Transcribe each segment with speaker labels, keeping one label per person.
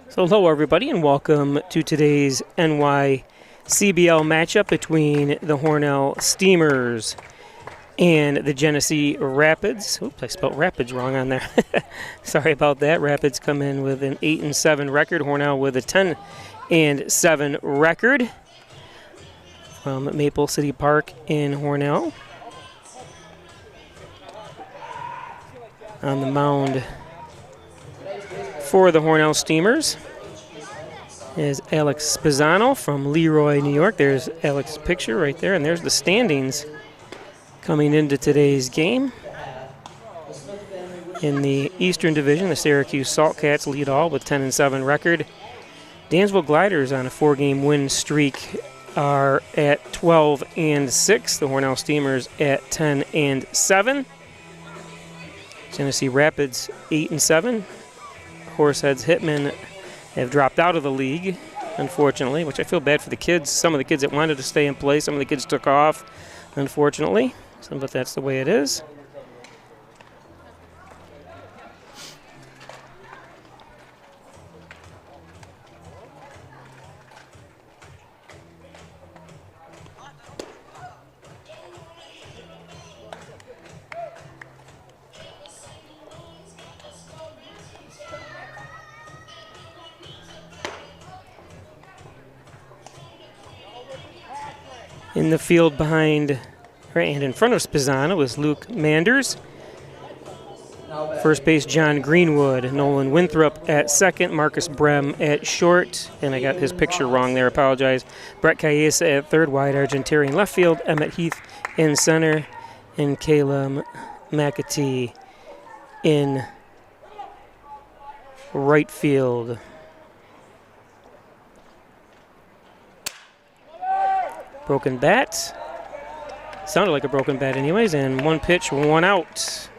Speaker 1: So hello everybody and welcome to today's NYCBL matchup between the Hornell Steamers and the Genesee Rapids. Oops, I spelled Rapids wrong on there. Sorry about that. Rapids come in with an 8-7 record. Hornell with a 10-7 record from Maple City Park in Hornell. On the mound for the Hornell Steamers is Alex Spizzano from Leroy, New York. There's Alex's picture right there, and there's the standings coming into today's game. In the Eastern Division, the Syracuse Saltcats lead all with 10-7 record. Dansville Gliders on a 4-game win streak are at 12-6. The Hornell Steamers at 10-7. Genesee Rapids 8-7. Horseheads Hitmen have dropped out of the league, unfortunately, which I feel bad for the kids. Some of the kids that wanted to stay and play, some of the kids took off, unfortunately. But that's the way it is. In the field behind, and in front of Spizzano is Luke Manders. First base, John Greenwood. Nolan Winthrop at second. Marcus Brem at short. And I got his picture wrong there, apologize. Brett Cayesa at third. Wide Argentarian left field. Emmett Heath in center. And Caleb McAtee in right field. Broken bat. Sounded like a broken bat anyways, and one pitch, one out.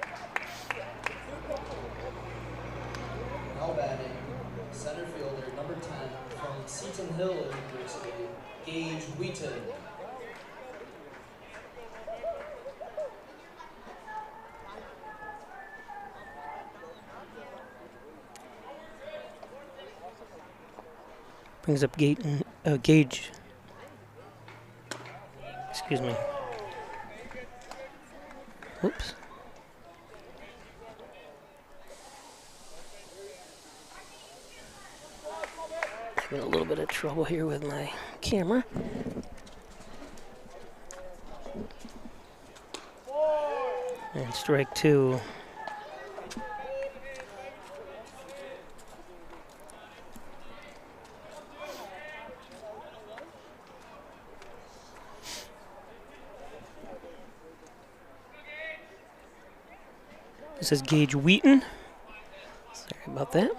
Speaker 2: Now batting, center fielder, number 10, from Seton Hill University, Gage Wheaton.
Speaker 1: Brings up Gage. Excuse me. Oops. Having a little bit of trouble here with my camera. And strike two. This is Gage Wheaton. Sorry about that.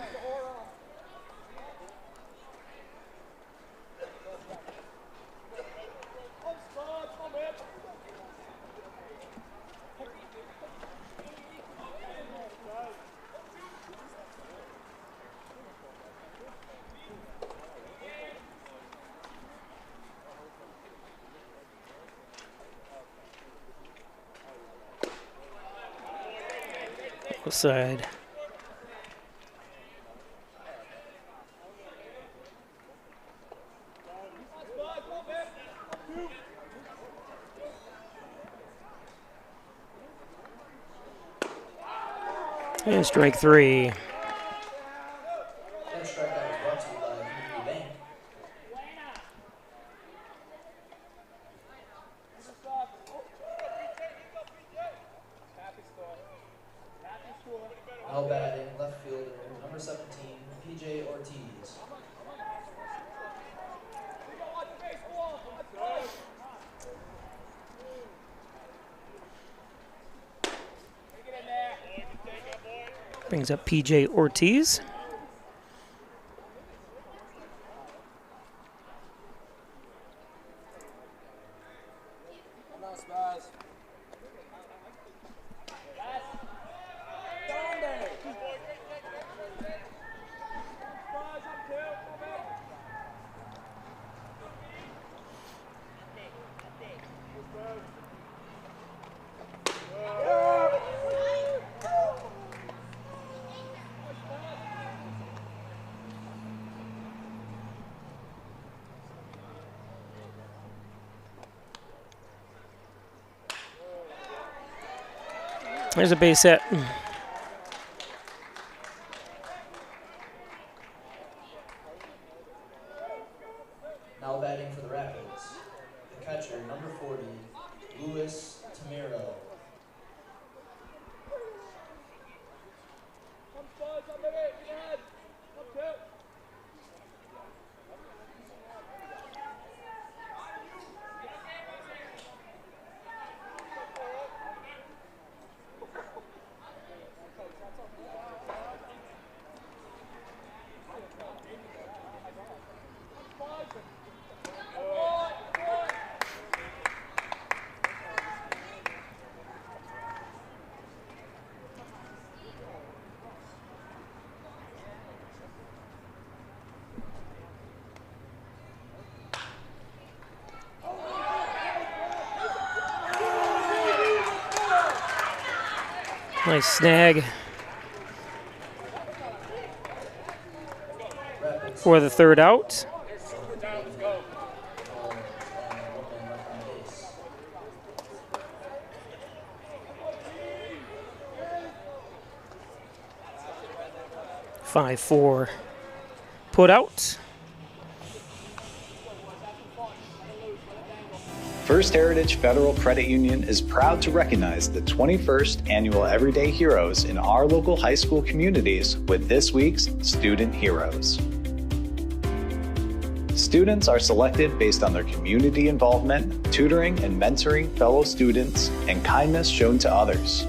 Speaker 1: Side. And strike three.
Speaker 2: That strikeout was brought to you by Community Bank. Now batting, left fielder, number 17, PJ Ortiz.
Speaker 1: Brings up PJ Ortiz. There's a base hit.
Speaker 2: Now batting for the Rapids, the catcher, number 40, Luis Tamiro.
Speaker 1: Nice snag for the third out. 5-4 put out.
Speaker 3: First Heritage Federal Credit Union is proud to recognize the 21st Annual Everyday Heroes in our local high school communities with this week's Student Heroes. Students are selected based on their community involvement, tutoring and mentoring fellow students, and kindness shown to others.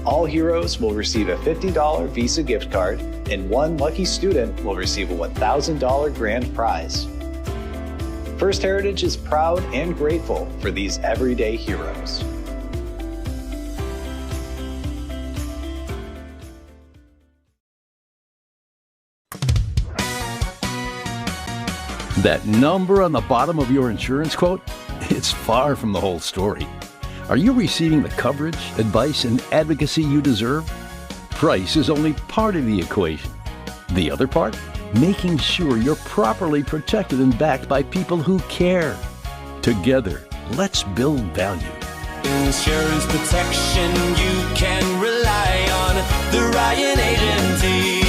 Speaker 3: All heroes will receive a $50 Visa gift card, and one lucky student will receive a $1,000 grand prize. First Heritage is proud and grateful for these everyday heroes.
Speaker 4: That number on the bottom of your insurance quote? It's far from the whole story. Are you receiving the coverage, advice, and advocacy you deserve? Price is only part of the equation. The other part? Making sure you're properly protected and backed by people who care. Together, let's build value.
Speaker 5: Insurance protection you can rely on. The Ryan Agency.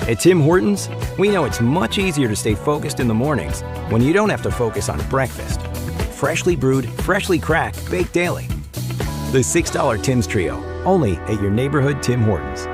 Speaker 6: At Tim Hortons, we know it's much easier to stay focused in the mornings when you don't have to focus on breakfast. Freshly brewed, freshly cracked, baked daily. The $6 Tim's Trio, only at your neighborhood Tim Hortons.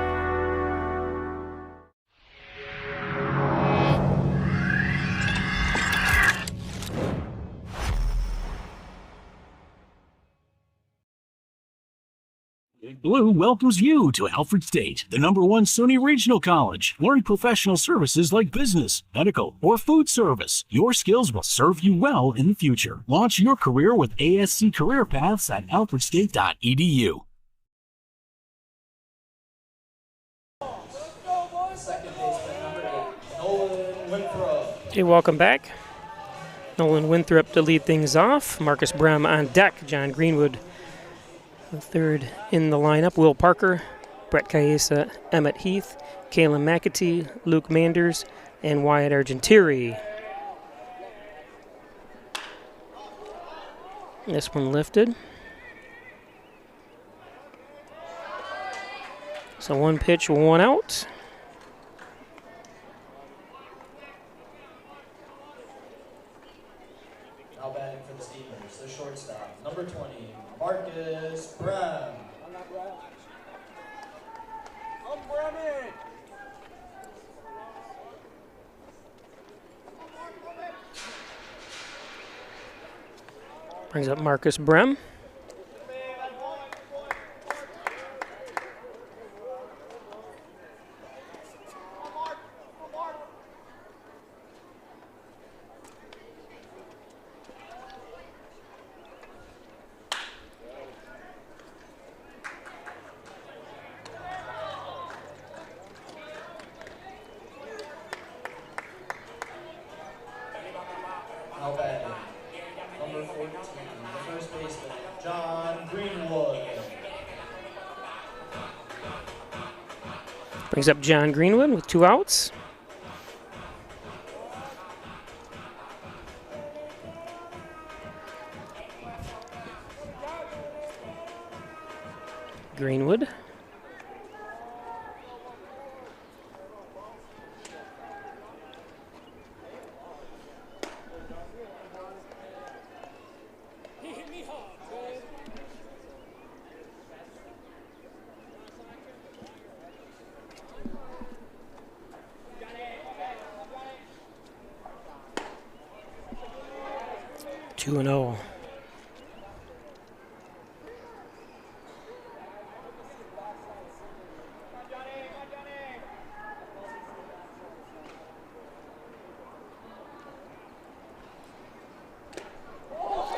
Speaker 7: Blue welcomes you to Alfred State, the #1 SUNY Regional College. Learn professional services like business, medical, or food service. Your skills will serve you well in the future. Launch your career with ASC Career Paths at alfredstate.edu.
Speaker 2: Second baseman, number 8, Nolan Winthrop.
Speaker 1: Okay, welcome back. Nolan Winthrop to lead things off. Marcus Brem on deck. John Greenwood the third in the lineup. Will Parker, Brett Cayesa, Emmett Heath, Kalen McAtee, Luke Manders, and Wyatt Argentieri. This one lifted. So one pitch, one out.
Speaker 2: Now batting for the Steamers, the shortstop, number 20, Marcus Brem.
Speaker 1: Brings up Marcus Brem.
Speaker 2: Now batting, number 14, the first baseman, John Greenwood.
Speaker 1: Brings up John Greenwood with 2 outs. Greenwood. Two and 0.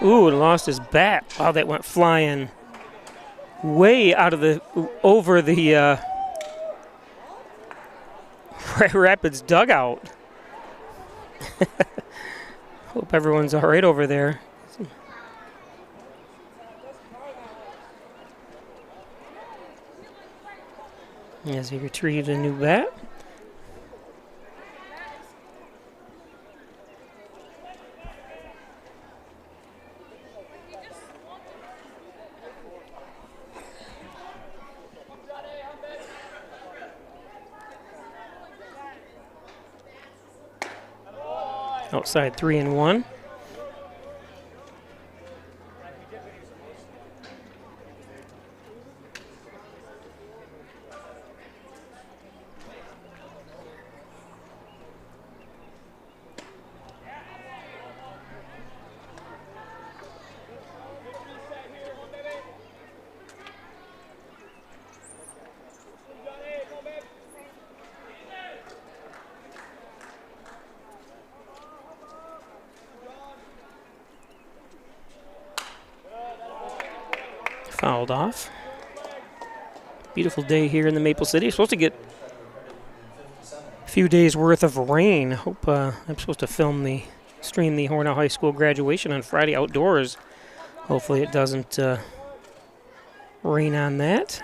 Speaker 1: Ooh, and lost his bat. Wow, that went flying way out of the, over the Rapids dugout. Hope everyone's all right over there. As he retrieved a new bat. Outside 3-1. Fouled off. Beautiful day here in the Maple City. Supposed to get a few days worth of rain. Hope I'm supposed to stream the Hornell High School graduation on Friday outdoors. Hopefully it doesn't rain on that.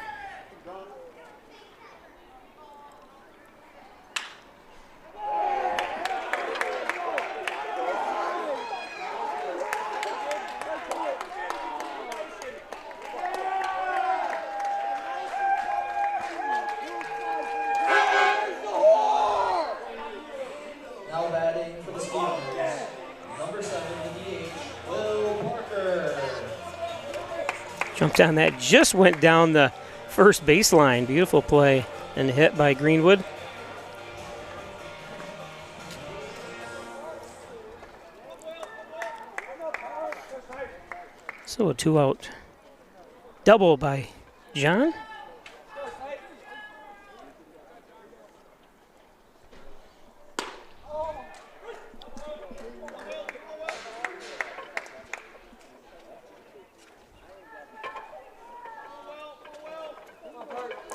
Speaker 1: Jumped on that, just went down the first baseline. Beautiful play and hit by Greenwood. So a 2-out double by John.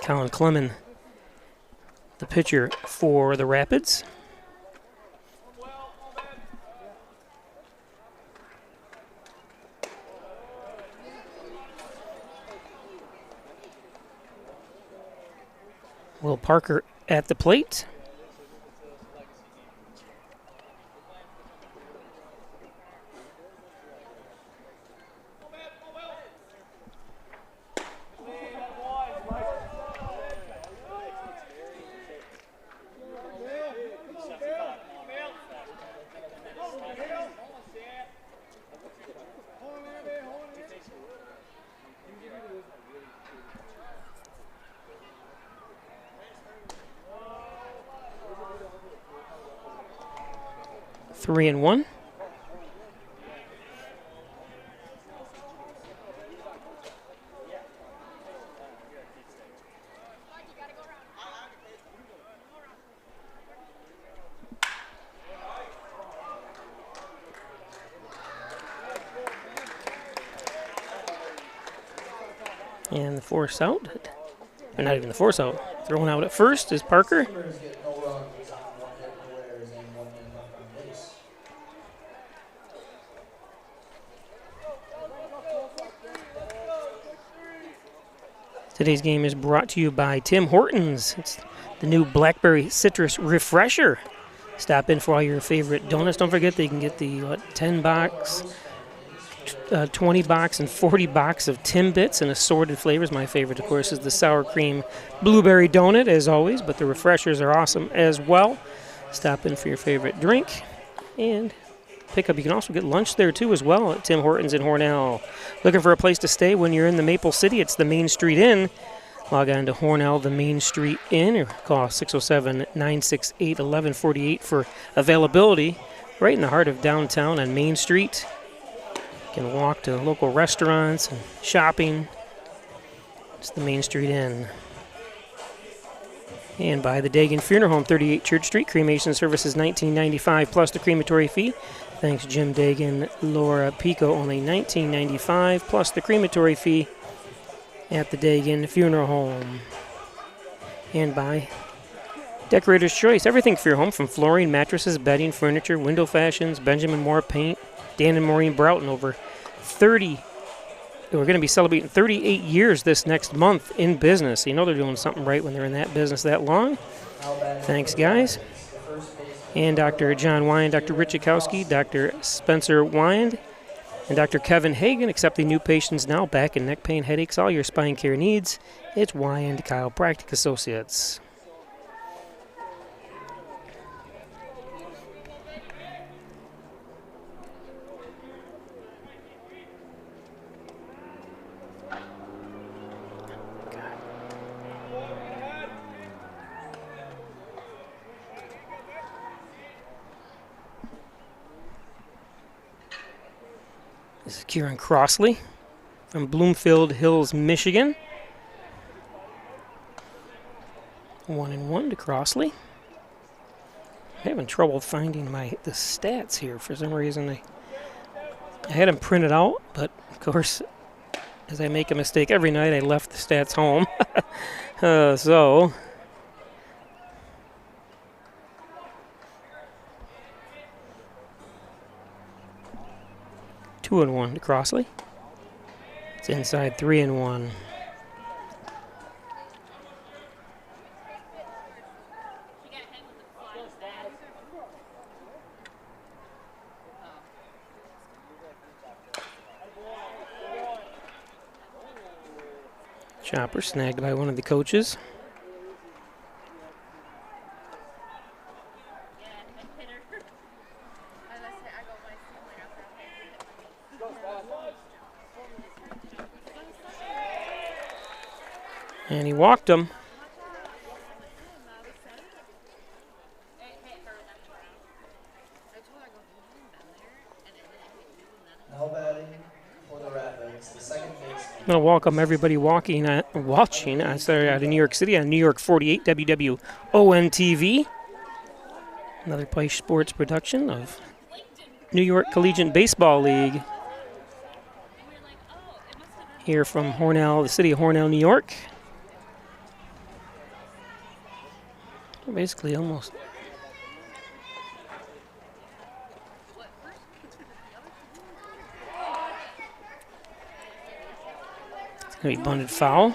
Speaker 1: Colin Clemon, the pitcher for the Rapids. Will Parker at the plate. Three and one. And the force out, or not even the force out, thrown out at first is Parker. Today's game is brought to you by Tim Hortons. It's the new Blackberry Citrus Refresher. Stop in for all your favorite donuts. Don't forget that you can get the 10 box 20 box and 40 box of Timbits in assorted flavors. My favorite, of course, is the sour cream blueberry donut, as always, but the refreshers are awesome as well. Stop in for your favorite drink and pick up. You can also get lunch there, too, as well at Tim Hortons in Hornell. Looking for a place to stay when you're in the Maple City? It's the Main Street Inn. Log on to Hornell, the Main Street Inn, or call 607-968-1148 for availability. Right in the heart of downtown on Main Street. You can walk to local restaurants and shopping. It's the Main Street Inn. And by the Dagan Funeral Home, 38 Church Street. Cremation services $19.95 plus the crematory fee. Thanks, Jim Dagan, Laura Pico, only $19.95 plus the crematory fee at the Dagan Funeral Home. And by Decorator's Choice, everything for your home from flooring, mattresses, bedding, furniture, window fashions, Benjamin Moore paint. Dan and Maureen Broughton, over 30. We're going to be celebrating 38 years this next month in business. You know they're doing something right when they're in that business that long. Thanks, guys. And Dr. John Wyand, Dr. Richikowski, Dr. Spencer Wyand, and Dr. Kevin Hagan accepting new patients now. Back and neck pain, headaches, all your spine care needs. It's Wyand Chiropractic Associates. This is Kieran Crossley from Bloomfield Hills, Michigan. 1-1 to Crossley. I'm having trouble finding the stats here for some reason. I had them printed out, but of course, as I make a mistake every night, I left the stats home. So 2-1 to Crossley. It's inside 3-1. Chopper snagged by one of the coaches. And he walked him.
Speaker 2: Now batting for the Rapids, the second baseman.
Speaker 1: I'm going to welcome everybody watching out of New York City on New York 48 WWON TV. Another Play Sports production of New York Collegiate Baseball League. Here from Hornell, the city of Hornell, New York. Basically almost. It's going to be bunted foul.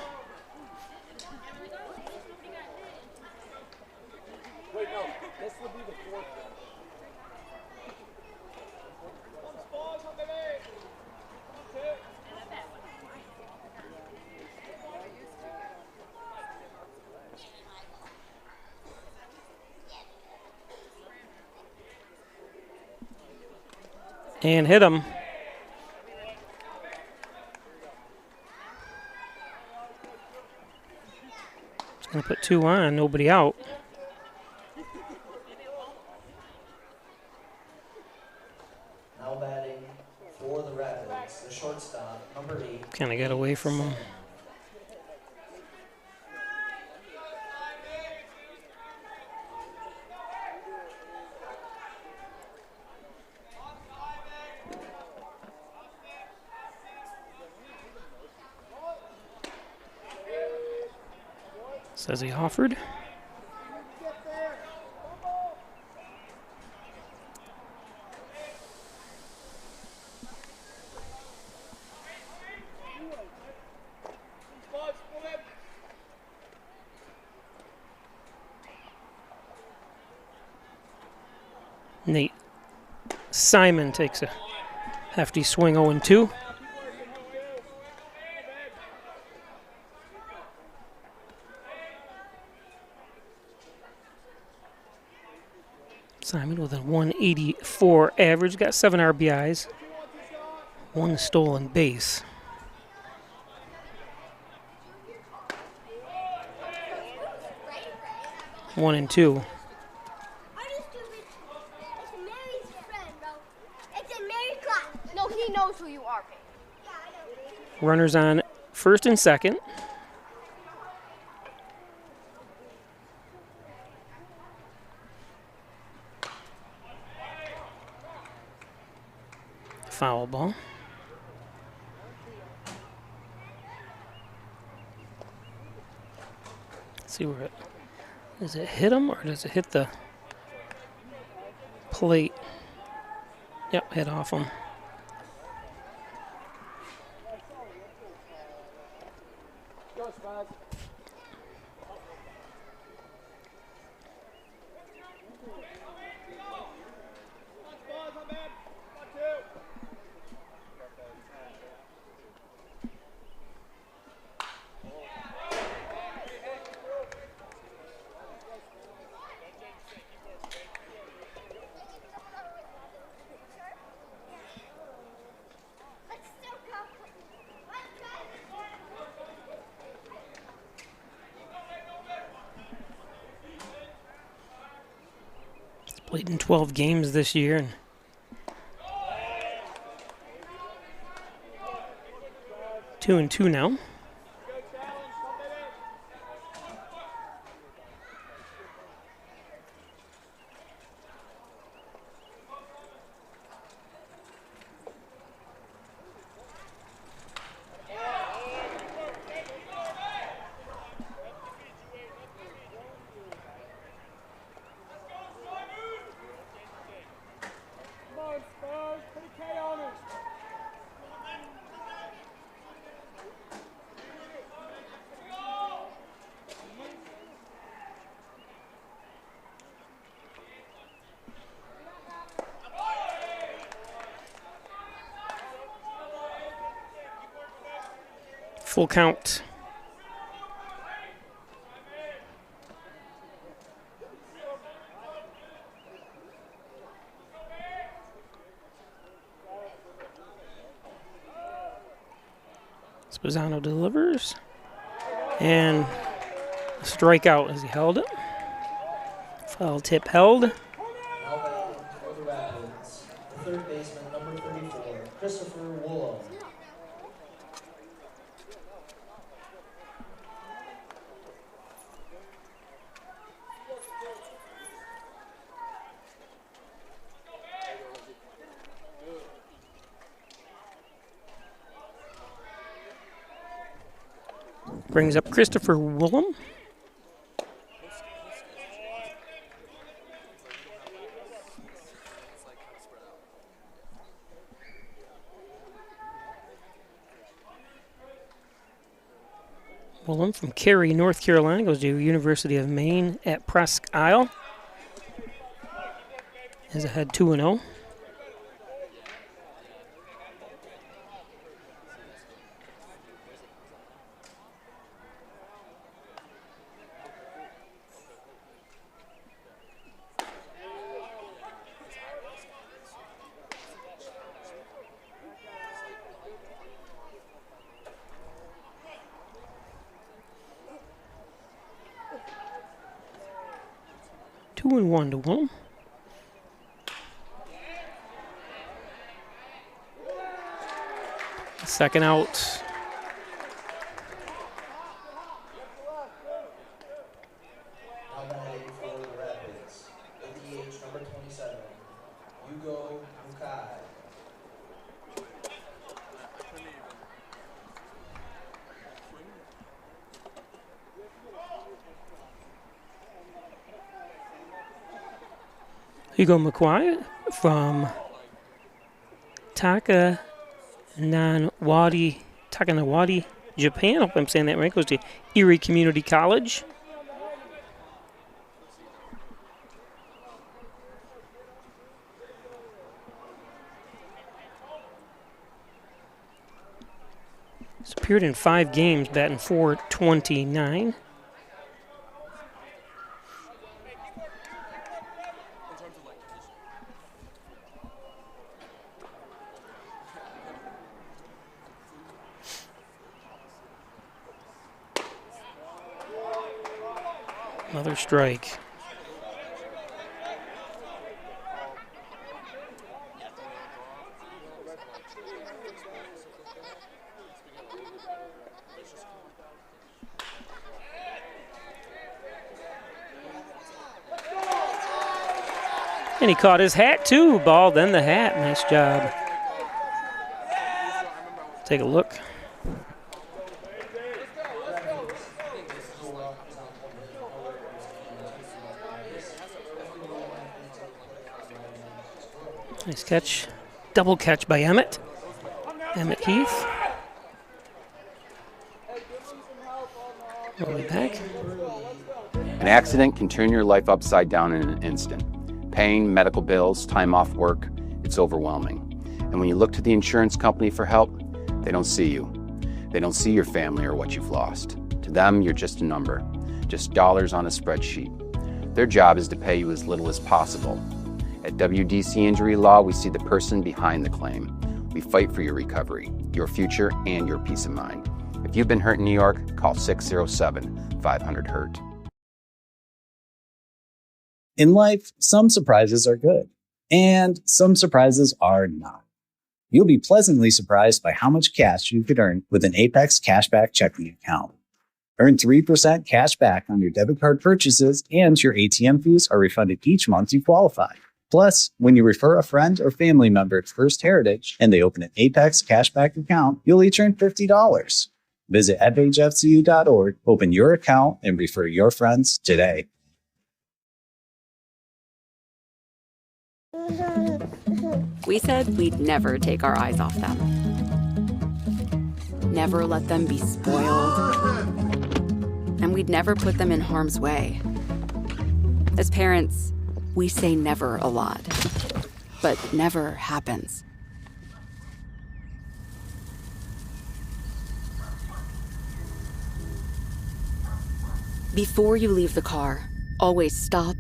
Speaker 1: And hit him. It's going to put 2 on, nobody out.
Speaker 2: Now batting for the Rapids, the shortstop, number 8.
Speaker 1: Kind of got away from him. Says he offered. Nate Simon takes a Hefty swing 0-2. Simon with a 184 average, got 7 RBIs, 1 stolen base. One and two.
Speaker 8: No, he knows who you are.
Speaker 1: Runners on first and second. Foul ball. Let's see where it does it hit him or does it hit the plate? Yep, hit off him. Played in 12 games this year. And two and two now. Full count. Spezzano delivers. And a strikeout as he held it. Foul tip held.
Speaker 2: Now batting for the Rapids, the third baseman, number 34, Christopher Woolham.
Speaker 1: Brings up Christopher Woolham. Woolham from Cary, North Carolina, goes to University of Maine at Presque Isle. Is ahead 2-0. Two and one to Woolham. Second out.
Speaker 2: Now batting for the Rapids, the DH number 27, Hugo Mukai.
Speaker 1: Hugo McQuay from Takanawadi, Japan. I hope I'm saying that right. Goes to Erie Community College. appeared in 5 games, batting .429. Another strike. And he caught his hat too. Ball, then the hat. Nice job. Take a look. Nice catch. Double catch by Emmett. Emmett Heath. Rolling back.
Speaker 9: An accident can turn your life upside down in an instant. Pain, medical bills, time off work, it's overwhelming. And when you look to the insurance company for help, they don't see you. They don't see your family or what you've lost. To them, you're just a number, just dollars on a spreadsheet. Their job is to pay you as little as possible. At WDC Injury Law, we see the person behind the claim. We fight for your recovery, your future, and your peace of mind. If you've been hurt in New York, call 607-500-HURT.
Speaker 3: In life, some surprises are good, and some surprises are not. You'll be pleasantly surprised by how much cash you could earn with an Apex Cashback checking account. Earn 3% cash back on your debit card purchases, and your ATM fees are refunded each month you qualify. Plus, when you refer a friend or family member to First Heritage and they open an Apex Cashback account, you'll each earn $50. Visit fhfcu.org, open your account, and refer your friends today.
Speaker 10: We said we'd never take our eyes off them. Never let them be spoiled. And we'd never put them in harm's way. As parents, we say never a lot, but never happens. Before you leave the car, always stop,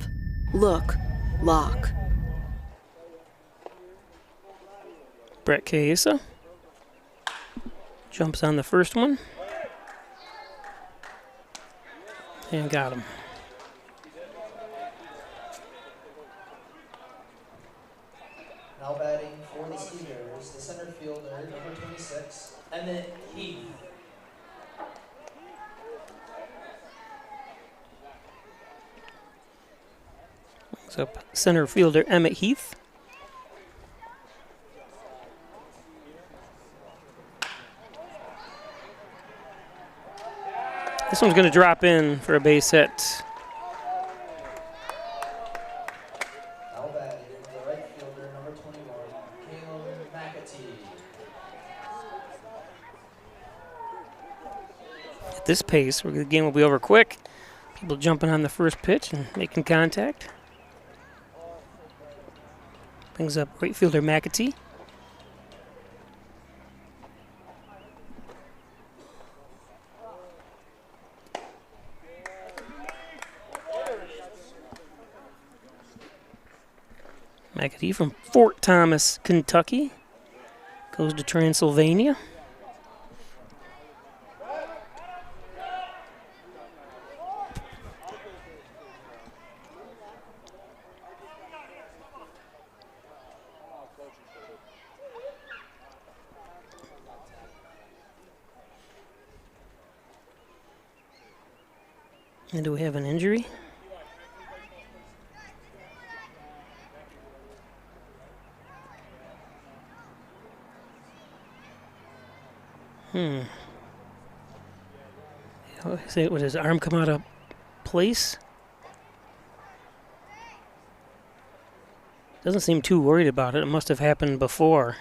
Speaker 10: look, lock.
Speaker 1: Brett Chiesa jumps on the first one and got him.
Speaker 2: Now batting for the Steelers, the center fielder, number 26, Emmett Heath.
Speaker 1: Brings up center fielder Emmett Heath. This one's going to drop in for a base hit.
Speaker 2: Now batting for the right fielder, number 21, Caleb McAtee.
Speaker 1: At this pace, the game will be over quick. People jumping on the first pitch and making contact. Brings up right fielder McAtee. McAtee from Fort Thomas, Kentucky, goes to Transylvania. And do we have an injury? Would his arm come out of place? Doesn't seem too worried about it. It must have happened before.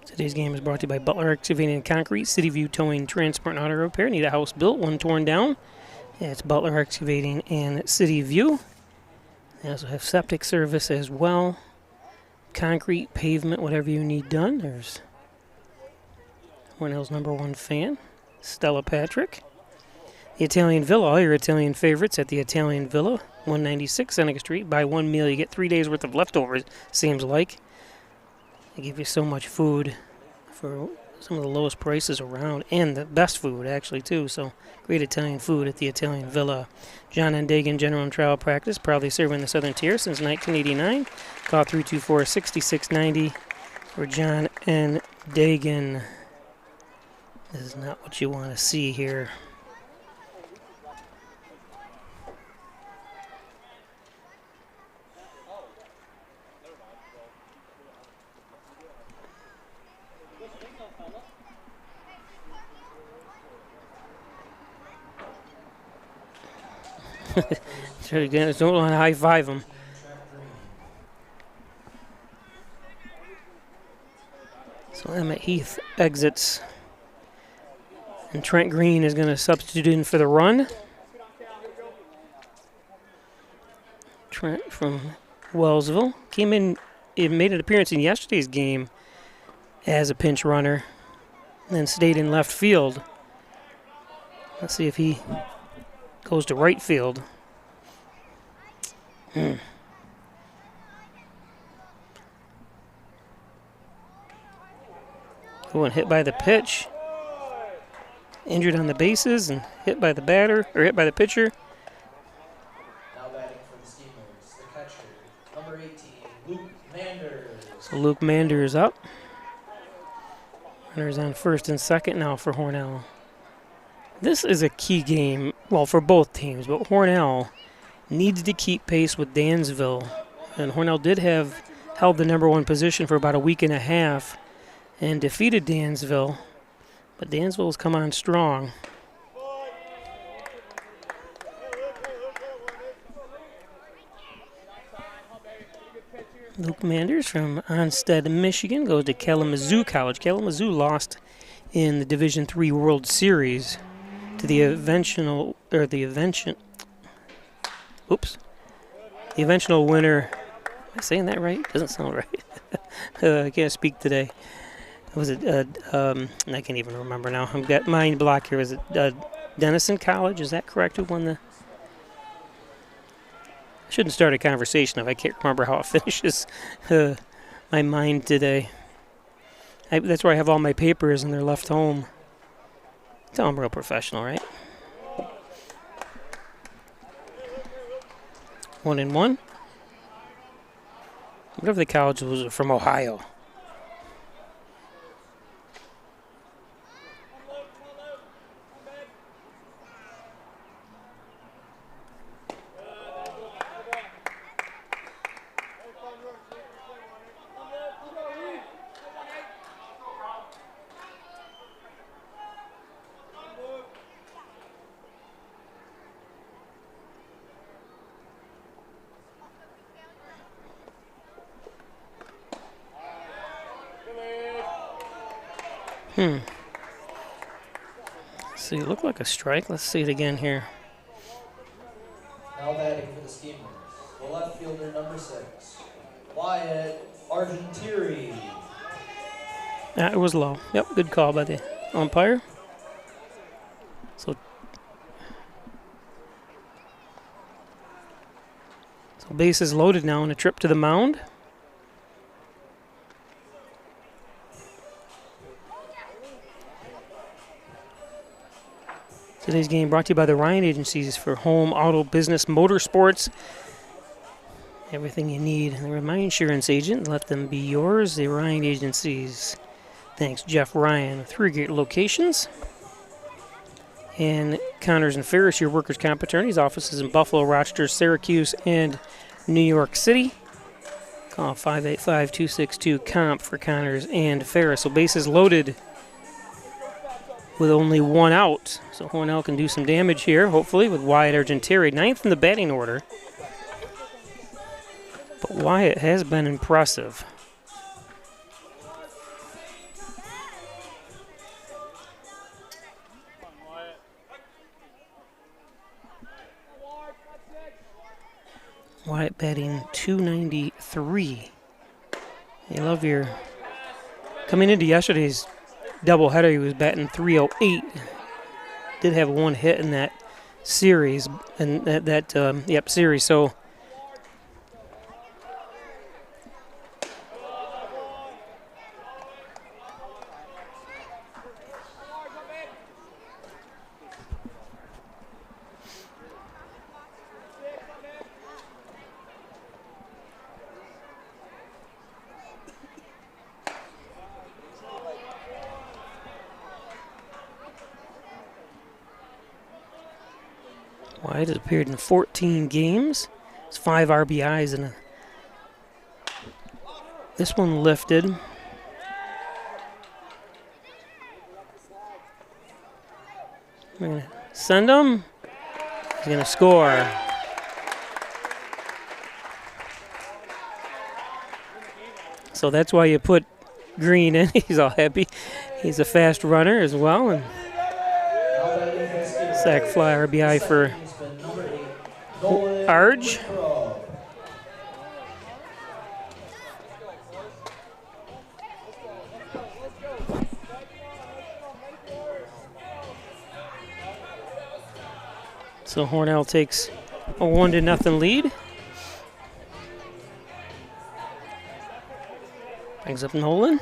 Speaker 1: Today's game is brought to you by Butler Excavating and Concrete, City View Towing, Transport, and Auto Repair. Need a house built, one torn down. It's Butler Excavating and City View. They also have septic service as well. Concrete, pavement, whatever you need done. There's Hornell's #1 fan, Stella Patrick. The Italian Villa, all your Italian favorites at the Italian Villa, 196 Seneca Street. Buy one meal, you get 3 days worth of leftovers, seems like. They give you so much food for some of the lowest prices around, and the best food, actually, too. So, great Italian food at the Italian Villa. John and Dagan General and Trial Practice, proudly serving the Southern Tier since 1989. Call 324-6690 for John and Dagan. This is not what you want to see here. Don't want to high-five him. So Emmett Heath exits. And Trent Green is going to substitute in for the run. Trent from Wellsville came in, it made an appearance in yesterday's game as a pinch runner, and then stayed in left field. Let's see if he goes to right field. Going hit by the pitch. Injured on the bases and hit by the batter, or hit by the pitcher.
Speaker 2: Now batting for the Steamers, the catcher, number 18, Luke Manders.
Speaker 1: So Luke Manders up. Runners on first and second now for Hornell. This is a key game, well, for both teams, but Hornell needs to keep pace with Dansville. And Hornell did have held the #1 position for about a week and a half and defeated Dansville. But Dansville has come on strong. Luke Manders from Onstead, Michigan, goes to Kalamazoo College. Kalamazoo lost in the Division III World Series to the eventual winner. Am I saying that right? Doesn't sound right. I can't speak today. Was it, I can't even remember now. I've got mind block here. Was it Denison College? Is that correct? Who won the? I shouldn't start a conversation if I can't remember how it finishes. My mind today. That's where I have all my papers and they're left home. Tell I'm real professional, right? 1-1. Whatever the college was from Ohio. See, it looked like a strike. Let's see it again here.
Speaker 2: Now batting for the Steamers, the left fielder, number 6, Wyatt Argentieri.
Speaker 1: It was low. Yep, good call by the umpire. So bases loaded now on a trip to the mound. Today's game brought to you by the Ryan Agencies for home, auto, business, motorsports. Everything you need. And they're my insurance agent. Let them be yours. The Ryan Agencies. Thanks, Jeff Ryan. 3 great locations. And Connors and Ferris, your workers' comp attorneys. Offices in Buffalo, Rochester, Syracuse, and New York City. Call 585-262-COMP for Connors and Ferris. So bases loaded with only 1 out. So Hornell can do some damage here, hopefully, with Wyatt Argentieri. 9th in the batting order. But Wyatt has been impressive. Wyatt batting .293. You love your... Coming into yesterday's doubleheader, he was batting .308. Did have one hit in that series, and that series. So White has appeared in 14 games. It's 5 RBIs and this one lifted. We're going to send him. He's going to score. So that's why you put Green in. He's all happy. He's a fast runner as well. And sac fly RBI for Arge. So Hornell takes a 1-0 lead. Brings up Nolan.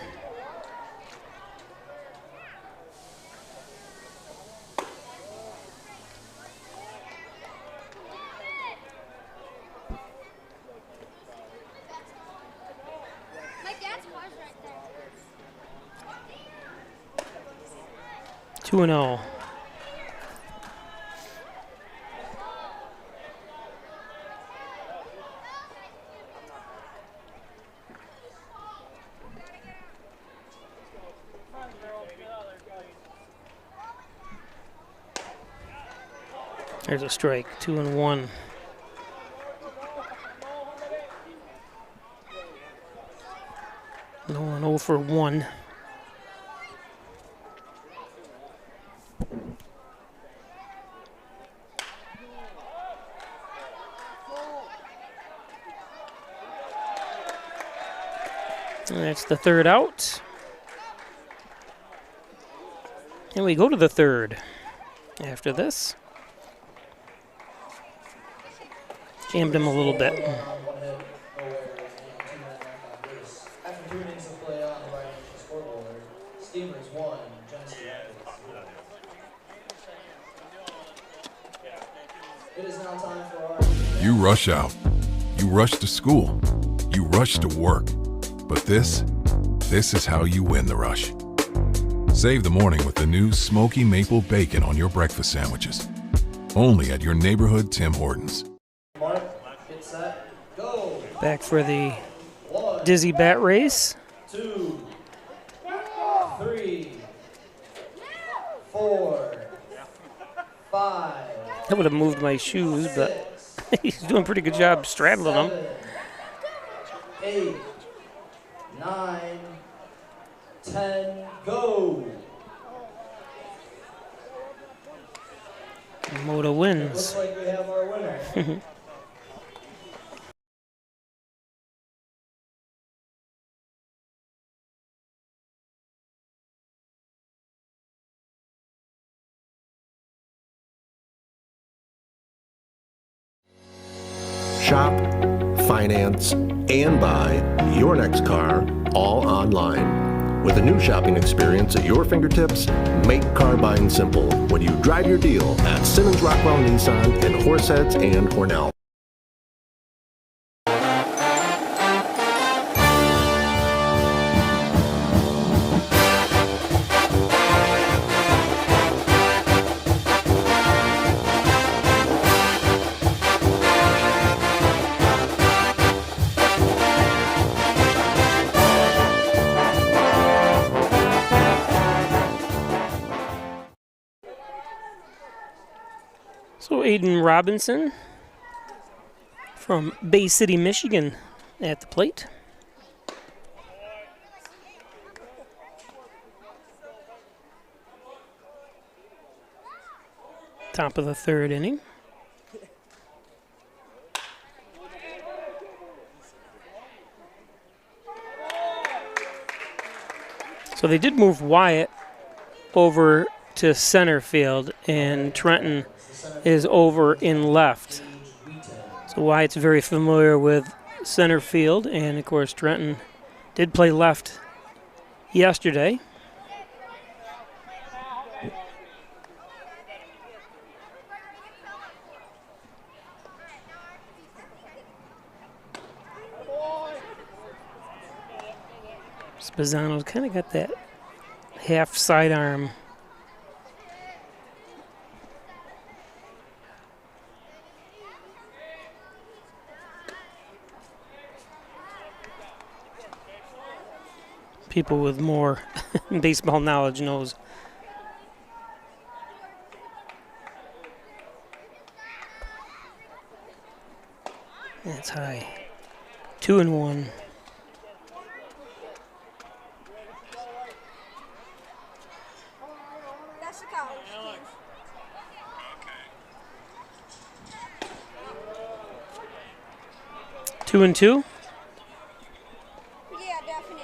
Speaker 8: My dad's car's right there.
Speaker 1: 2-0. There's a strike, 2-1. No one 0 for 1. And that's the third out. And we go to the third after this. Jammed him a little bit.
Speaker 2: After 2 innings of play on the right scoreboard, Steamers 1, Genesee. It is now time for our...
Speaker 11: You rush out. You rush to school. You rush to work. But this is how you win the rush. Save the morning with the new Smoky Maple Bacon on your breakfast sandwiches. Only at your neighborhood Tim Hortons.
Speaker 2: Mark, get set, go!
Speaker 1: Back for the
Speaker 2: 1,
Speaker 1: dizzy bat race.
Speaker 2: 2, 3, 4, 5.
Speaker 1: I would have moved my shoes, but he's doing a pretty good job straddling them.
Speaker 2: 8, 9, 10, go!
Speaker 1: Moda wins.
Speaker 2: Looks like we have our winner.
Speaker 12: Shop, finance, and buy your next car all online. With a new shopping experience at your fingertips, make car buying simple when you drive your deal at Simmons Rockwell Nissan in Horseheads and Hornell.
Speaker 1: So Aiden Robinson from Bay City, Michigan at the plate. Top of the third inning. So they did move Wyatt over to center field, and Trenton is over in left. So Wyatt's very familiar with center field, and of course Trenton did play left yesterday. Spezzano's kind of got that half sidearm. People with more baseball knowledge knows. That's high. 2-1.
Speaker 8: That's the college.
Speaker 1: 2-2.
Speaker 8: Yeah, definitely.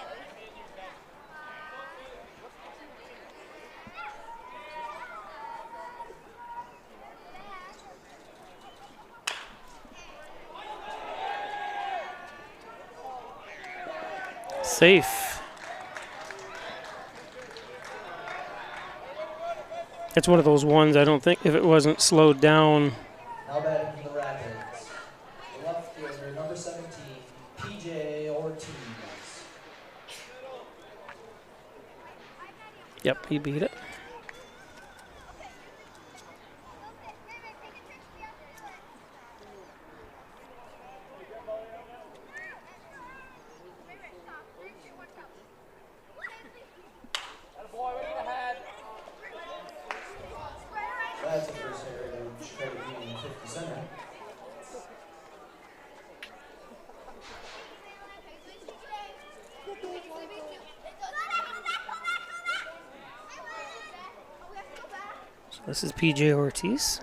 Speaker 1: Safe. It's one of those ones I don't think if it wasn't slowed down.
Speaker 2: Now batting for the Rapids, the left fielder, number 17, PJ Ortiz.
Speaker 1: Yep, he beat it.
Speaker 2: That's the first hitter to Chicago Union 50 center.
Speaker 1: So this is PJ Ortiz.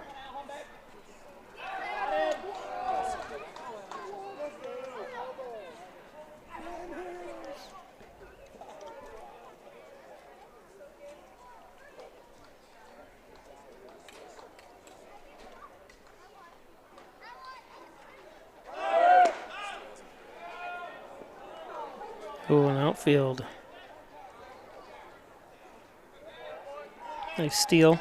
Speaker 1: Oh, an outfield. Nice steal.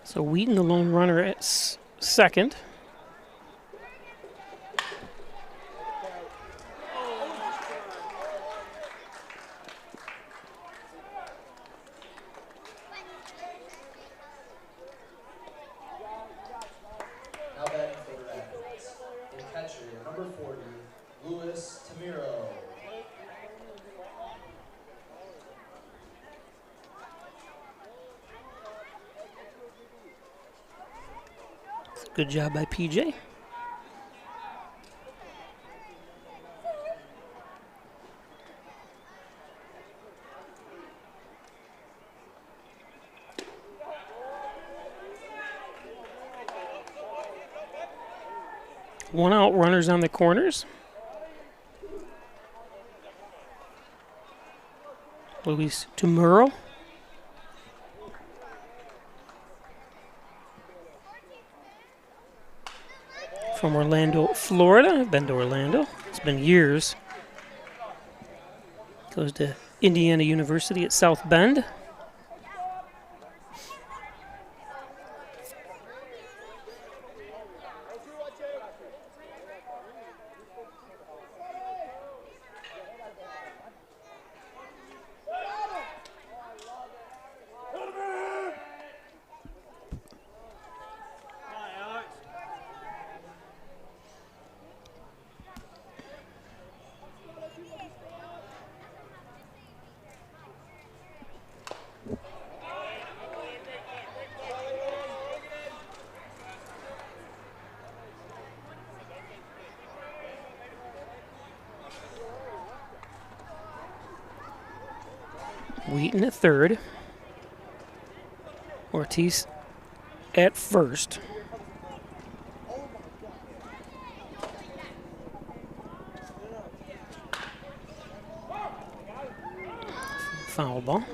Speaker 1: So Wheaton, the lone runner at second.
Speaker 2: Now batting for the Rapids, the catcher, number 40, Luis Tamiro.
Speaker 1: Good job by PJ. One out, runners on the corners. Luis Tamuro. From Orlando, Florida. I've been to Orlando. It's been years. Goes to Indiana University at South Bend. Wheaton at third. Ortiz at first. Foul ball.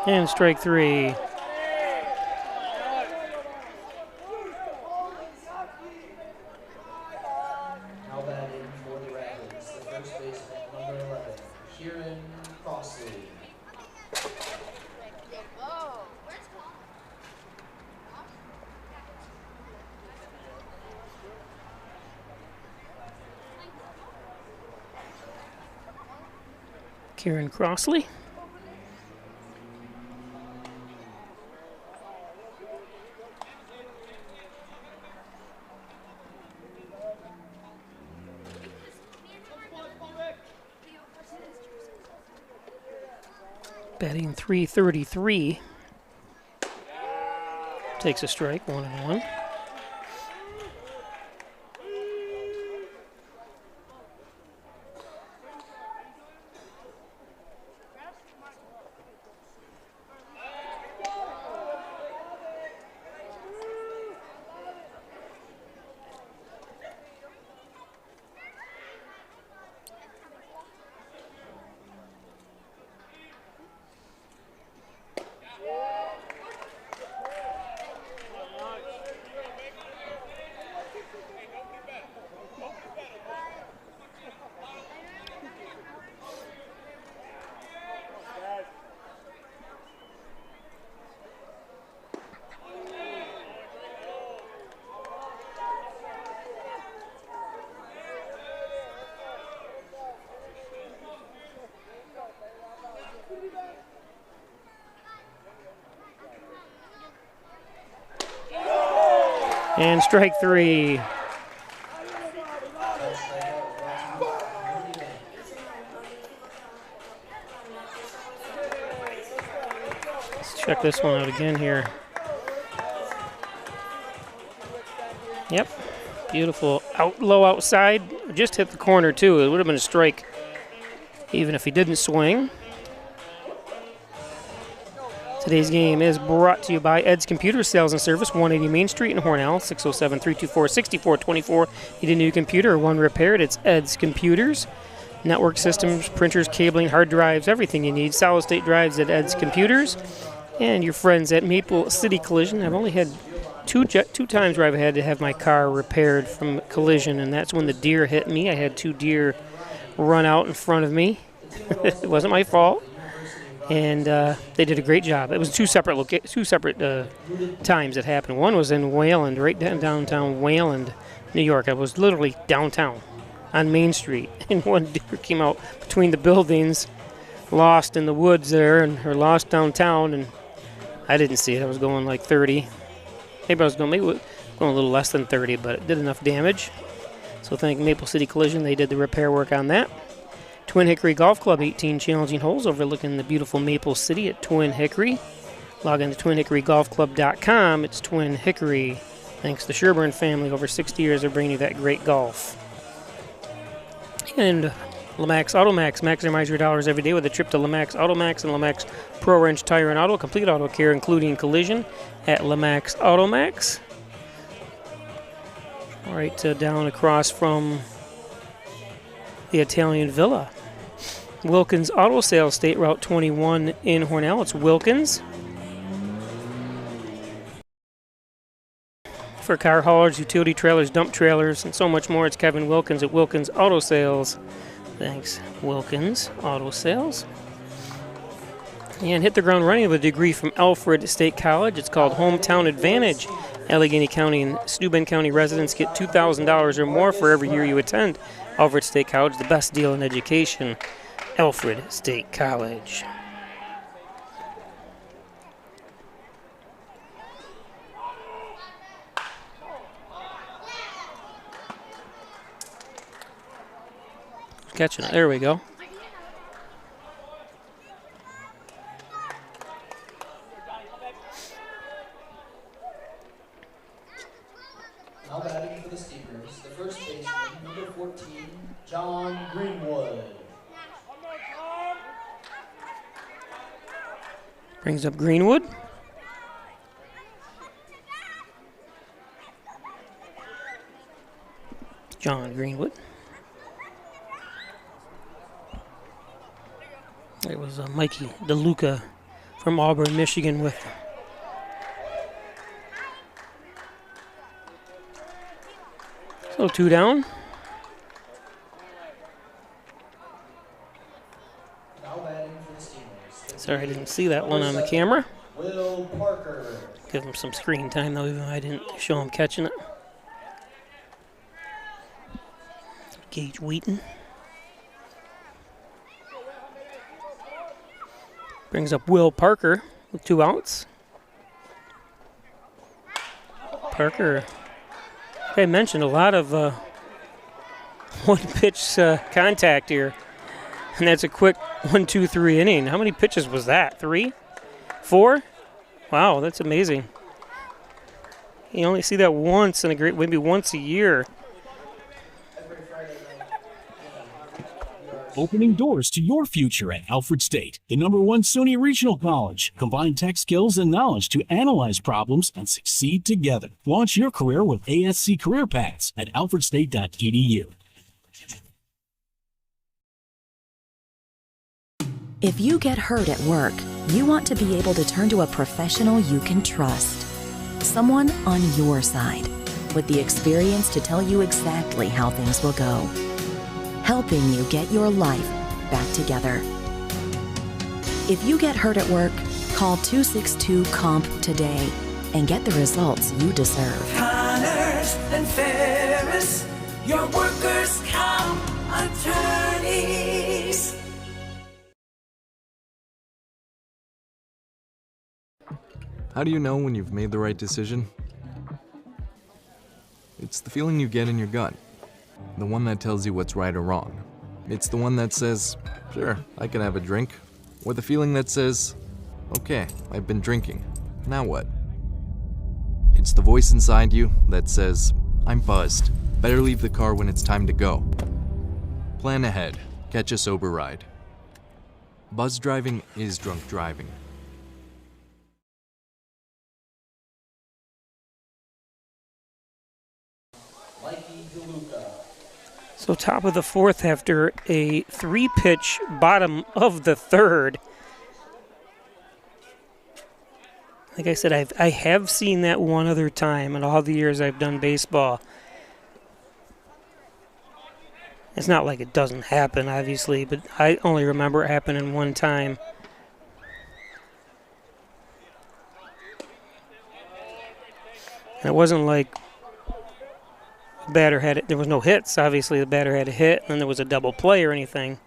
Speaker 1: And strike three.
Speaker 2: Now batting for the Rattlers, the first baseman, number 11, Kieran Crossley.
Speaker 1: Kieran Crossley. Batting .333. Takes a strike, 1-1. And strike three. Let's check this one out again here. Yep, beautiful. Low outside. Just hit the corner too. It would have been a strike even if he didn't swing. Today's game is brought to you by Ed's Computer Sales and Service, 180 Main Street in Hornell, 607-324-6424. Need a new computer or one repaired? It's Ed's Computers. Network systems, printers, cabling, hard drives, everything you need. Solid state drives at Ed's Computers. And your friends at Maple City Collision. I've only had two times where I've had to have my car repaired from collision, and that's when the deer hit me. I had two deer run out in front of me. It wasn't my fault. And they did a great job. It was two separate times it happened. One was in Wayland, right downtown Wayland, New York. I was literally downtown on Main Street, and one deer came out between the buildings, lost in the woods there, or lost downtown, and I didn't see it. I was going like 30. Maybe I was going a little less than 30, but it did enough damage. So thank Maple City Collision. They did the repair work on that. Twin Hickory Golf Club, 18 challenging holes overlooking the beautiful Maple City at Twin Hickory. Log on to twinhickorygolfclub.com. It's Twin Hickory. Thanks to the Sherburne family, over 60 years of bringing you that great golf. And Lamax Automax. Maximize your dollars every day with a trip to Lamax Automax and Lamax Pro Wrench Tire and Auto. Complete auto care, including collision, at Lamax Automax. Right down across from the Italian Villa. Wilkins Auto Sales, State Route 21 in Hornell. It's Wilkins. For car haulers, utility trailers, dump trailers, and so much more, it's Kevin Wilkins at Wilkins Auto Sales. Thanks, Wilkins Auto Sales. And hit the ground running with a degree from Alfred State College. It's called Hometown Advantage. Allegheny County and Steuben County residents get $2,000 or more for every year you attend Alfred State College, the best deal in education. Alfred State College. catching it. There we go.
Speaker 2: Now batting for the Steamers, the first baseman, number 14, John Greenwood.
Speaker 1: Brings up Greenwood. John Greenwood. It was Mikey DeLuca from Auburn, Michigan with so 2 down.
Speaker 2: Now batting for the Steamers.
Speaker 1: Sorry, I didn't see that one on the camera.
Speaker 2: Will Parker.
Speaker 1: Give him some screen time, though, even though I didn't show him catching it. Gage Wheaton. Brings up Will Parker with 2 outs. Parker, like I mentioned, a lot of one-pitch contact here. And that's a quick 1-2-3 inning. How many pitches was that? 3? 4? Wow, that's amazing. You only see that once in maybe once a year.
Speaker 7: Opening doors to your future at Alfred State, the #1 SUNY Regional College. Combine tech skills and knowledge to analyze problems and succeed together. Launch your career with ASC Career Paths at alfredstate.edu.
Speaker 13: If you get hurt at work, you want to be able to turn to a professional you can trust. Someone on your side, with the experience to tell you exactly how things will go. Helping you get your life back together. If you get hurt at work, call 262-COMP today and get the results you deserve.
Speaker 5: Connors and Ferris, your workers' comp attorneys.
Speaker 14: How do you know when you've made the right decision? It's the feeling you get in your gut. The one that tells you what's right or wrong. It's the one that says, sure, I can have a drink. Or the feeling that says, okay, I've been drinking. Now what? It's the voice inside you that says, I'm buzzed. Better leave the car when it's time to go. Plan ahead. Catch a sober ride. Buzz driving is drunk driving.
Speaker 2: Mikey DeLuca.
Speaker 1: So top of the 4th after a 3-pitch bottom of the 3rd. Like I said, I have seen that one other time in all the years I've done baseball. It's not like it doesn't happen, obviously, but I only remember it happening one time. And it wasn't like the batter had it. There was no hits. Obviously, the batter had a hit, and then there was a double play or anything.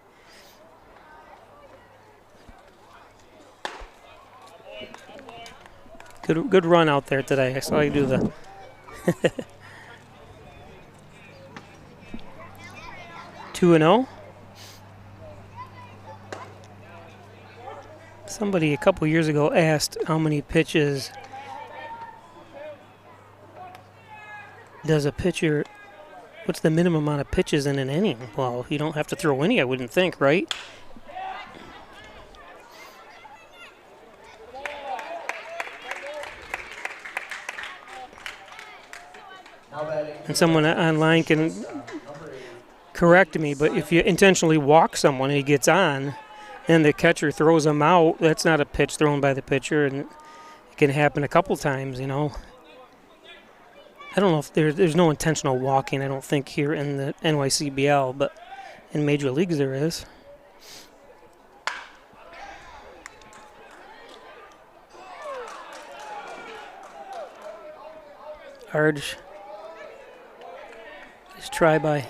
Speaker 1: Good run out there today. I saw you do the. Two and 0. Somebody a couple years ago asked how many pitches does a pitcher, what's the minimum amount of pitches in an inning? Well, you don't have to throw any, I wouldn't think, right? And someone online can correct me, but if you intentionally walk someone and he gets on and the catcher throws him out, that's not a pitch thrown by the pitcher, and it can happen a couple times, you know. I don't know if there's no intentional walking, I don't think, here in the NYCBL, but in Major Leagues there is. Hard. Nice try by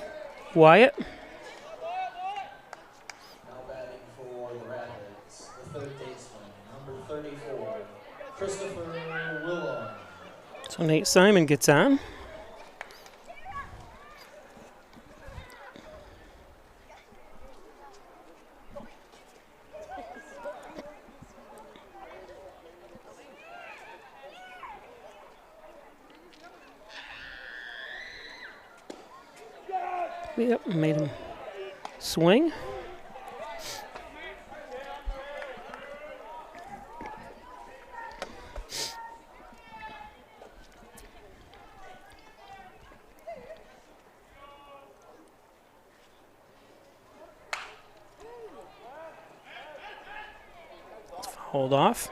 Speaker 1: Wyatt.
Speaker 2: Now batting for the Rapids, the 3rd baseman, number 34, Christopher Willem.
Speaker 1: So Nate Simon gets on. Yep, made him swing. Hold off.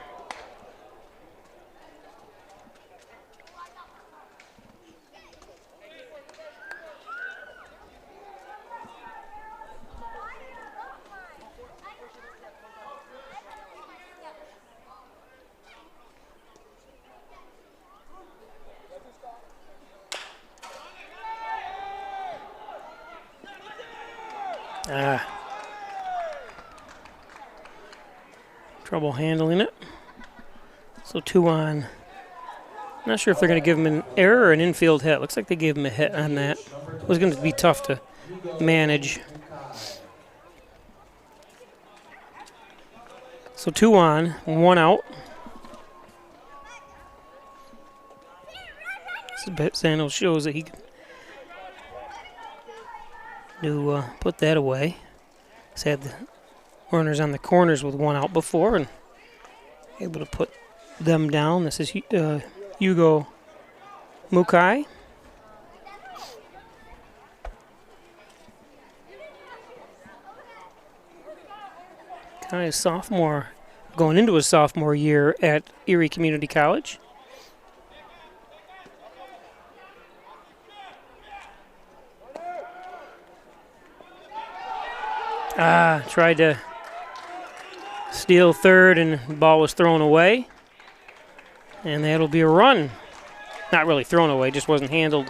Speaker 1: Trouble handling it. So 2 on. Not sure if they're going to give him an error or an infield hit. Looks like they gave him a hit on that. It was going to be tough to manage. So 2 on, 1 out. Sando shows that he can put that away. He's had the runners on the corners with 1 out before and able to put them down. This is Hugo Mukai. Kind of sophomore, going into his sophomore year at Erie Community College. Tried to steal third and the ball was thrown away. And that'll be a run. Not really thrown away, just wasn't handled.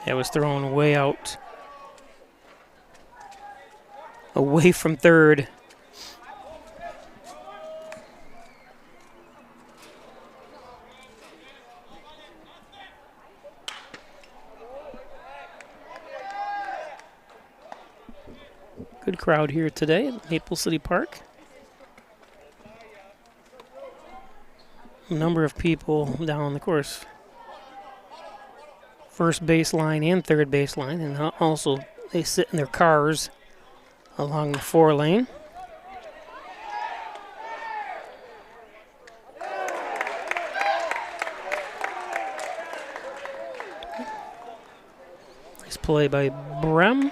Speaker 1: It was thrown way out. Away from third. Good crowd here today at Maple City Park. A number of people down the course. First baseline and third baseline, and also they sit in their cars along the 4-lane. Nice play by Brem.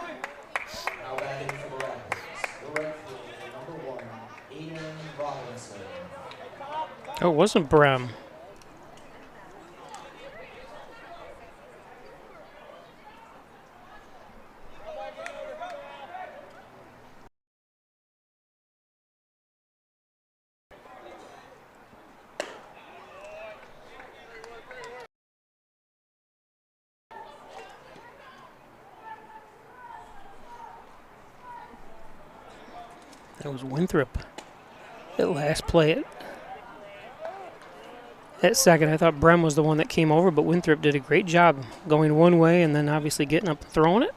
Speaker 1: Oh, it wasn't Brem. That was Winthrop. At last play at second. I thought Brem was the one that came over, but Winthrop did a great job going one way and then obviously getting up and throwing it.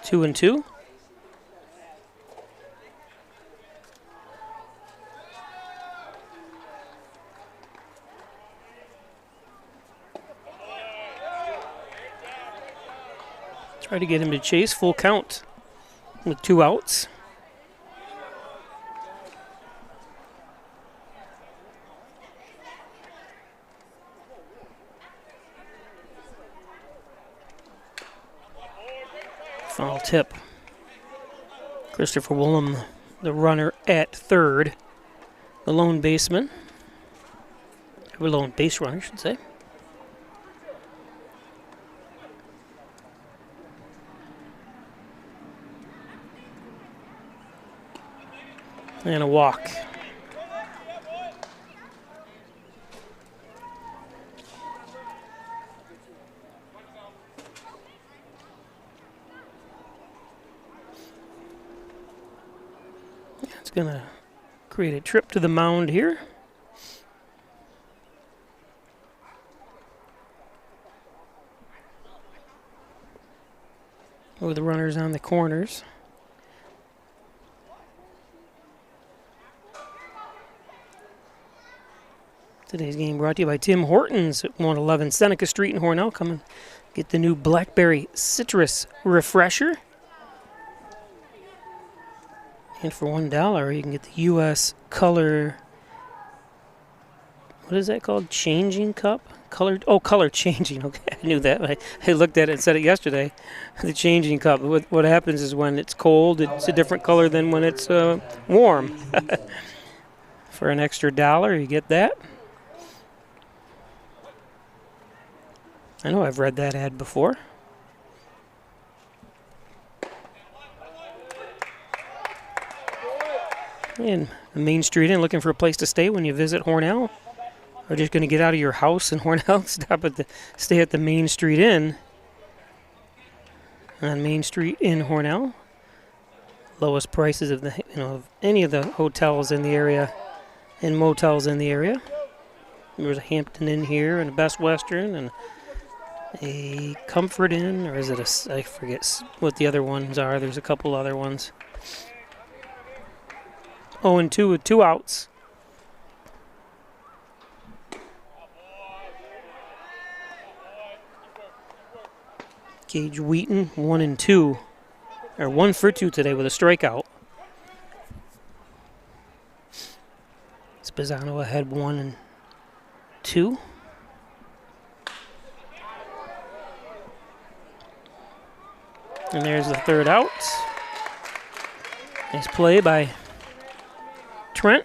Speaker 1: Two and two. Try to get him to chase full count with 2 outs. Foul tip. Christopher Willem, the runner at third. The lone baseman. Or lone base runner, I should say. And a walk. It's going to create a trip to the mound here. With the runners on the corners. Today's game brought to you by Tim Hortons at 111 Seneca Street in Hornell. Come and get the new Blackberry Citrus Refresher. And for $1, you can get the U.S. Color, what is that called? Changing cup? Color changing. Okay, I knew that. I looked at it and said it yesterday. The changing cup. What happens is when it's cold, it's a different color than when it's warm. For an extra $1, you get that. I know I've read that ad before. And the Main Street Inn, looking for a place to stay when you visit Hornell? Or just going to get out of your house in Hornell, stay at the Main Street Inn on Main Street in Hornell. Lowest prices of of any of the hotels in the area and motels in the area. There's a Hampton Inn here and a Best Western and a Comfort Inn, or is it I forget what the other ones are. There's a couple other ones. 0-2 with 2 outs. Gage Wheaton, 1-2. Or 1 for 2 today with a strikeout. Spezzano ahead 1-2. And there's the third out. Nice play by Trent.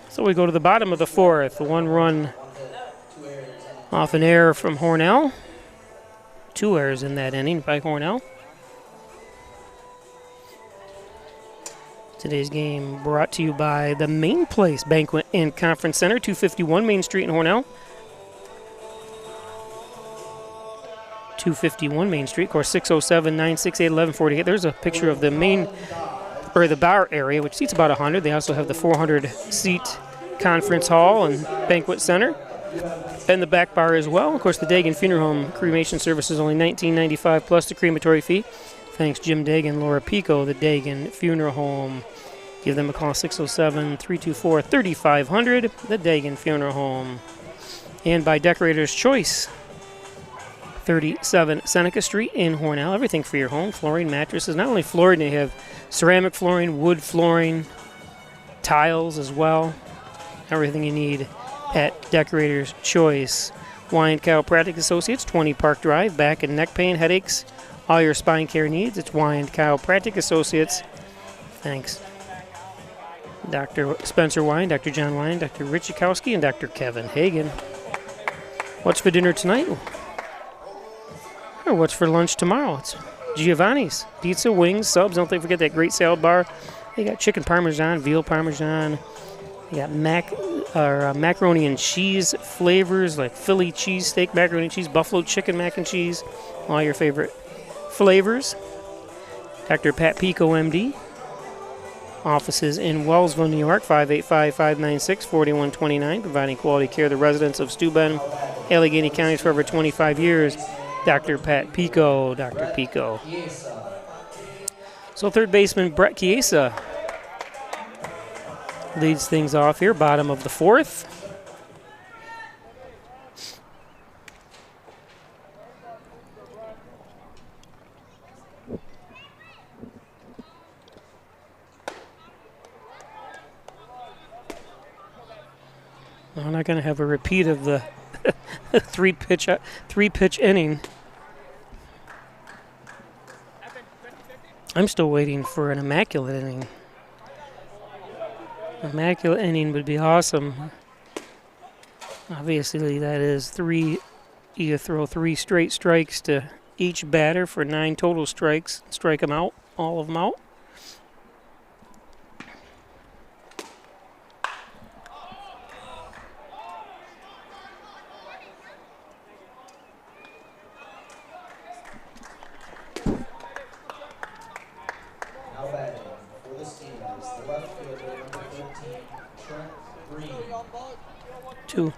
Speaker 1: So we go to the bottom of the fourth. 1 run off an error from Hornell. 2 errors in that inning by Hornell. Today's game brought to you by the Main Place Banquet and Conference Center, 251 Main Street in Hornell. 251 Main Street, of course, 607-968-1148. There's a picture of the the bar area, which seats about 100. They also have the 400-seat conference hall and banquet center, and the back bar as well. Of course, the Dagan Funeral Home cremation service is only $19.95 plus the crematory fee. Thanks, Jim Dagan, Laura Pico, the Dagan Funeral Home. Give them a call, 607-324-3500, the Dagan Funeral Home. And by Decorator's Choice, 37 Seneca Street in Hornell. Everything for your home, flooring, mattresses. Not only flooring, they have ceramic flooring, wood flooring, tiles as well. Everything you need at Decorator's Choice. Wyand Chiropractic Associates, 20 Park Drive, back and neck pain, headaches, all your spine care needs. It's Wyand Chiropractic Associates. Thanks, Dr. Spencer Wyand, Dr. John Wyand, Dr. Rich Jakowski, and Dr. Kevin Hagan. What's for dinner tonight? Or what's for lunch tomorrow? It's Giovanni's. Pizza, wings, subs. Don't forget that great salad bar. They got chicken parmesan, veal parmesan. They got macaroni and cheese flavors like Philly cheesesteak, macaroni and cheese, buffalo chicken mac and cheese. All your favorite flavors. Dr. Pat Pico, MD. Offices in Wellsville, New York, 585-596-4129, providing quality care to the residents of Steuben, Allegheny counties for over 25 years. Dr. Pat Pico, Dr. Pico. So third baseman Brett Chiesa leads things off here, bottom of the fourth. We're not going to have a repeat of the three pitch inning. I'm still waiting for an immaculate inning. Immaculate inning would be awesome. Obviously, that is you throw 3 straight strikes to each batter for 9 total strikes. Strike them out, all of them out.
Speaker 2: Green.
Speaker 1: 2.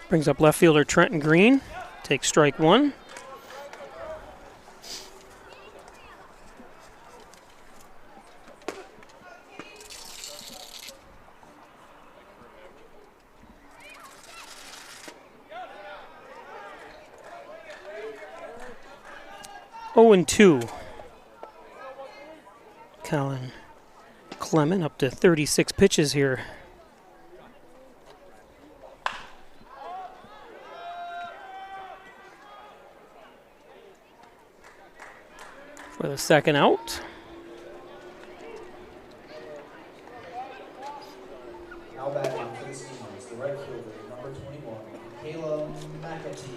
Speaker 1: Brings up left fielder Trenton Green. Takes strike 1. Oh, and 2. Colin Clement up to 36 pitches here. For the second out.
Speaker 2: Now batting for the Steamers, the right fielder, number 21, Kayla McAtee.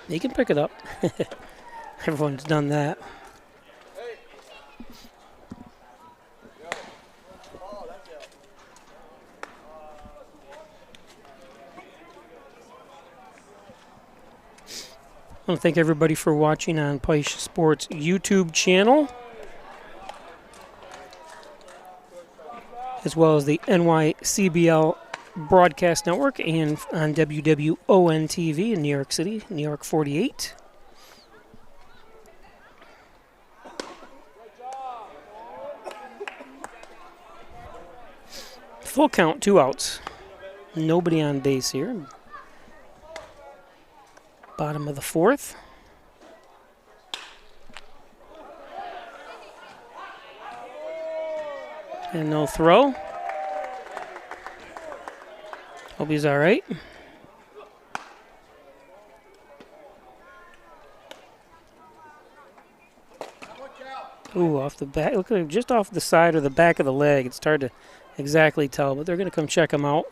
Speaker 1: He can pick it up. Everyone's done that. I want to thank everybody for watching on Peisch Sports YouTube channel, as well as the NYCBL Broadcast Network and on WWON TV in New York City, New York 48. Full count, 2 outs. Nobody on base here. Bottom of the 4th. And no throw. Hope he's all right. Ooh, off the back. Look like just off the side or the back of the leg. It's hard to exactly tell, but they're going to come check him out.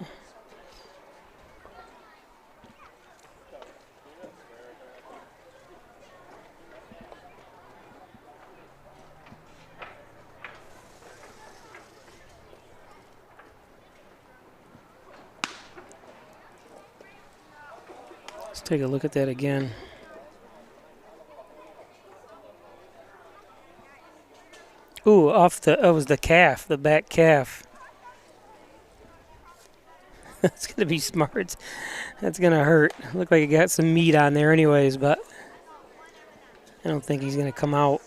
Speaker 1: Let's take a look at that again. Ooh, it was the calf, the back calf. That's going to be smart. That's going to hurt. Looked like it got some meat on there anyways, but I don't think he's going to come out.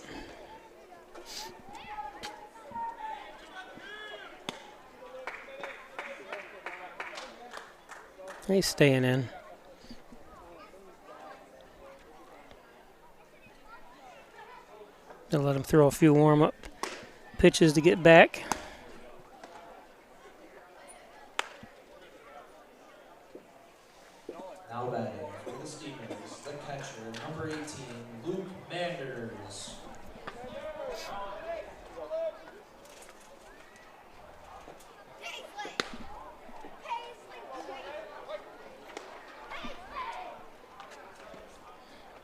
Speaker 1: He's staying in. They'll let him throw a few warm-up pitches to get back.
Speaker 2: Now batting for the Steamers, the catcher, number 18, Luke Manders.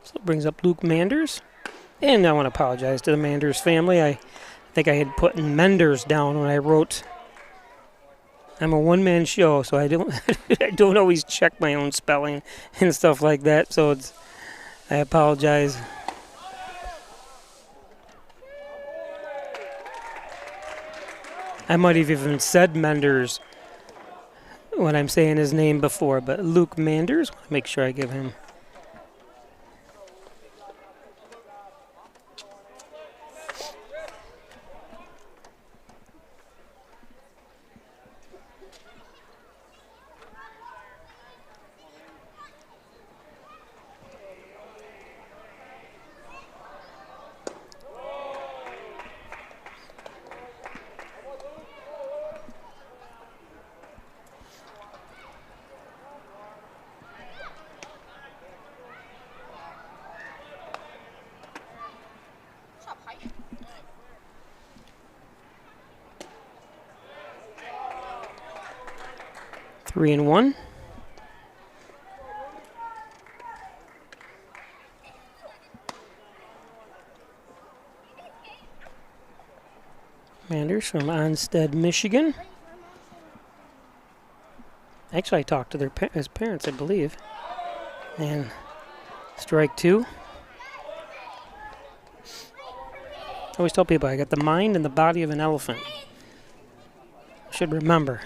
Speaker 1: So it brings up Luke Manders. And I want to apologize to the Manders family. I think I had put Menders down when I wrote. I'm a one-man show, so I don't always check my own spelling and stuff like that. So I apologize. I might have even said Menders when I'm saying his name before, but Luke Manders. Make sure I give him. 3-1. Manders from Onstead, Michigan. Actually, I talked to his parents, I believe. And strike 2. I always tell people I got the mind and the body of an elephant. Should remember.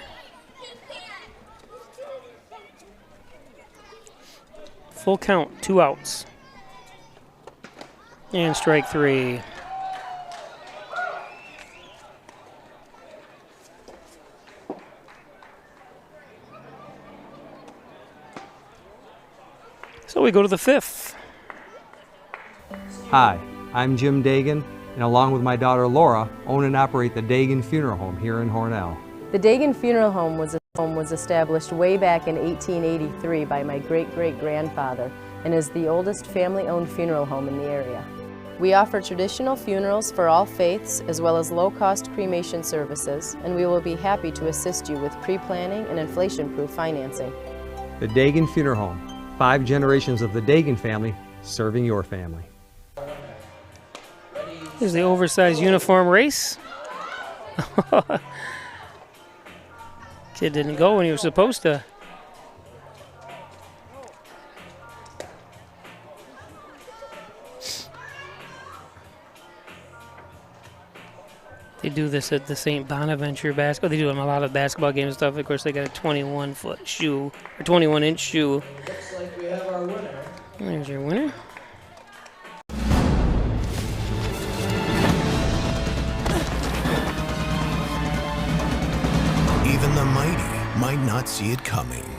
Speaker 1: Full count, 2 outs. And strike 3. So we go to the 5th.
Speaker 15: Hi, I'm Jim Dagan, and along with my daughter Laura, own and operate the Dagan Funeral Home here in Hornell.
Speaker 16: The Dagan Funeral Home was established way back in 1883 by my great-great-grandfather and is the oldest family-owned funeral home in the area. We offer traditional funerals for all faiths as well as low-cost cremation services, and we will be happy to assist you with pre-planning and inflation-proof financing.
Speaker 15: The Dagan Funeral Home. 5 generations of the Dagan family serving your family.
Speaker 1: Here's the oversized uniform race. Kid didn't go when he was supposed to. They do this at the St. Bonaventure basketball. They do it in a lot of basketball games and stuff. Of course, they got a 21-foot shoe, or 21-inch shoe.
Speaker 2: Looks like we have our winner.
Speaker 1: There's your winner.
Speaker 17: Even the mighty might not see it coming.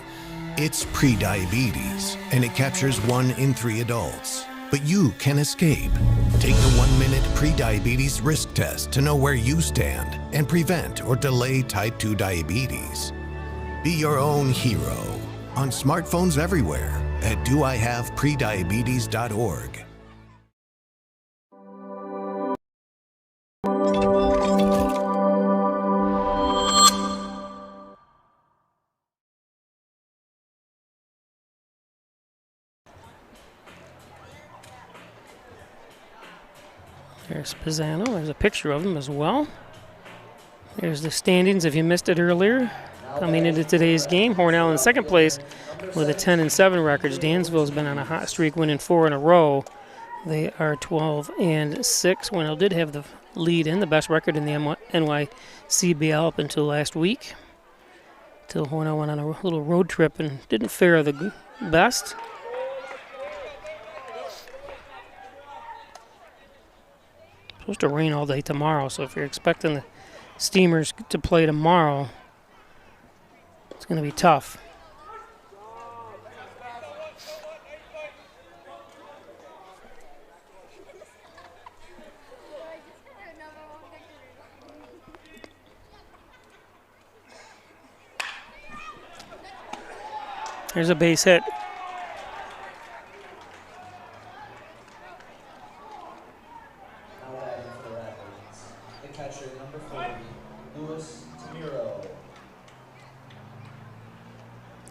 Speaker 17: It's prediabetes, and it captures 1 in 3 adults. But you can escape. Take the 1-minute prediabetes risk test to know where you stand and prevent or delay type 2 diabetes. Be your own hero on smartphones everywhere at doihaveprediabetes.org.
Speaker 1: There's Pisano. There's a picture of him as well. There's the standings if you missed it earlier. Coming into today's game, Hornell in second place with a 10-7 record. Dansville's been on a hot streak, winning 4 in a row. They are 12-6. Hornell did have the lead and the best record in the NYCBL up until last week. Till Hornell went on a little road trip and didn't fare the best. Supposed to rain all day tomorrow, so if you're expecting the Steamers to play tomorrow, it's going to be tough. There's a base hit.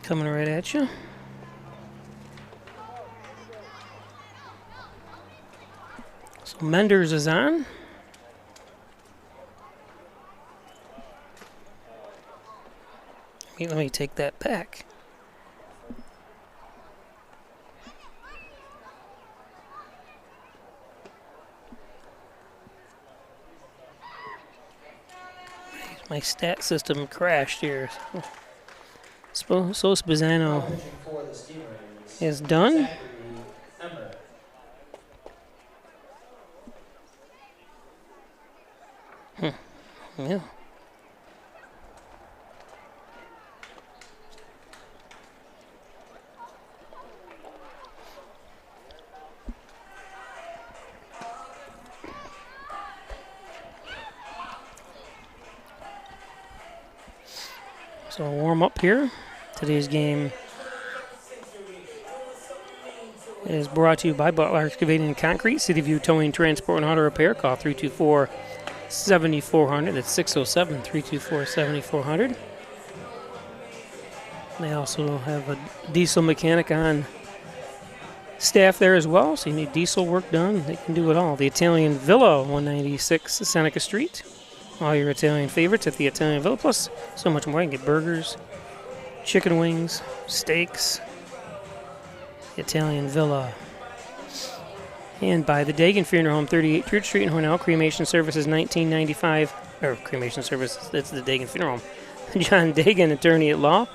Speaker 1: Coming right at you. So Menders is on. Let me take that back. My stat system crashed here. So Spezzano is done. Yeah. So a warm up here. Today's game is brought to you by Butler Excavating and Concrete, City View Towing, Transport, and Auto Repair. Call 324-7400. That's 607-324-7400. They also have a diesel mechanic on staff there as well, so you need diesel work done, they can do it all. The Italian Villa, 196 Seneca Street. All your Italian favorites at the Italian Villa, plus so much more. You can get burgers, chicken wings, steaks. Italian Villa. And by the Dagan Funeral Home, 38 Church Street in Hornell. Cremation services, 1995. Or cremation services, that's the Dagan Funeral Home. John Dagan, attorney at law.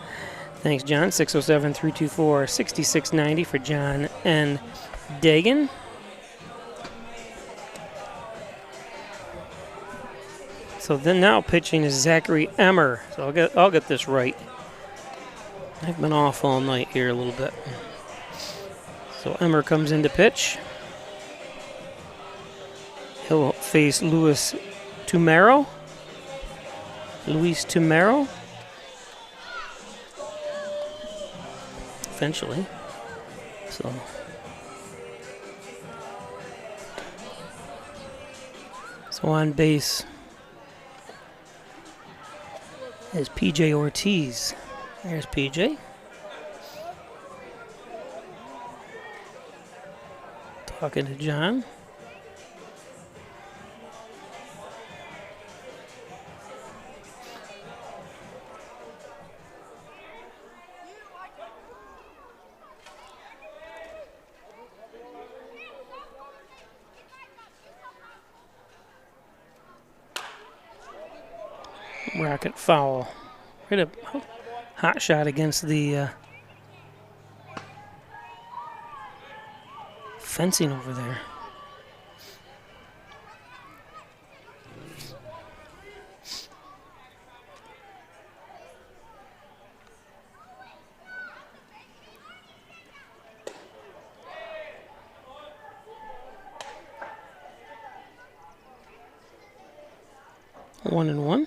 Speaker 1: Thanks, John. 607-324-6690 for John N. Dagan. So then now pitching is Zachary Emmer. So I'll get this right. I've been off all night here a little bit. So Emmer comes in to pitch. He'll face Luis Tumero. Eventually. So on base is PJ Ortiz. There's PJ. Talking to John. Rocket foul. Hit a hot shot against the fencing over there. One and one.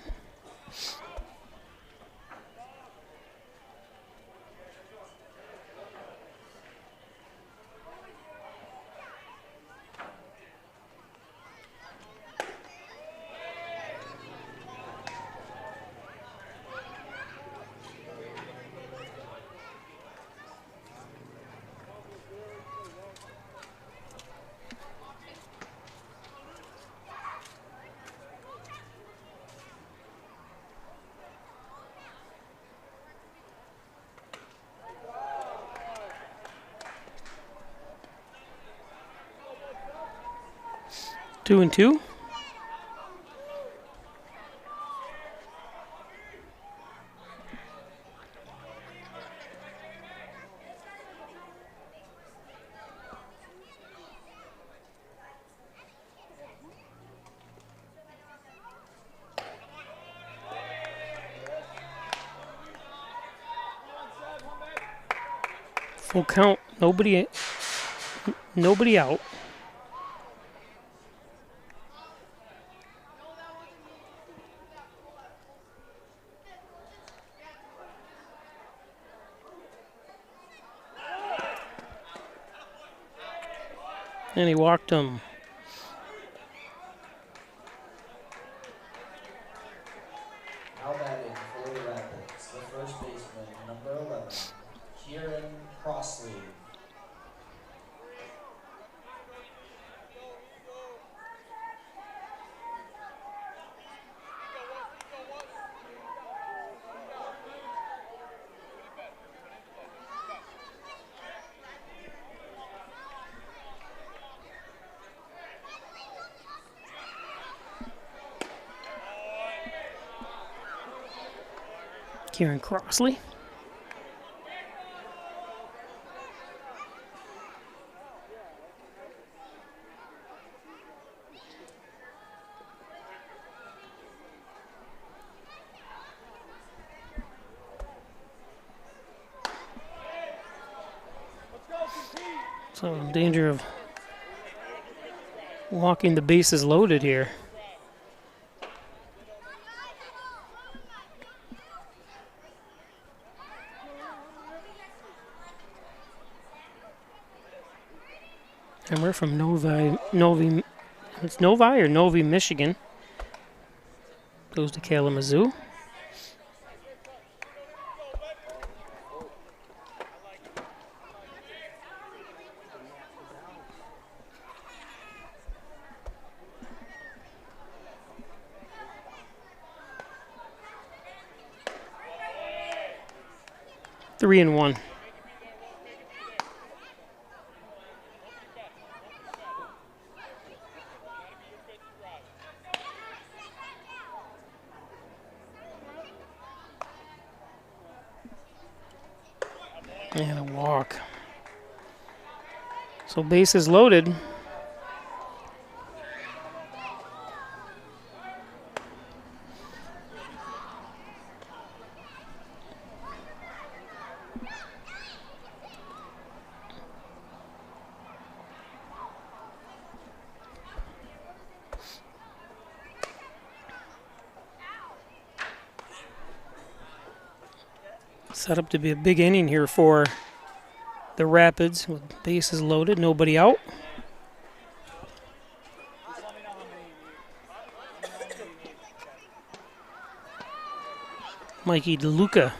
Speaker 1: Two and two. Full count. Nobody out. And he walked him.
Speaker 2: Now batting for the Rapids, the first baseman, number 11, Kieran Crossley.
Speaker 1: Kieran Crossley. So in danger of walking the bases loaded here. And we're from Novi, Michigan. Goes to Kalamazoo. 3-1. And a walk. So bases loaded. Set up to be a big inning here for the Rapids with bases loaded, nobody out. Mikey DeLuca.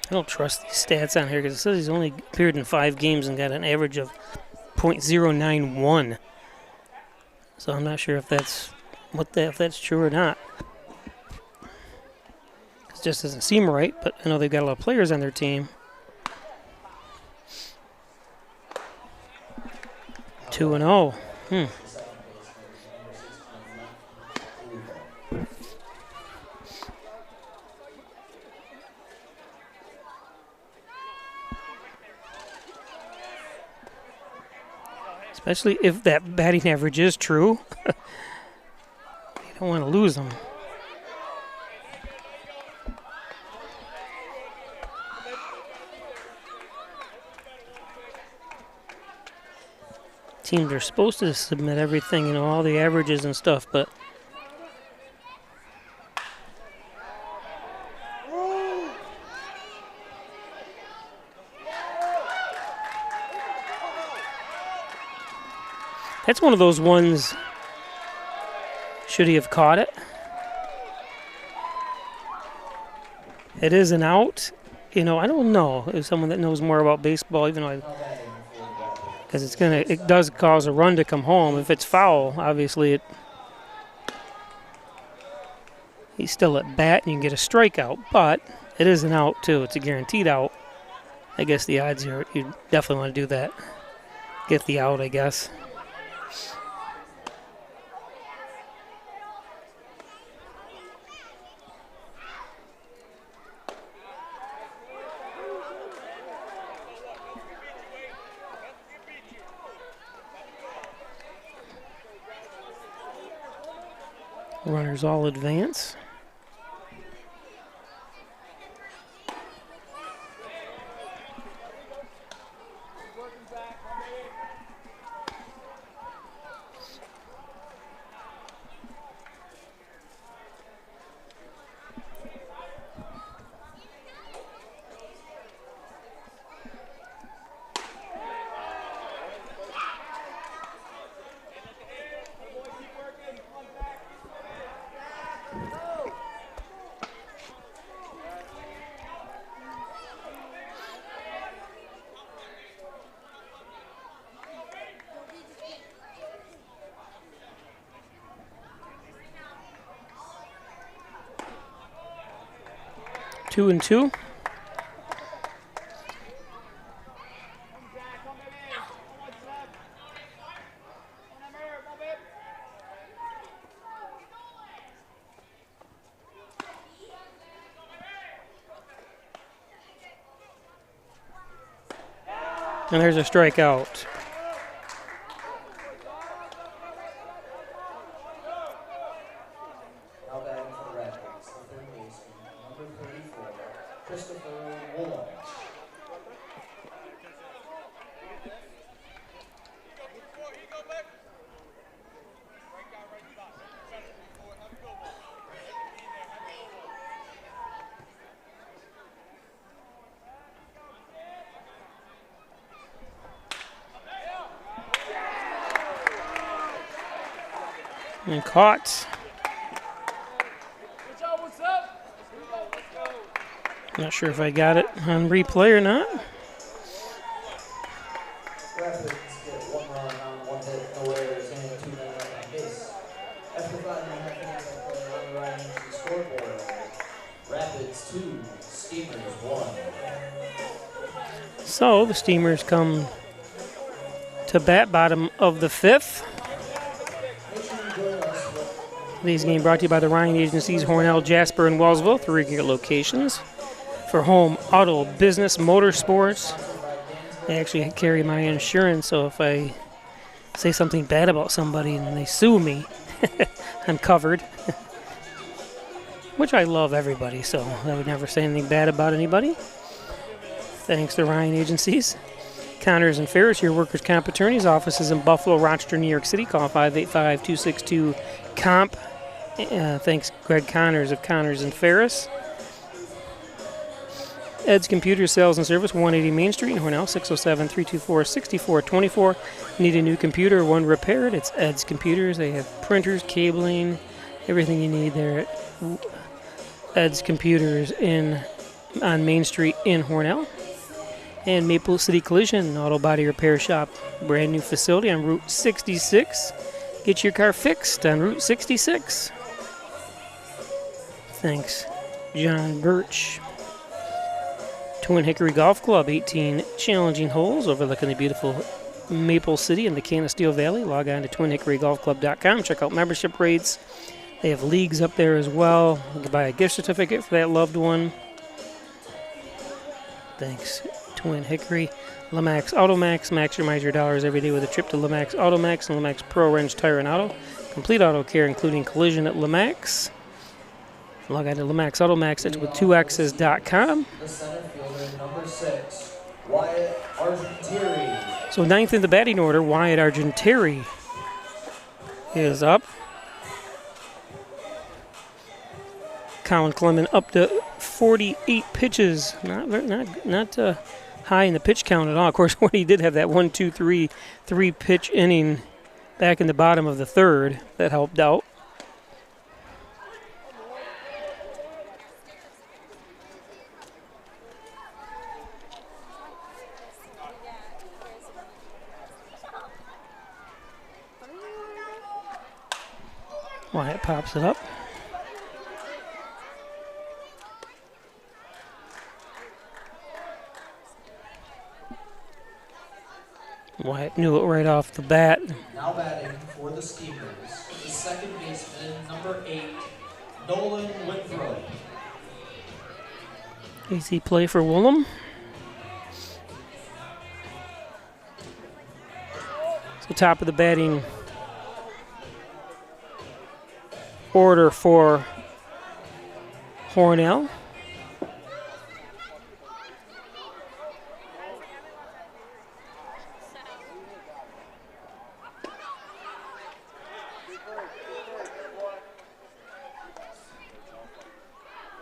Speaker 1: I don't trust these stats on here because it says he's only appeared in 5 games and got an average of .091. So I'm not sure if that's if that's true or not. It just doesn't seem right, but I know they've got a lot of players on their team. 2-0. Especially if that batting average is true. You don't want to lose them. Teams are supposed to submit everything, you know, all the averages and stuff, but that's one of those ones, should he have caught it? It is an out. You know, I don't know if someone that knows more about baseball, even though because it does cause a run to come home. If it's foul, obviously he's still at bat and you can get a strikeout, but it is an out too. It's a guaranteed out. I guess the odds are you definitely want to do that. Get the out, I guess. Runners all advance. Two and two. And there's a strikeout. And caught. Not sure if I got it on replay or not.
Speaker 2: Rapids get 1 run on 1 hit, no errors, and 2 men left on base. After 5.5 innings of play on the Ryan Agency scoreboard, Rapids 2, Steamers 1.
Speaker 1: So the Steamers come to bat, bottom of the 5th. Today's game brought to you by the Ryan Agencies, Hornell, Jasper, and Wellsville, 3 regular locations for home, auto, business, motorsports. They actually carry my insurance, so if I say something bad about somebody and they sue me, I'm covered. Which I love everybody, so I would never say anything bad about anybody. Thanks to Ryan Agencies. Connors and Ferris, your workers' comp attorneys. Offices in Buffalo, Rochester, New York City. Call 585-262-COMP. Thanks, Greg Connors of Connors and Ferris. Ed's Computer Sales and Service, 180 Main Street in Hornell, 607-324-6424. Need a new computer, one repaired? It's Ed's Computers. They have printers, cabling, everything you need there at Ed's Computers on Main Street in Hornell. And Maple City Collision, auto body repair shop, brand new facility on Route 66. Get your car fixed on Route 66. Thanks, John Birch. Twin Hickory Golf Club, 18 challenging holes overlooking the beautiful Maple City in the Canisteo Valley. Log on to twinhickorygolfclub.com. Check out membership rates. They have leagues up there as well. You can buy a gift certificate for that loved one. Thanks, Twin Hickory. Lemax Automax. Maximize your dollars every day with a trip to Lemax Automax and Lemax Pro Wrench Tire and Auto. Complete auto care, including collision at Lemax. Log on to Lemax Automax. It's with 2x's.com.
Speaker 2: The center fielder, number 6, Wyatt Argentieri.
Speaker 1: So 9th in the batting order, Wyatt Argentieri is up. Colin Clement up to 48 pitches. Not high in the pitch count at all. Of course, when he did have that 1-2-3 pitch inning back in the bottom of the 3rd, that helped out. Wyatt pops it up. Wyatt knew it right off the bat.
Speaker 2: Now batting for the Steamers, the second baseman, number 8, Nolan Winthrop.
Speaker 1: Easy play for Woolham. So top of the batting order for Hornell.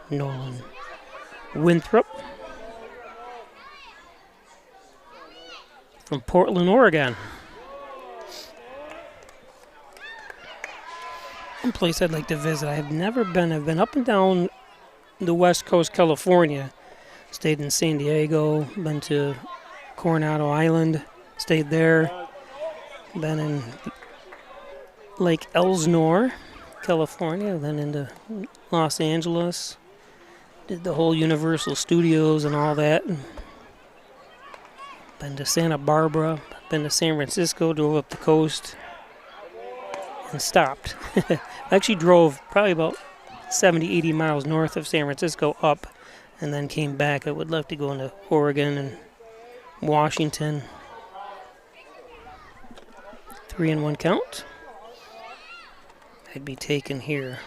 Speaker 1: Nolan Winthrop from Portland, Oregon. One place I'd like to visit. I have never been. I've been up and down the West Coast, California. Stayed in San Diego, been to Coronado Island, stayed there. Been in Lake Elsinore, California, then into Los Angeles. Did the whole Universal Studios and all that. Been to Santa Barbara, been to San Francisco, drove up the coast, and stopped. I actually drove probably about 70, 80 miles north of San Francisco up, and then came back. I would love to go into Oregon and Washington. 3-1 count. I'd be taken here.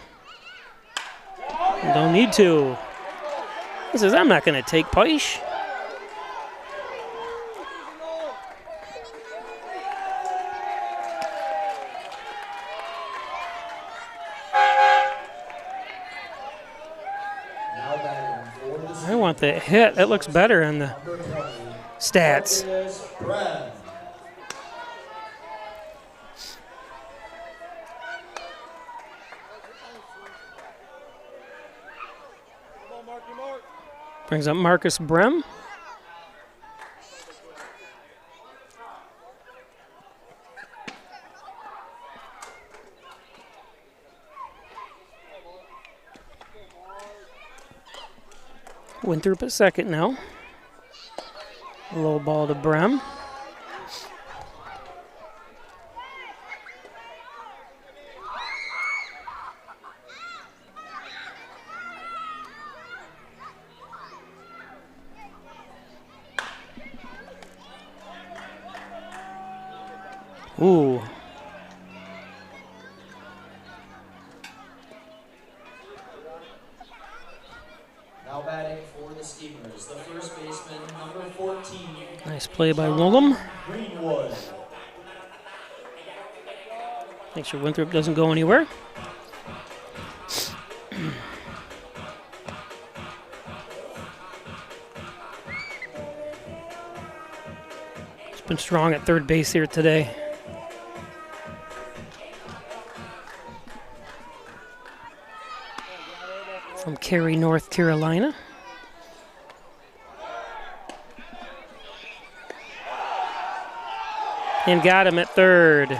Speaker 1: Don't need to. He says, I'm not going to take Peisch. I want that hit. That looks better in the stats. Brings up Marcus Brem. Winthrop at second now. Low ball to Brem. Ooh.
Speaker 2: Now batting for the Steamers, the first baseman, number 14.
Speaker 1: Nice play by Woolham.
Speaker 2: Greenwood.
Speaker 1: Make sure Winthrop doesn't go anywhere. He's been strong at third base here today. From Cary, North Carolina. And got him at third.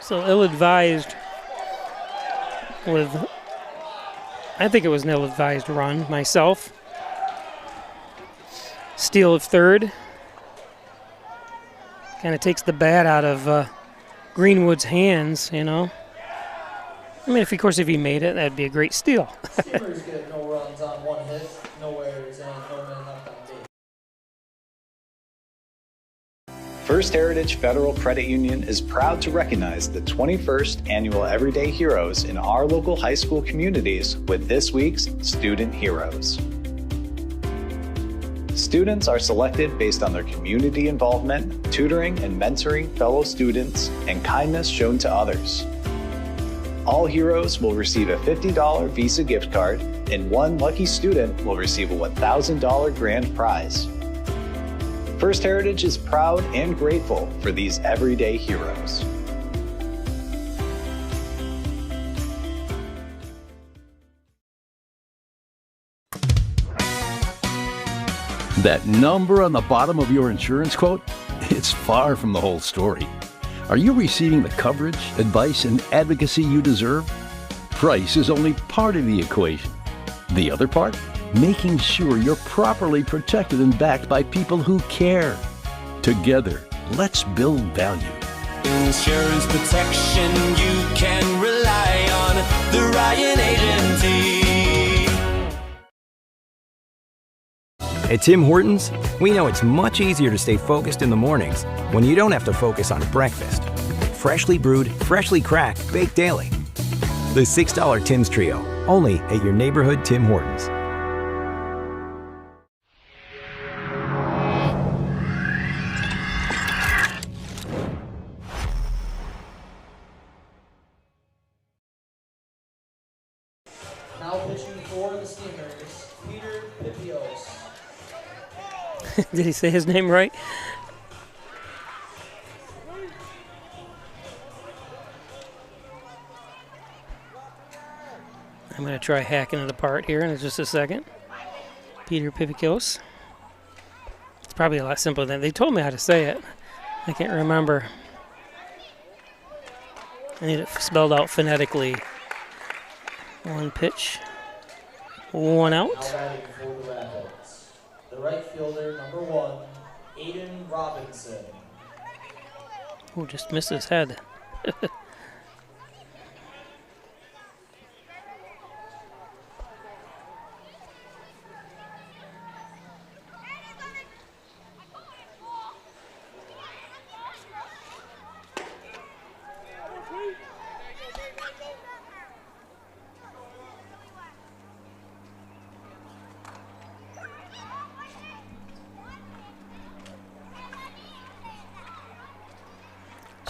Speaker 1: So ill-advised with, I think it was an ill-advised run myself. Steal of third. Kind of takes the bat out of Greenwood's hands, you know. I mean, of course, if he made it, that'd be a great steal.
Speaker 2: Steamers get no runs on one hit, no errors, and no men left on base.
Speaker 3: First Heritage Federal Credit Union is proud to recognize the 21st Annual Everyday Heroes in our local high school communities with this week's Student Heroes. Students are selected based on their community involvement, tutoring and mentoring fellow students, and kindness shown to others. All heroes will receive a $50 Visa gift card, and one lucky student will receive a $1,000 grand prize. First Heritage is proud and grateful for these everyday heroes.
Speaker 4: That number on the bottom of your insurance quote? It's far from the whole story. Are you receiving the coverage, advice, and advocacy you deserve? Price is only part of the equation. The other part? Making sure you're properly protected and backed by people who care. Together, let's build value.
Speaker 5: Insurance protection you can rely on. The Ryan Agency.
Speaker 6: At Tim Hortons, we know it's much easier to stay focused in the mornings when you don't have to focus on breakfast. Freshly brewed, freshly cracked, baked daily. The $6 Tim's Trio, only at your neighborhood Tim Hortons.
Speaker 2: Now pitching for the Steamers, Peter Pipios.
Speaker 1: Did he say his name right? I'm going to try hacking it apart here in just a second. Peter Pipikos. It's probably a lot simpler than they told me how to say it. I can't remember. I need it spelled out phonetically. One pitch, one out.
Speaker 2: Now batting for the Rapids, the right fielder, number 1, Aiden Robinson.
Speaker 1: Oh, just missed his head.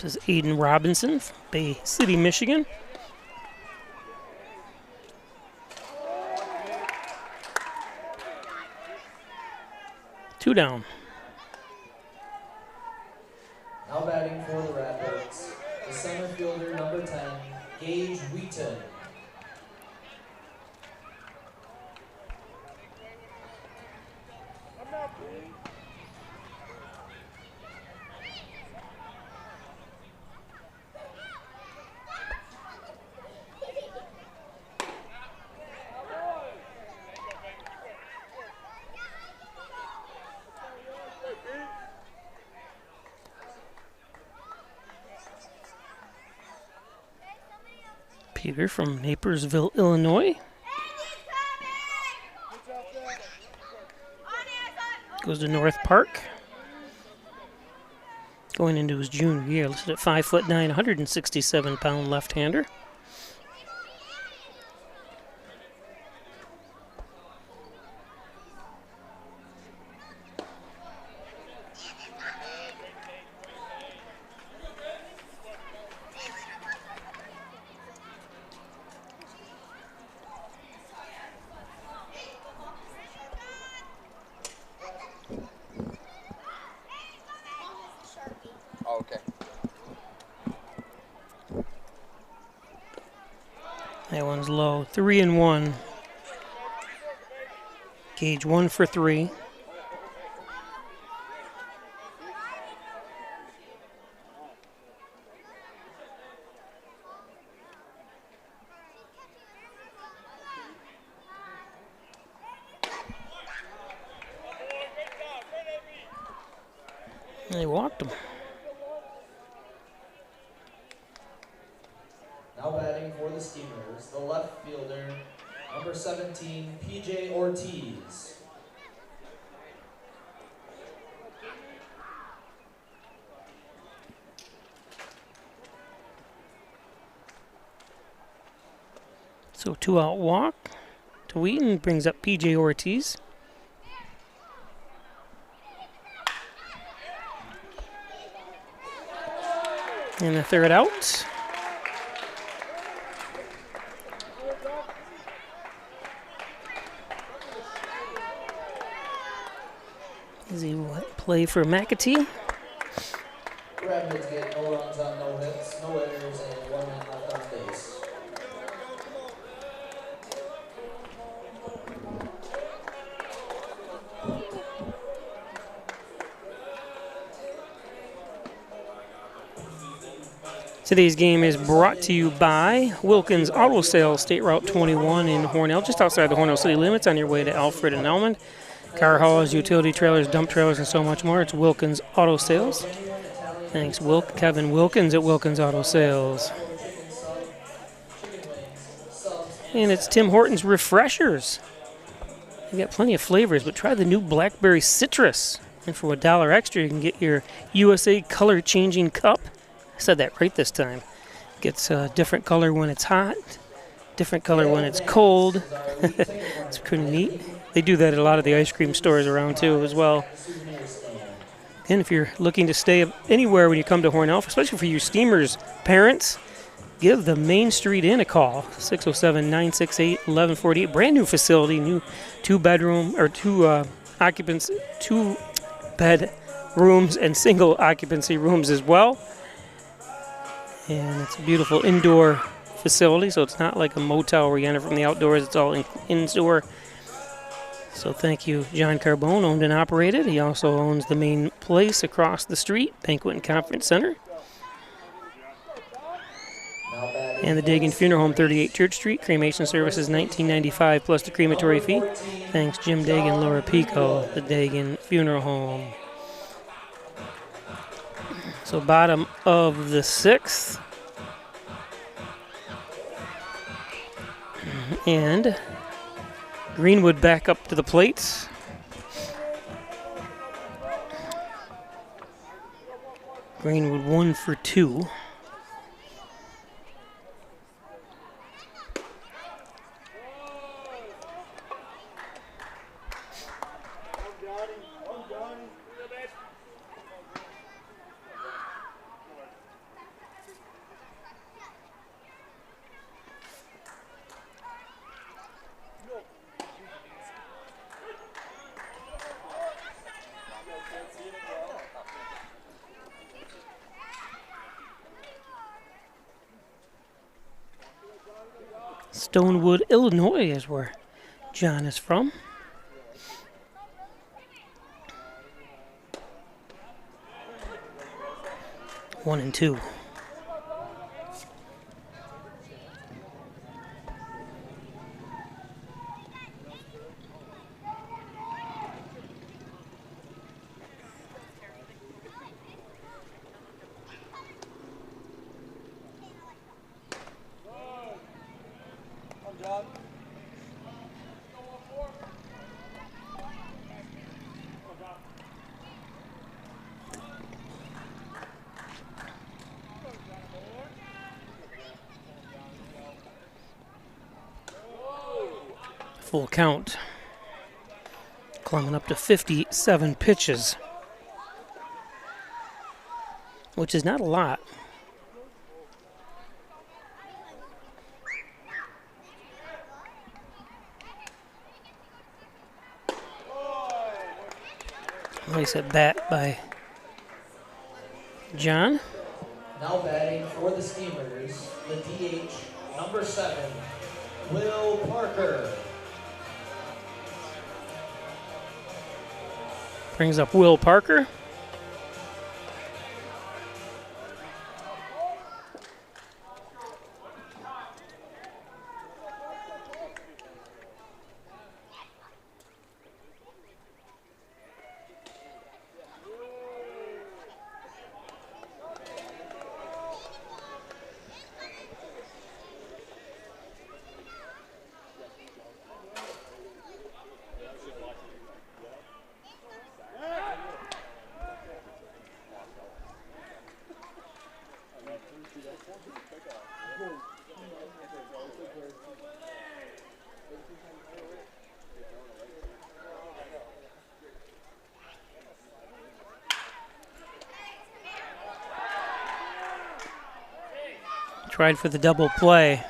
Speaker 1: This is Aiden Robinson, Bay City, Michigan. Two down.
Speaker 2: Now batting for the Rapids, the center fielder, number 10, Gage Wheaton.
Speaker 1: Peter from Napersville, Illinois. Goes to North Park. Going into his junior year, listed at 5'9", 167-pound left-hander.
Speaker 9: Okay.
Speaker 1: That one's low. 3-1. Gage 1 for 3. They walked him.
Speaker 2: Now batting for the Steamers, the left fielder, number 17, PJ Ortiz.
Speaker 1: So 2-out walk to Wheaton brings up PJ Ortiz. And the 3rd out. Easy play for McAtee.
Speaker 2: Rapids get no runs on no hits, no errors, and 1 man left on base.
Speaker 1: Today's game is brought to you by Wilkins Auto Sales, State Route 21 in Hornell, just outside the Hornell city limits on your way to Alfred and Elmond. Car hauls, utility trailers, dump trailers, and so much more. It's Wilkins Auto Sales. Thanks, Kevin Wilkins at Wilkins Auto Sales. And it's Tim Hortons Refreshers. They've got plenty of flavors, but try the new Blackberry Citrus. And for $1 extra, you can get your USA Color Changing Cup. I said that right this time. Gets a different color when it's hot, different color when it's cold. It's pretty neat. They do that at a lot of the ice cream stores around too as well. And if you're looking to stay anywhere when you come to Hornell, especially for you Steamers parents, give the Main Street Inn a call, 607-968-1148. Brand new facility, new 2-bedroom or 2 occupants, 2-bed rooms and single occupancy rooms as well. And it's a beautiful indoor facility, so it's not like a motel where you enter from the outdoors. It's all indoor. So thank you, John Carbone, owned and operated. He also owns the main place across the street, Banquet and Conference Center. And the Dagan Funeral Home, 38 Church Street. Cremation services, $19.95 plus the crematory fee. Thanks, Jim Dagan, Laura Pico, the Dagan Funeral Home. So bottom of the 6th. And Greenwood back up to the plate. Greenwood 1 for 2. Stonewood, Illinois is where John is from. One and 2. full count. Climbing up to 57 pitches, which is not a lot. Nice at bat by John.
Speaker 2: Now batting for the Steamers, the DH, number 7, Will Parker.
Speaker 1: Brings up Will Parker. Tried for the double play.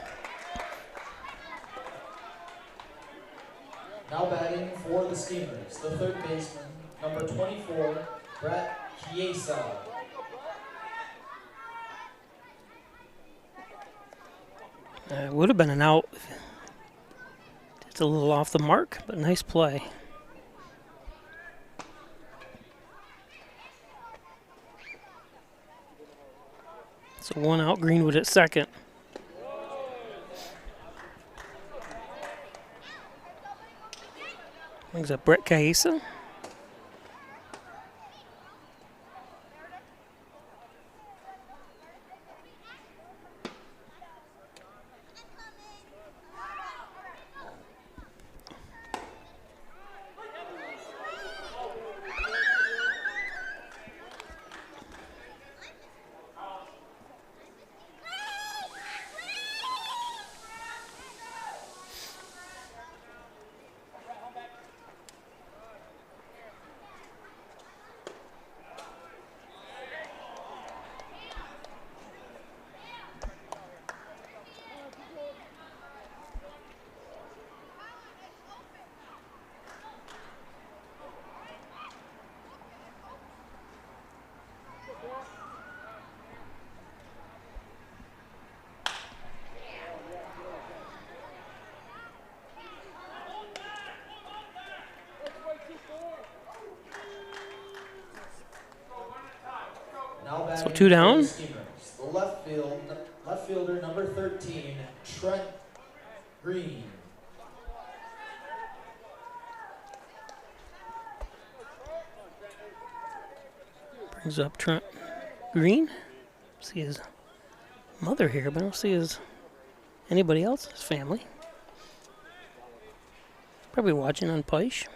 Speaker 2: Now batting for the Steamers, the third baseman, number 24, Brett Chiesa.
Speaker 1: It would have been an out. It's a little off the mark, but nice play. So 1 out, Greenwood at second. Brings up Brett Chiesa. So 2 down.
Speaker 2: The left fielder, number 13, Trent Green.
Speaker 1: Brings up Trent Green. See his mother here, but I don't see anybody else, his family. Probably watching on Peisch.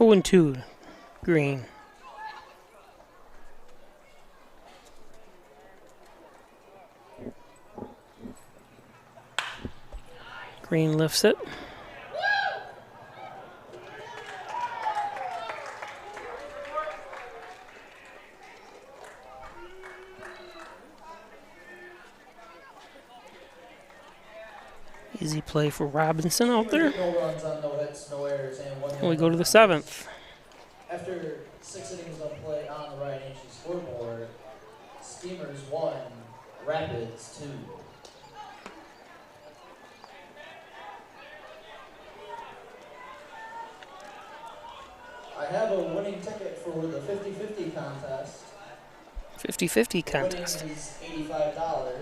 Speaker 1: Oh, and 2, Green. Green lifts it. Easy play for Robinson out there.
Speaker 2: No runs on no hits, no errors, and 1 hit.
Speaker 1: And we go to the 7th.
Speaker 2: After 6 innings of play on the Ryan H.C. scoreboard, Steamers 1, Rapids 2. I have a winning ticket for the 50-50 contest.
Speaker 1: 50-50 contest.
Speaker 2: Winning is $85.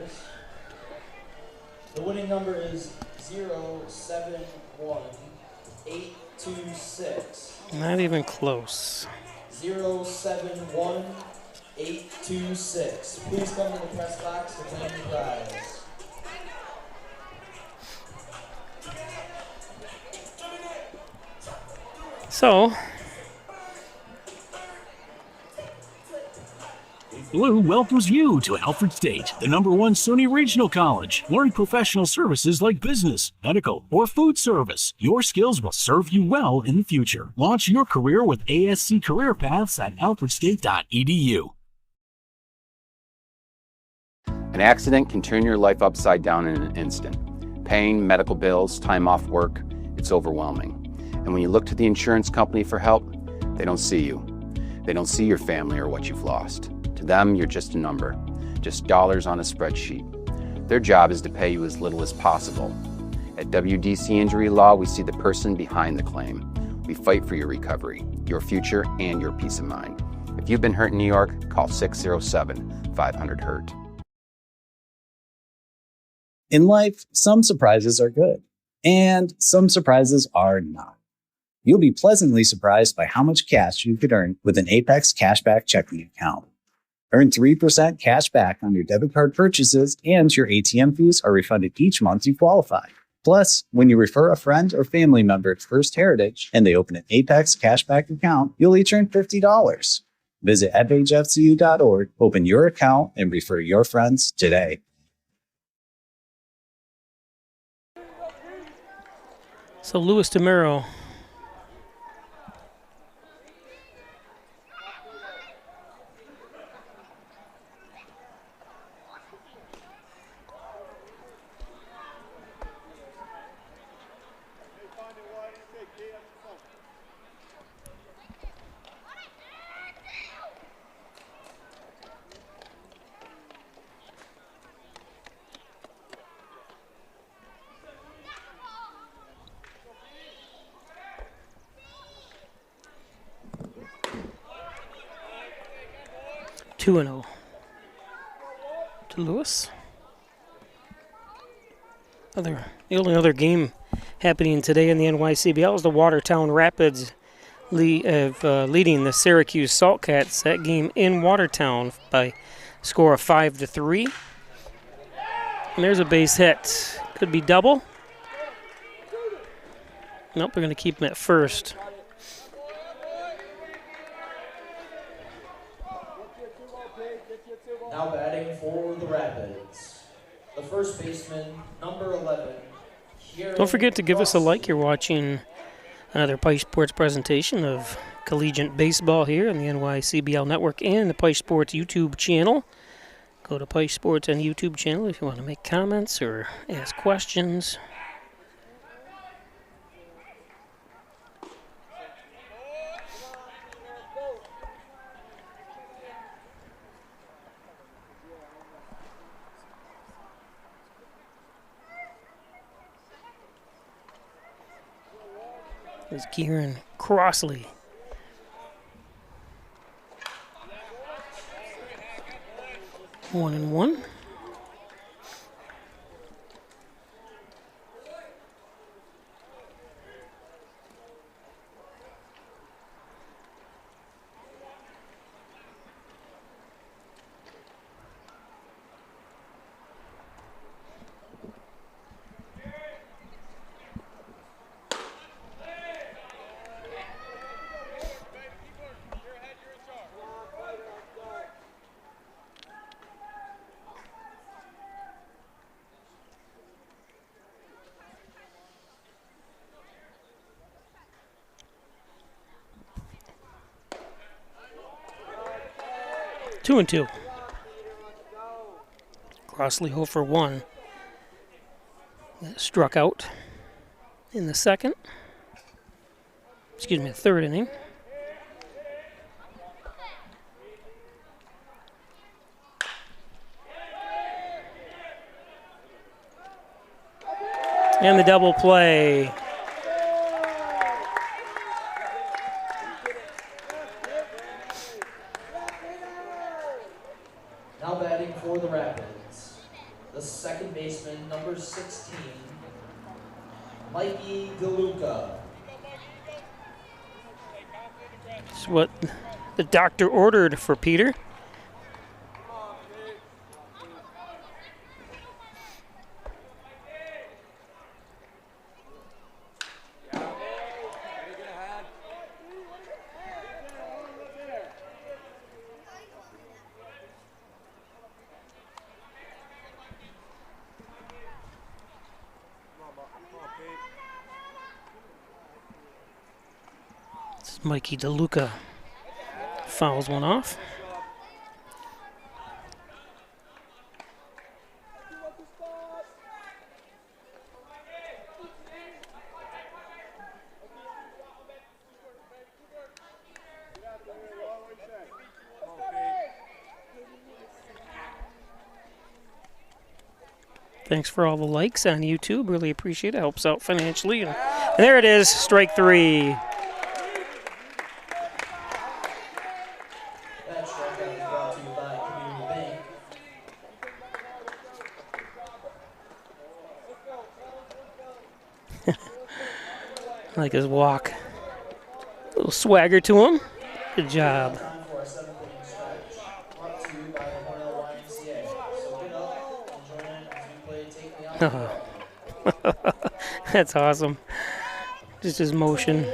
Speaker 2: The winning number is 071826.
Speaker 1: Not even close.
Speaker 2: 071826. Please come to the press box to claim your prize.
Speaker 1: So,
Speaker 7: Blue welcomes you to Alfred State, the #1 SUNY Regional College. Learn professional services like business, medical, or food service. Your skills will serve you well in the future. Launch your career with ASC Career Paths at alfredstate.edu.
Speaker 9: An accident can turn your life upside down in an instant. Pain, medical bills, time off work, it's overwhelming. And when you look to the insurance company for help, they don't see you. They don't see your family or what you've lost. To them, you're just a number, just dollars on a spreadsheet. Their job is to pay you as little as possible. At WDC Injury Law, we see the person behind the claim. We fight for your recovery, your future, and your peace of mind. If you've been hurt in New York, call 607-500-HURT.
Speaker 3: In life, some surprises are good, and some surprises are not. You'll be pleasantly surprised by how much cash you could earn with an Apex Cashback checking account. Earn 3% cash back on your debit card purchases, and your ATM fees are refunded each month you qualify. Plus, when you refer a friend or family member to First Heritage and they open an Apex Cashback account, you'll each earn $50. Visit fhfcu.org, open your account, and refer your friends today.
Speaker 1: So Louis DeMuro. Two 2-0 to Lewis. The only other game happening today in the NYCBL is the Watertown Rapids leading the Syracuse Saltcats. That game in Watertown by score of 5-3. And there's a base hit. Could be double. Nope, we're going to keep him at first.
Speaker 2: Now batting for the Rapids, the first baseman, number 11.
Speaker 1: Don't forget to give us a like. You're watching another Pike Sports presentation of collegiate baseball here on the NYCBL Network and the Pike Sports YouTube channel. Go to Pike Sports on YouTube channel if you want to make comments or ask questions. Is Kieran Crossley. One and one. Two and two. Crossley 0 for 1. Struck out in the second. Excuse me, the third inning. And the double play.
Speaker 2: Mikey DeLuca.
Speaker 1: It's what the doctor ordered for Peter. Mikey DeLuca fouls one off. Thanks for all the likes on YouTube. Really appreciate it. Helps out financially. And there it is, strike three. I like his walk. A little swagger to him. Good job.
Speaker 2: Time for our 7th-inning stretch, brought to you by the Hornell YMCA. So get up and join in as we play Take Me Out to the Ball.
Speaker 1: That's awesome. Just his motion.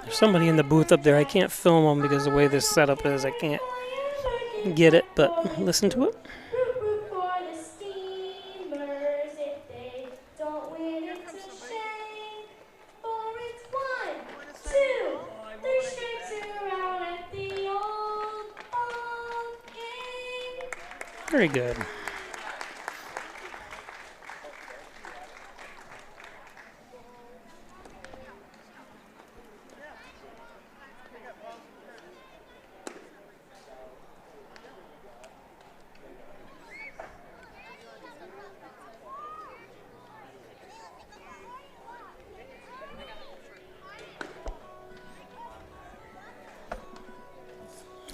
Speaker 1: There's somebody in the booth up there. I can't film them because the way this setup is, I can't get it, but listen to it. Very good.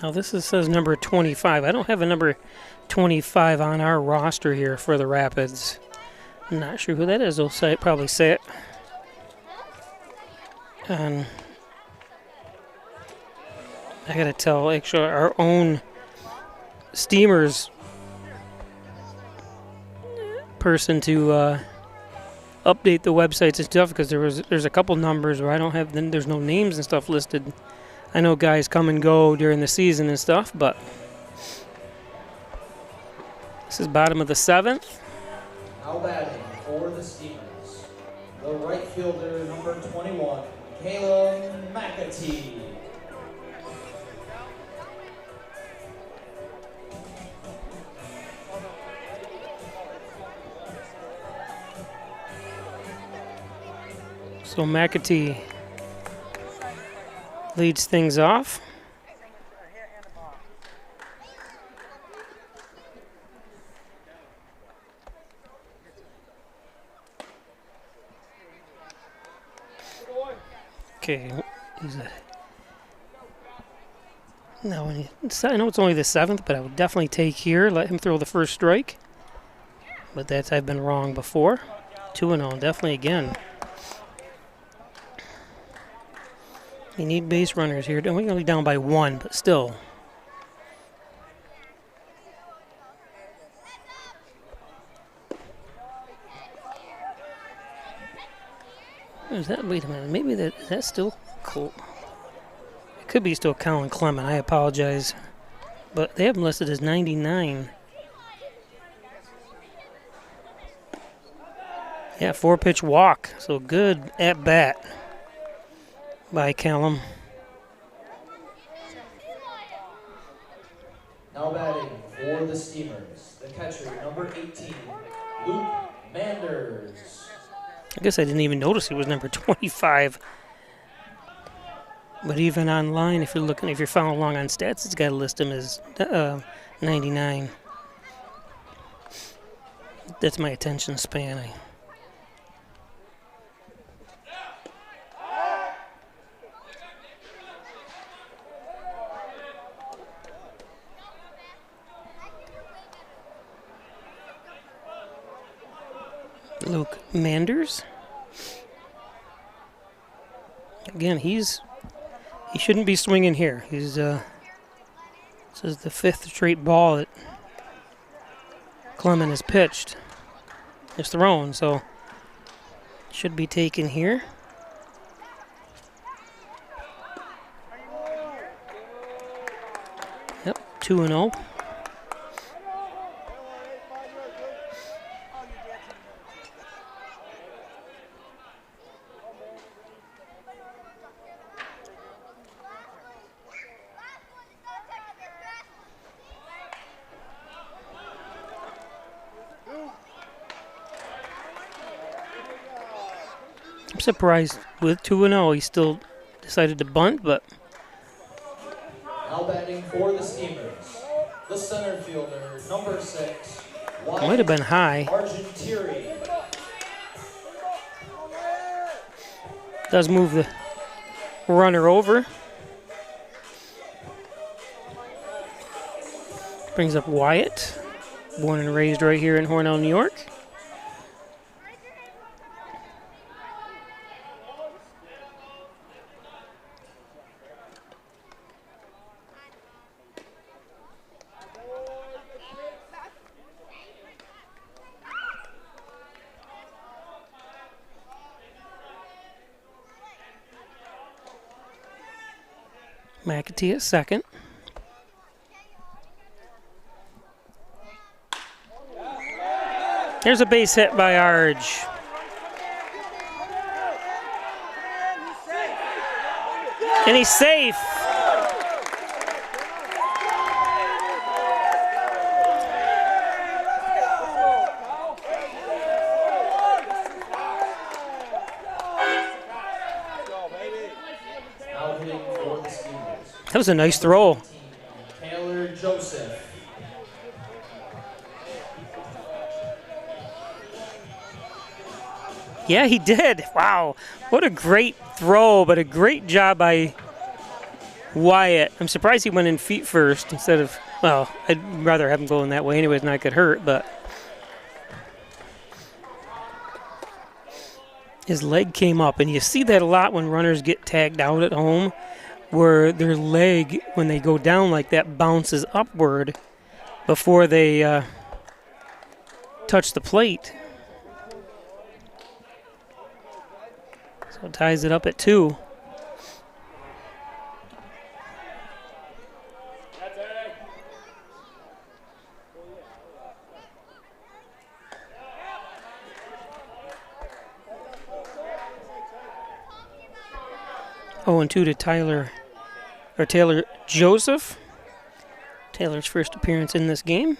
Speaker 1: Now this says number 25. I don't have a number 25 on our roster here for the Rapids. I'm not sure who that is. They'll probably say it. And I gotta tell, actually, our own Steamers person to update the websites and stuff, because there's a couple numbers where I don't have, there's no names and stuff listed. I know guys come and go during the season and stuff, but this is bottom of the 7th.
Speaker 2: Now batting for the Steamers, the right fielder, number 21, Kayla McAtee.
Speaker 1: So McAtee leads things off. Okay, now I know it's only the 7th, but I would definitely take here. Let him throw the first strike. But I've been wrong before. 2-0, definitely again. You need base runners here. We're only down by 1, but still. Is that? Wait a minute. Maybe is that still cool? It could be still Colin Clement. I apologize, but they have him listed as 99. Yeah, 4-pitch walk. So good at bat by Callum.
Speaker 2: Now batting for the Steamers, the catcher, number 18, Luke Manders.
Speaker 1: I guess I didn't even notice he was number 25. But even online, if you're following along on stats, it's got to list him as 99. That's my attention span. Luke Manders. Again, he shouldn't be swinging here. This is the 5th straight ball that Clement has pitched. Is thrown, so should be taken here. Yep, 2-0. I'm surprised with 2-0 he still decided to bunt, but
Speaker 2: Now batting for the Steamers, the center fielder, number 6,
Speaker 1: might have been high.
Speaker 2: Argentiri.
Speaker 1: Does move the runner over. Brings up Wyatt, born and raised right here in Hornell, New York. McAtee at second. There's a base hit by Arge. And he's safe.
Speaker 2: Now hitting for the Steamers,
Speaker 1: That was a nice throw.
Speaker 2: Taylor Joseph.
Speaker 1: Yeah, he did. Wow. What a great throw, but a great job by Wyatt. I'm surprised he went in feet first instead of, well, I'd rather have him going that way anyways, not get hurt, but his leg came up, and you see that a lot when runners get tagged out at home, where their leg, when they go down like that, bounces upward before they touch the plate. So it ties it up at 2. Oh, and 2 to Taylor Joseph. Taylor's first appearance in this game.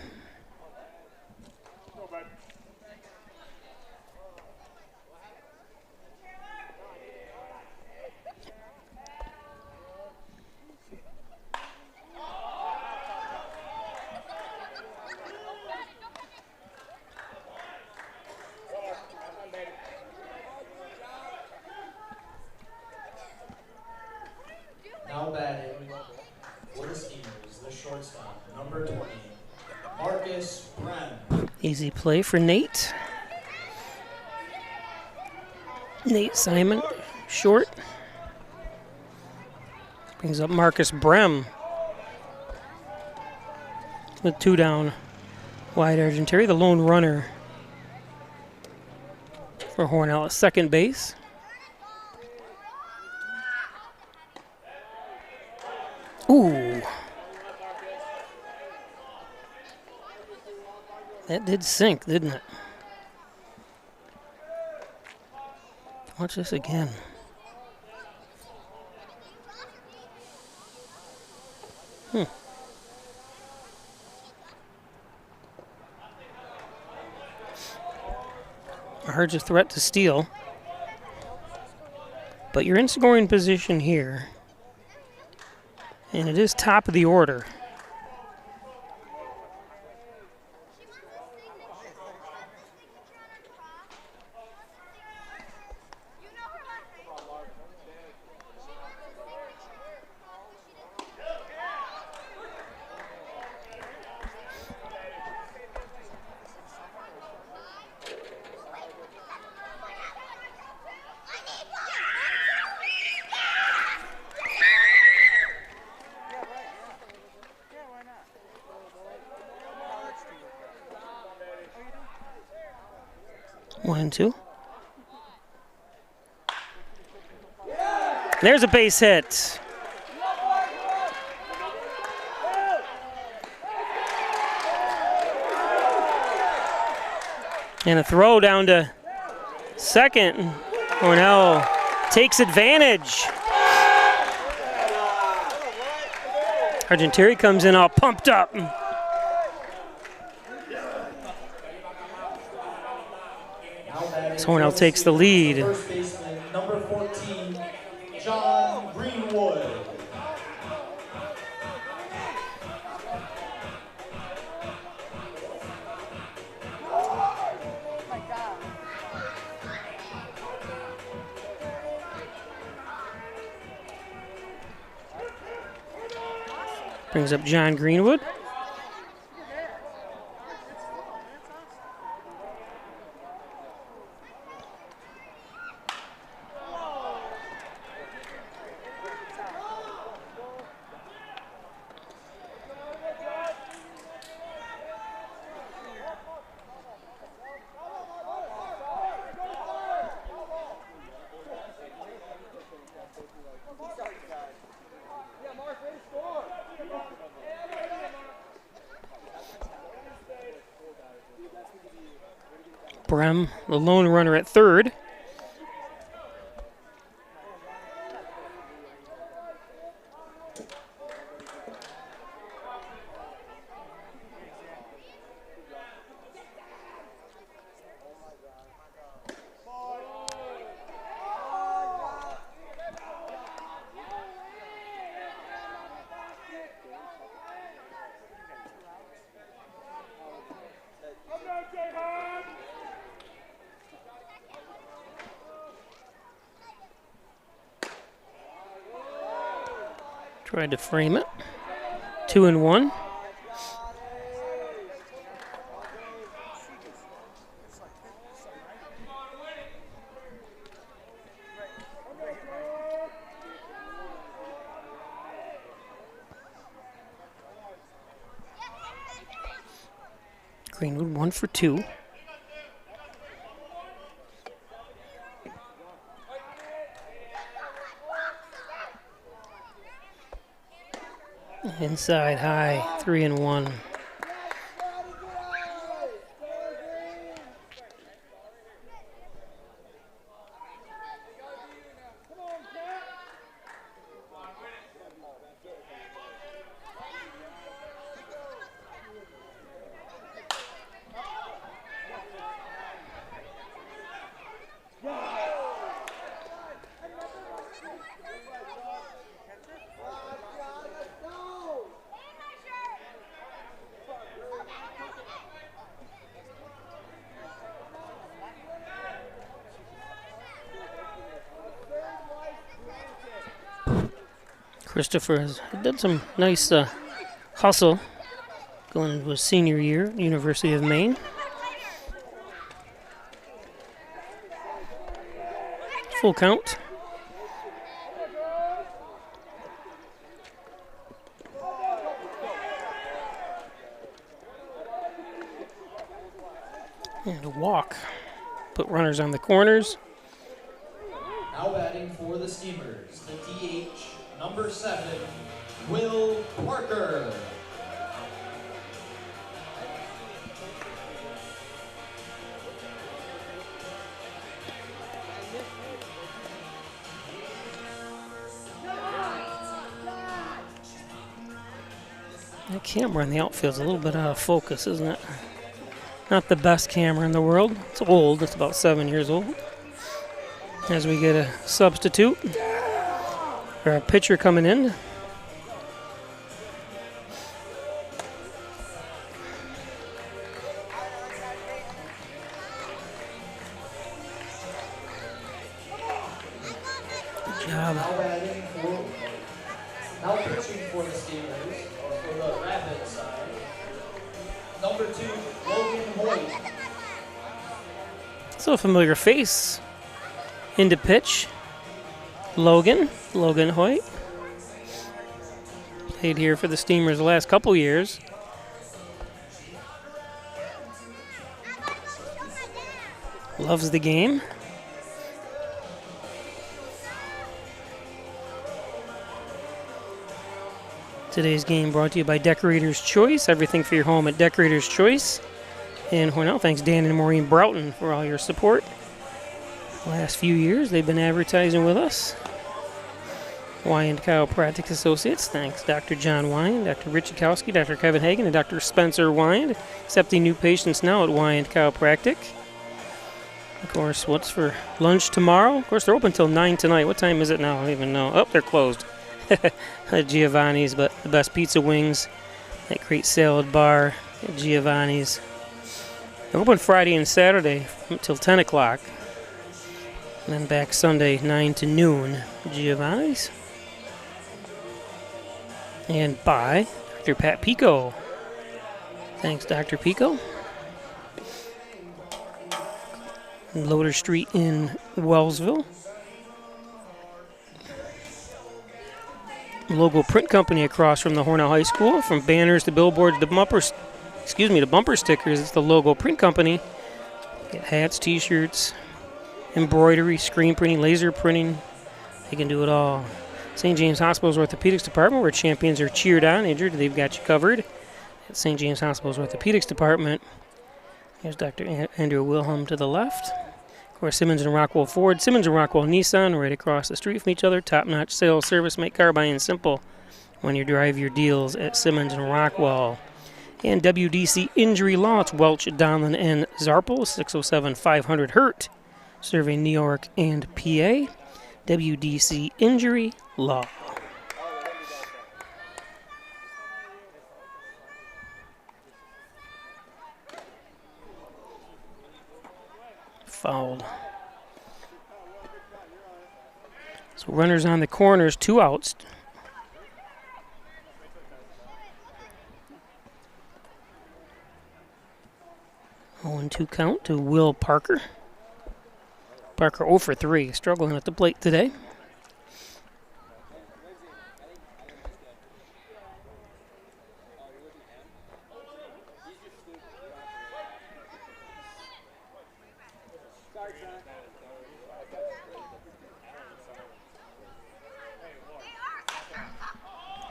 Speaker 2: Now batting for the Steamers, the shortstop, number 20, Marcus Brem.
Speaker 1: Easy play for Nate. Nate Simon, short. Brings up Marcus Brem with 2 down. Wyatt Argenteri, the lone runner for Hornell at second base. Ooh. That did sink, didn't it? Watch this again. Arge a threat to steal. But you're in scoring position here. And it is top of the order. 1-2. There's a base hit. And a throw down to second. Hornell takes advantage. Argentieri comes in all pumped up. So Hornell takes the lead.
Speaker 2: First baseman, number 14, John Greenwood.
Speaker 1: Brings up John Greenwood. Brem, the lone runner at third. Tried to frame it. 2-1. Greenwood 1 for 2. Inside high, 3-1. Christopher has done some nice hustle going into his senior year, University of Maine. Full count. And a walk. Put runners on the corners.
Speaker 2: Now batting for the Steamers, the DH, number 7, Will Parker.
Speaker 1: The camera in the outfield is a little bit out of focus, isn't it? Not the best camera in the world. It's old. It's about 7 years old. As we get a substitute, or a pitcher coming in. Good job.
Speaker 2: Now pitching for the Steelers, or for the Rapids side, number 2, Logan Hoyt.
Speaker 1: So a familiar face. Into pitch. Logan Hoyt. Played here for the Steamers the last couple years. Loves the game. Today's game brought to you by Decorator's Choice. Everything for your home at Decorator's Choice in Hornell. Thanks Dan and Maureen Broughton for all your support. Last few years they've been advertising with us. Wyand Chiropractic Associates. Thanks Dr. John Wyand, Dr. Rich Kowski, Dr. Kevin Hagan, and Dr. Spencer Wyand. Accepting new patients now at Wyand Chiropractic. Of course, what's for lunch tomorrow? Of course, they're open until 9 tonight. What time is it now? I don't even know. Oh, they're closed. Giovanni's, but the best pizza wings, that great salad bar at Giovanni's. They're open Friday and Saturday until 10 o'clock. And then back Sunday, 9 to noon, Giovanni's. And by Dr. Pat Pico. Thanks, Dr. Pico. Loader Street in Wellsville. Logo print company across from the Hornell High School. From banners to billboards to bumpers, to bumper stickers. It's the Logo print company. Get hats, t-shirts, embroidery, screen printing, laser printing. They can do it all. St. James Hospital's Orthopedics Department, where champions are cheered on, injured, they've got you covered. At St. James Hospital's Orthopedics Department. Here's Dr. Andrew Wilhelm to the left. Of course, Simmons and Rockwell Ford. Simmons and Rockwell Nissan, right across the street from each other. Top-notch sales service, make car buying simple when you drive your deals at Simmons and Rockwell. And WDC Injury Law, it's Welch, Donlin, and Zarpel, 607-500-HURT, serving New York and PA. WDC Injury Law. Fouled. So runners on the corners, 2 outs. Oh, and 2 count to Will Parker. Parker 0 for 3, struggling at the plate today.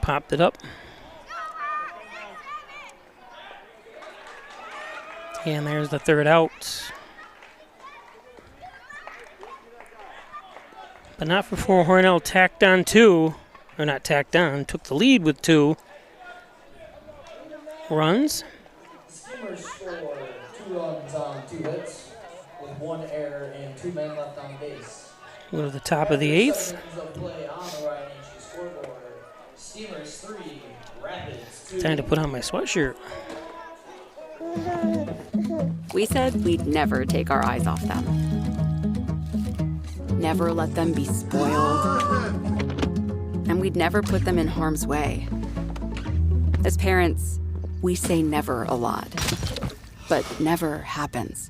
Speaker 1: Popped it up. And there's the 3rd out. But not before Hornell tacked on 2. Or not tacked on, took the lead with 2 runs.
Speaker 2: Steamers score 2 runs on 2 hits with 1 error and 2 men left on base.
Speaker 1: Go to the top of the 8th.
Speaker 2: Seconds of play on the Ryan H. scoreboard. Steamers 3, Rapids 2.
Speaker 1: Time to put on my sweatshirt.
Speaker 10: We said we'd never take our eyes off them. Never let them be spoiled. And we'd never put them in harm's way. As parents, we say never a lot, but never happens.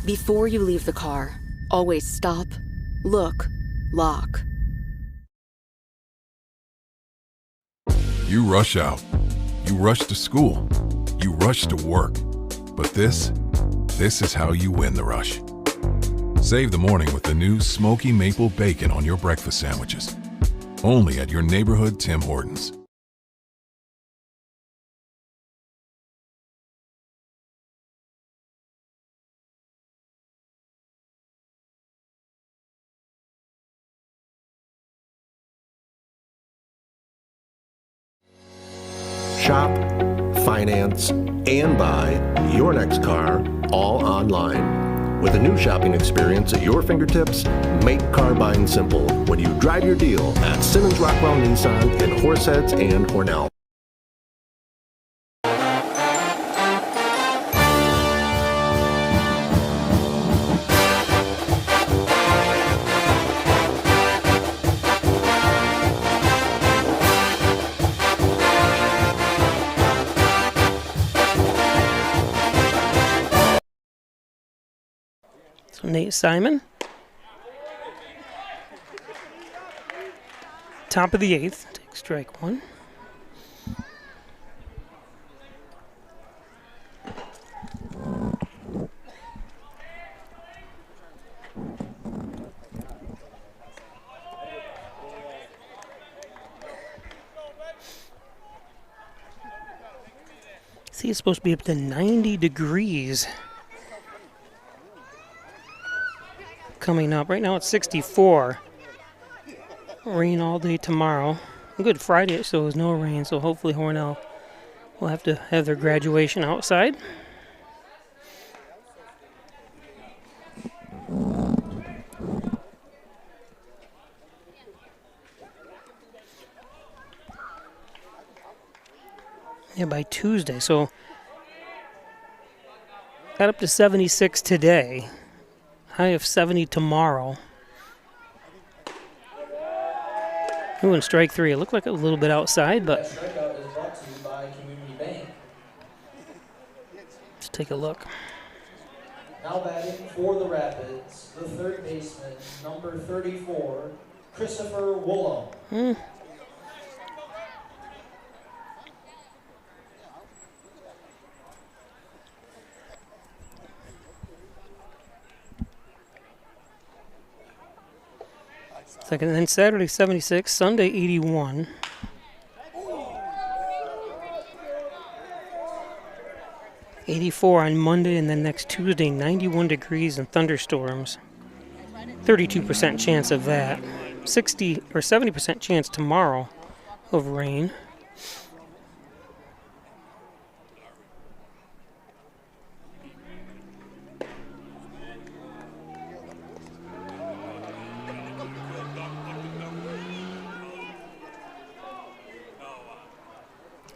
Speaker 10: Before you leave the car, always stop, look, lock.
Speaker 11: You rush out. You rush to school. You rush to work. But this is how you win the rush. Save the morning with the new smoky maple bacon on your breakfast sandwiches. Only at your neighborhood Tim Hortons.
Speaker 12: Shop, finance, and buy your next car all online. With a new shopping experience at your fingertips, make car buying simple when you drive your deal at Simmons Rockwell Nissan in Horseheads and Hornell.
Speaker 1: So Nate Simon. Top of the 8th. Take strike 1. See, it's supposed to be up to 90 degrees coming up. Right now it's 64. Rain all day tomorrow. Good Friday, so there's no rain, so hopefully Hornell will have to have their graduation outside. Yeah, by Tuesday. So got up to 76 today. High of 70 tomorrow. Ooh, and strike three. It looked like a little bit outside, but
Speaker 2: That strikeout is brought to you by Community Bank.
Speaker 1: let's take a look.
Speaker 2: Now batting for the Rapids, the third baseman, number 34, Christopher Woolham.
Speaker 1: Second, and then Saturday 76, Sunday 81. '84 on Monday, and then next Tuesday 91 degrees and thunderstorms. 32% chance of that. 60 or 70% chance tomorrow of rain.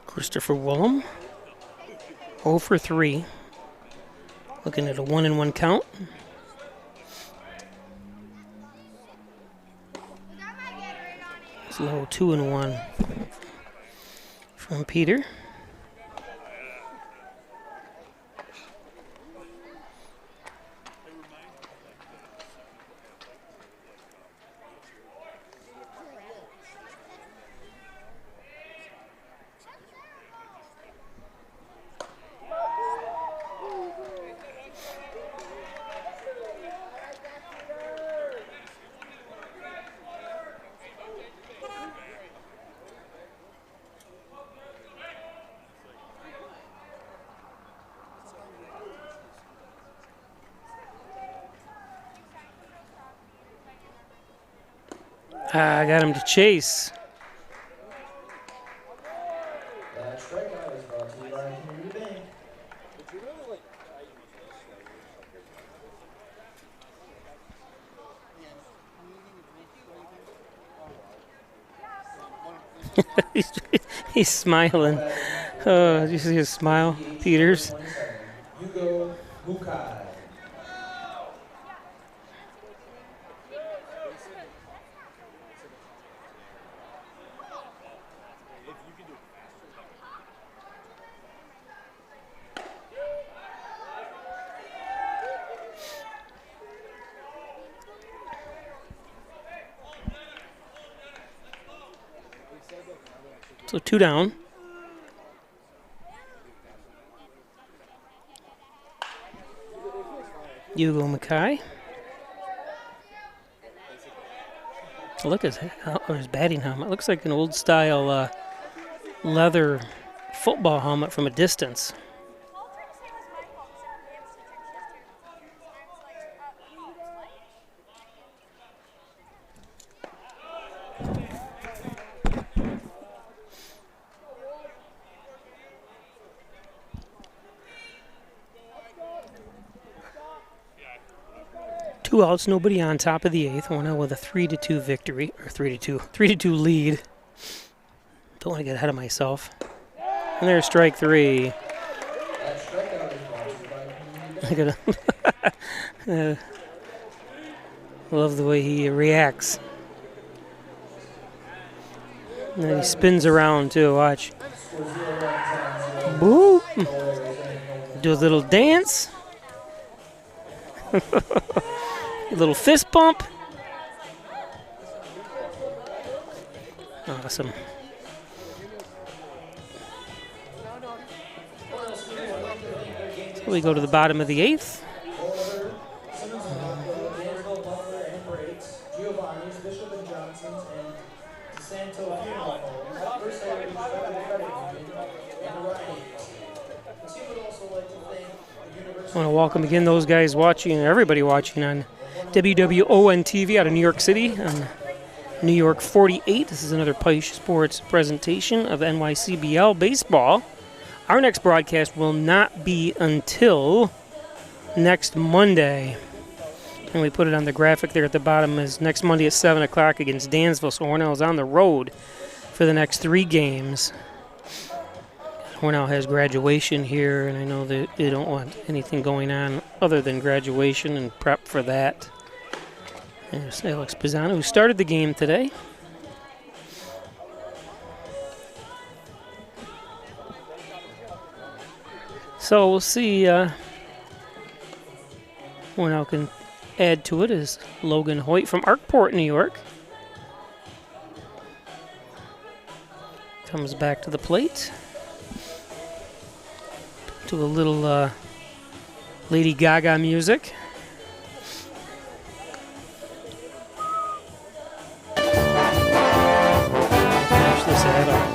Speaker 1: Christopher Woolham, 0 for 3. Looking at a 1-1 count. It's low 2-1 from Peter. I got him to chase.
Speaker 2: That strikeout is brought to you by Community Bank.
Speaker 1: He's smiling. Oh, did you see his smile, Peters?
Speaker 2: Hugo Mukai.
Speaker 1: So 2 down. Hugo Mackay. Look at his batting helmet. Looks like an old style leather football helmet from a distance. Two outs, nobody on, top of the 8th. Hornell with a 3-2 victory, or 3-2 lead. Don't want to get ahead of myself. And there's strike 3. Look at him. Love the way he reacts. And then he spins around too. Watch. Boop. Do a little dance. A little fist bump. Awesome. So we go to the bottom of the 8th. I want to welcome again those guys watching, everybody watching on WWON TV out of New York City on New York 48. This is another Peisch Sports presentation of NYCBL baseball. Our next broadcast will not be until next Monday. And we put it on the graphic there at the bottom as next Monday at 7 o'clock against Dansville. So Hornell is on the road for the next 3 games. Hornell has graduation here, and I know that they don't want anything going on other than graduation and prep for that. There's Alex Pisano, who started the game today. So we'll see. Hornell can add to it is Logan Hoyt from Arkport, New York. Comes back to the plate. To a little Lady Gaga music. Finish this ad off.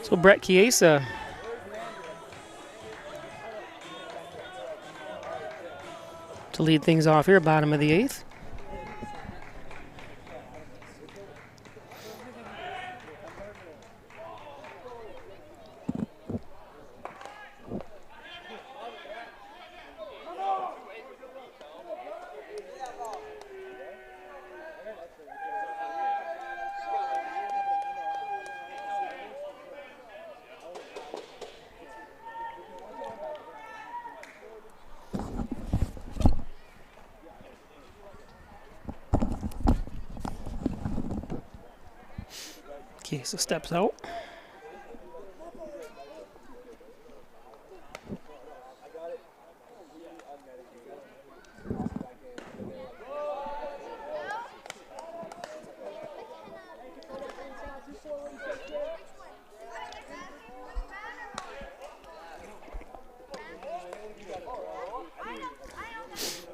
Speaker 1: So Brett Chiesa to lead things off here, bottom of the 8th. Chiesa steps out.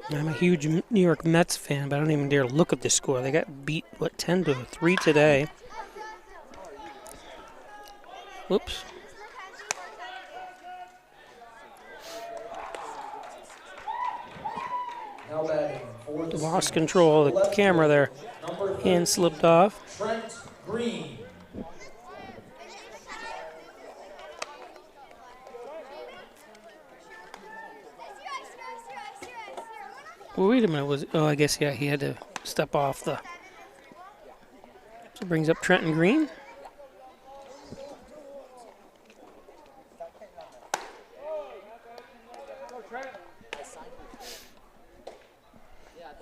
Speaker 1: I'm a huge New York Mets fan, but I don't even dare look at the score. They got beat, 10-3 today. Whoops. Lost control of the camera there. Hand slipped off.
Speaker 2: Trent Green.
Speaker 1: Well, wait a minute. I guess, yeah, he had to step off the... So it brings up Trenton Green.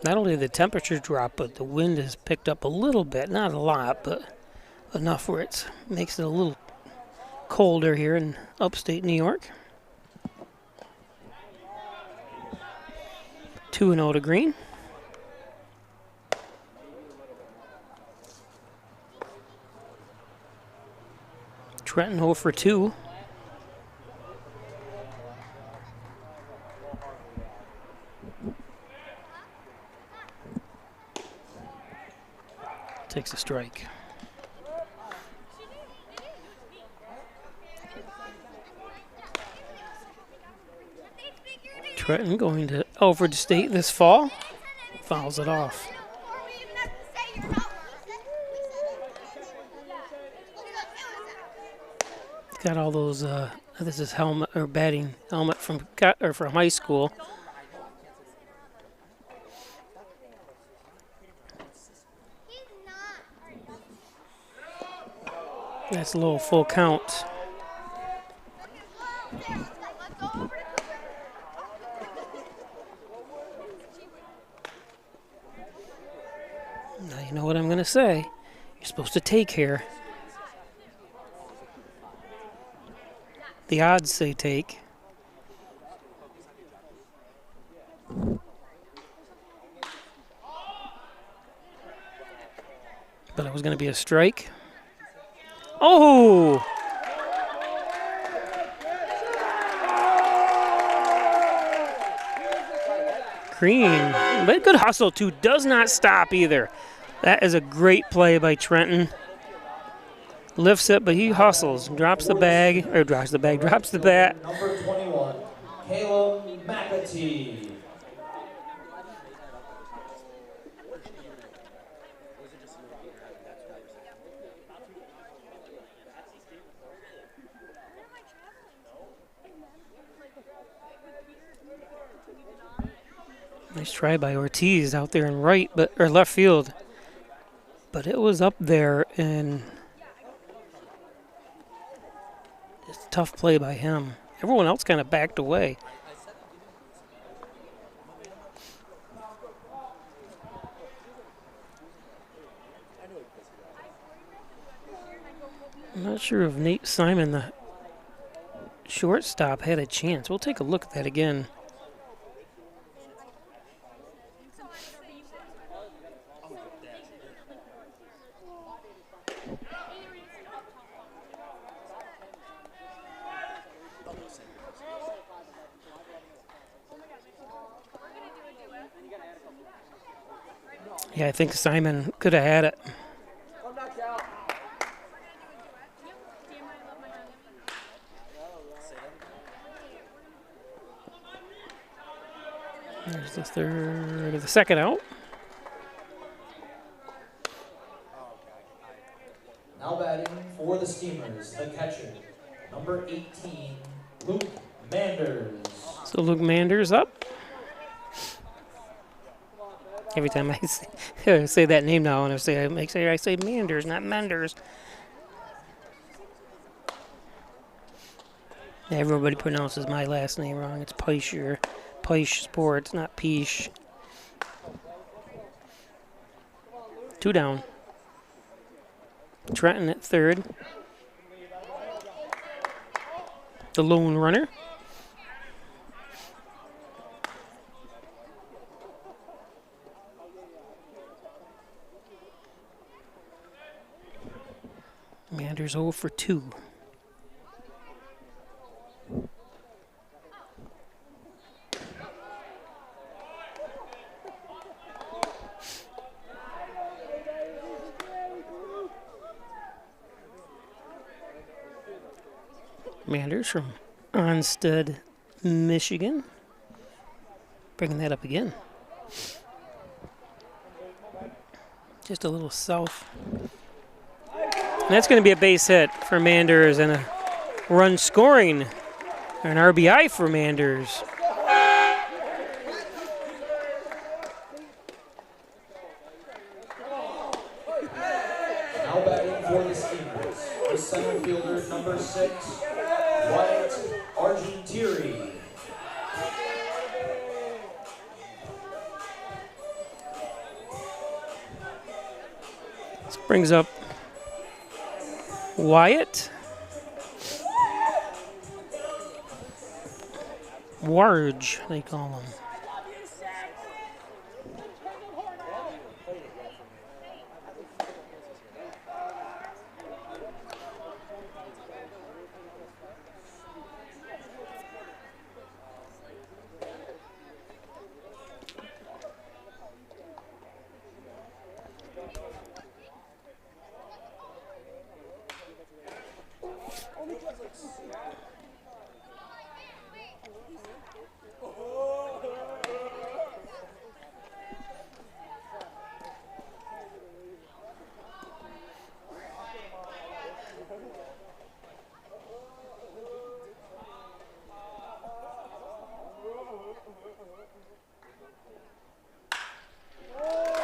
Speaker 1: Not only did the temperature drop, but the wind has picked up a little bit. Not a lot, but enough where it makes it a little colder here in upstate New York. 2-0 to Green. Trenton 0 for 2. Takes a strike. Trenton going to Alfred State this fall. Fouls it off. Got all those. This is helmet or batting helmet from high school. That's a little full count. Now you know what I'm going to say. You're supposed to take here. The odds say take. But it was going to be a strike. Oh! Green, but good hustle too. Does not stop either. That is a great play by Trenton. Lifts it, but he hustles. Drops the bat.
Speaker 2: Number 21, Caleb McAtee.
Speaker 1: Nice try by Ortiz out there in left field. But it was up there, and it's a tough play by him. Everyone else kind of backed away. I'm not sure if Nate Simon, the shortstop, had a chance. We'll take a look at that again. Yeah, I think Simon could have had it. There's the second out.
Speaker 2: Now batting for the Steamers, the catcher, number 18, Luke Manders.
Speaker 1: So Luke Manders up. Every time I say that name now, and I say Manders, not Menders. Everybody pronounces my last name wrong. It's Peisch Sports, not Peisch. 2 down. Trenton at third. The lone runner. Manders 0 for 2. Manders from Onstead, Michigan. Bringing that up again. Just a little south. And that's going to be a base hit for Manders and a run scoring, an RBI for Manders.
Speaker 2: Now batting for the Steamers, the center fielder, number 6, Wyatt Argentieri.
Speaker 1: This brings up Wyatt. Warge, they call him.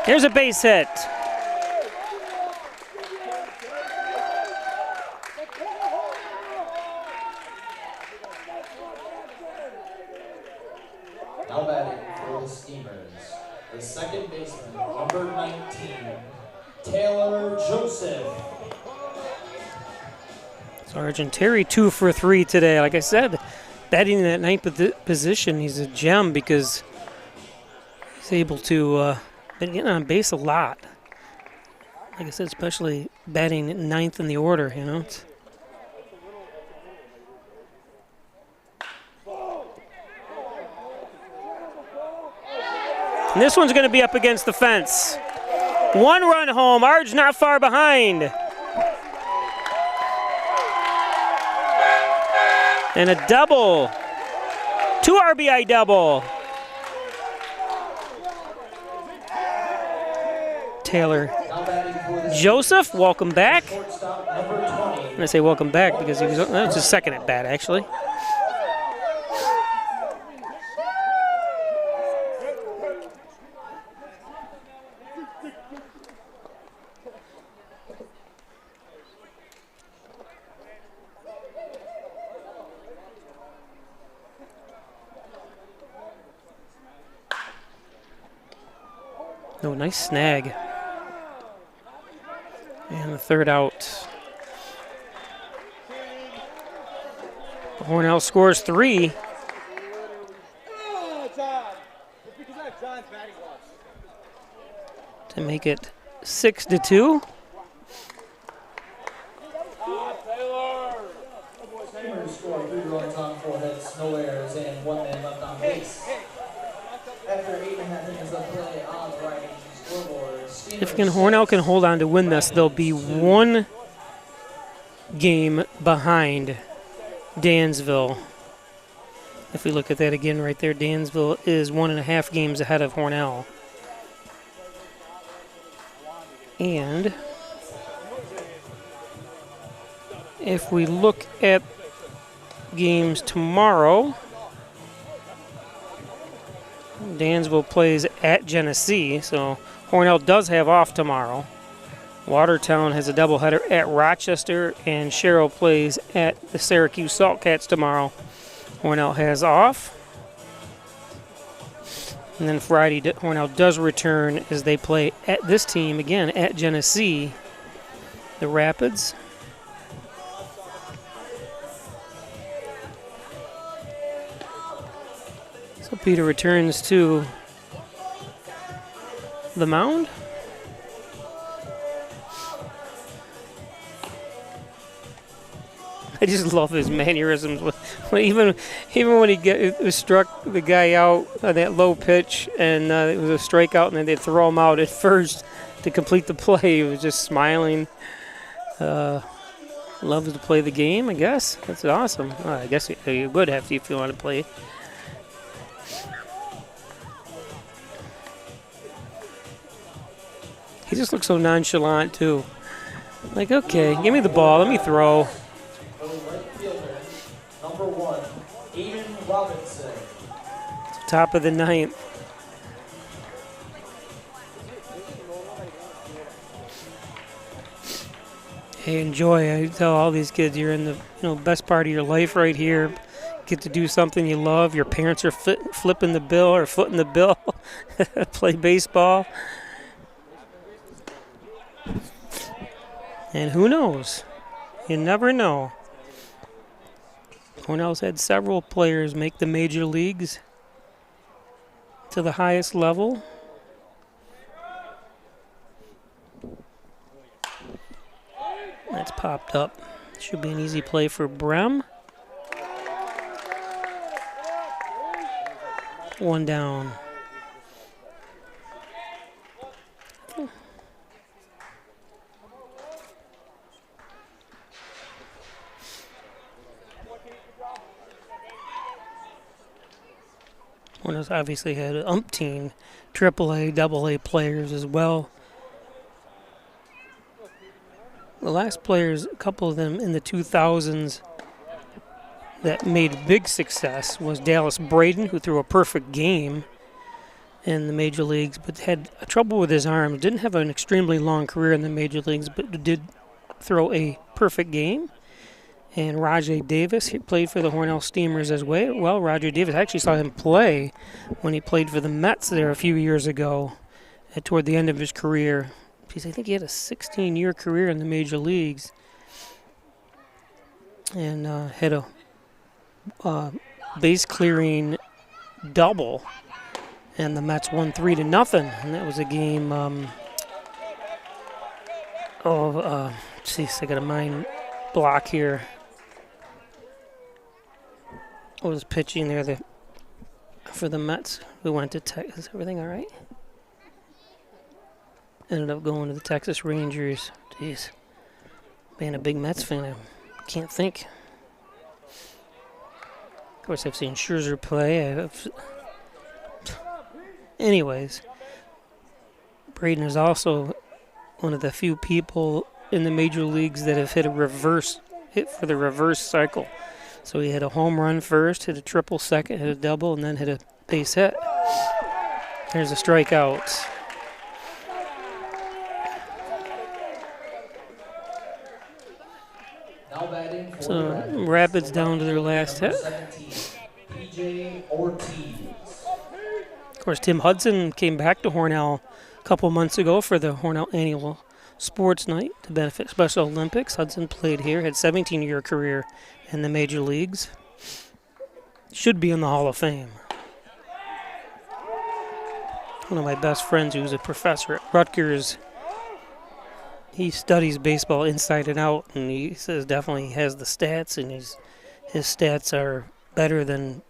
Speaker 1: Here's a base hit.
Speaker 2: Now batting for the Steamers, the second baseman, number 19, Taylor Joseph.
Speaker 1: So Argentieri 2 for 3 today. Like I said, batting in that ninth position, he's a gem because he's able to been getting on base a lot. Like I said, especially batting ninth in the order, you know. And this one's going to be up against the fence. One run home. Arge not far behind. And a double. 2 RBI double. Taylor Joseph, welcome back. And I say welcome back because that was his second at bat, actually. Oh, nice snag. And the third out. Hornell scores 3. To make it 6-2.
Speaker 2: Steamers score 3 runs on 4 hits, no errors, and 1 man left on base. After 8.5 innings of play on the right scoreboard,
Speaker 1: If Hornell can hold on to win this, they'll be 1 game behind Dansville. If we look at that again right there, Dansville is 1.5 games ahead of Hornell. And if we look at games tomorrow, Dansville plays at Genesee, so Hornell does have off tomorrow. Watertown has a doubleheader at Rochester, and Sherrill plays at the Syracuse Saltcats tomorrow. Hornell has off. And then Friday, Hornell does return as they play at this team again at Genesee, the Rapids. So Peter returns to the mound. I just love his mannerisms. Even when he struck the guy out on that low pitch, and it was a strikeout, and then they'd throw him out at first to complete the play. He was just smiling. Loves to play the game, I guess. That's awesome. I guess you would have to if you want to play. He just looks so nonchalant, too. Like, okay, give me the ball. Let me throw.
Speaker 2: Number 1, Aiden Robinson.
Speaker 1: Top of the 9th. Hey, enjoy. I tell all these kids you're in the best part of your life right here. Get to do something you love. Your parents are flipping the bill or footing the bill. Play baseball. And who knows? You never know. Hornell's had several players make the major leagues to the highest level. That's popped up. Should be an easy play for Brem. 1 down. Hornell's obviously had umpteen AAA, AA players as well. The last players, a couple of them in the 2000s that made big success was Dallas Braden, who threw a perfect game in the major leagues, but had trouble with his arm. Didn't have an extremely long career in the major leagues, but did throw a perfect game. And Rajay Davis, he played for the Hornell Steamers as well. Rajay Davis, I actually saw him play when he played for the Mets there a few years ago, toward the end of his career. I think he had a 16-year career in the major leagues, and had a base-clearing double, and the Mets won 3-0, and that was a game. I got a mind block here. I was pitching there for the Mets. We went to Texas. Is everything all right? ended up going to the Texas Rangers. Jeez. Being a big Mets fan, I can't think. Of course, I've seen Scherzer play. Anyways, Braden is also one of the few people in the major leagues that have hit for the reverse cycle. So he hit a home run first, hit a triple second, hit a double, and then hit a base hit. There's a strikeout.
Speaker 2: Now batting for
Speaker 1: So Rapids down to their last hit.
Speaker 2: 17, PJ Ortiz.
Speaker 1: Of course, Tim Hudson came back to Hornell a couple months ago for the Hornell annual sports night to benefit Special Olympics. Hudson played here, had a 17-year career in the major leagues. Should be in the Hall of Fame. One of my best friends who's a professor at Rutgers, he studies baseball inside and out, and he says definitely he has the stats, and his stats are better than,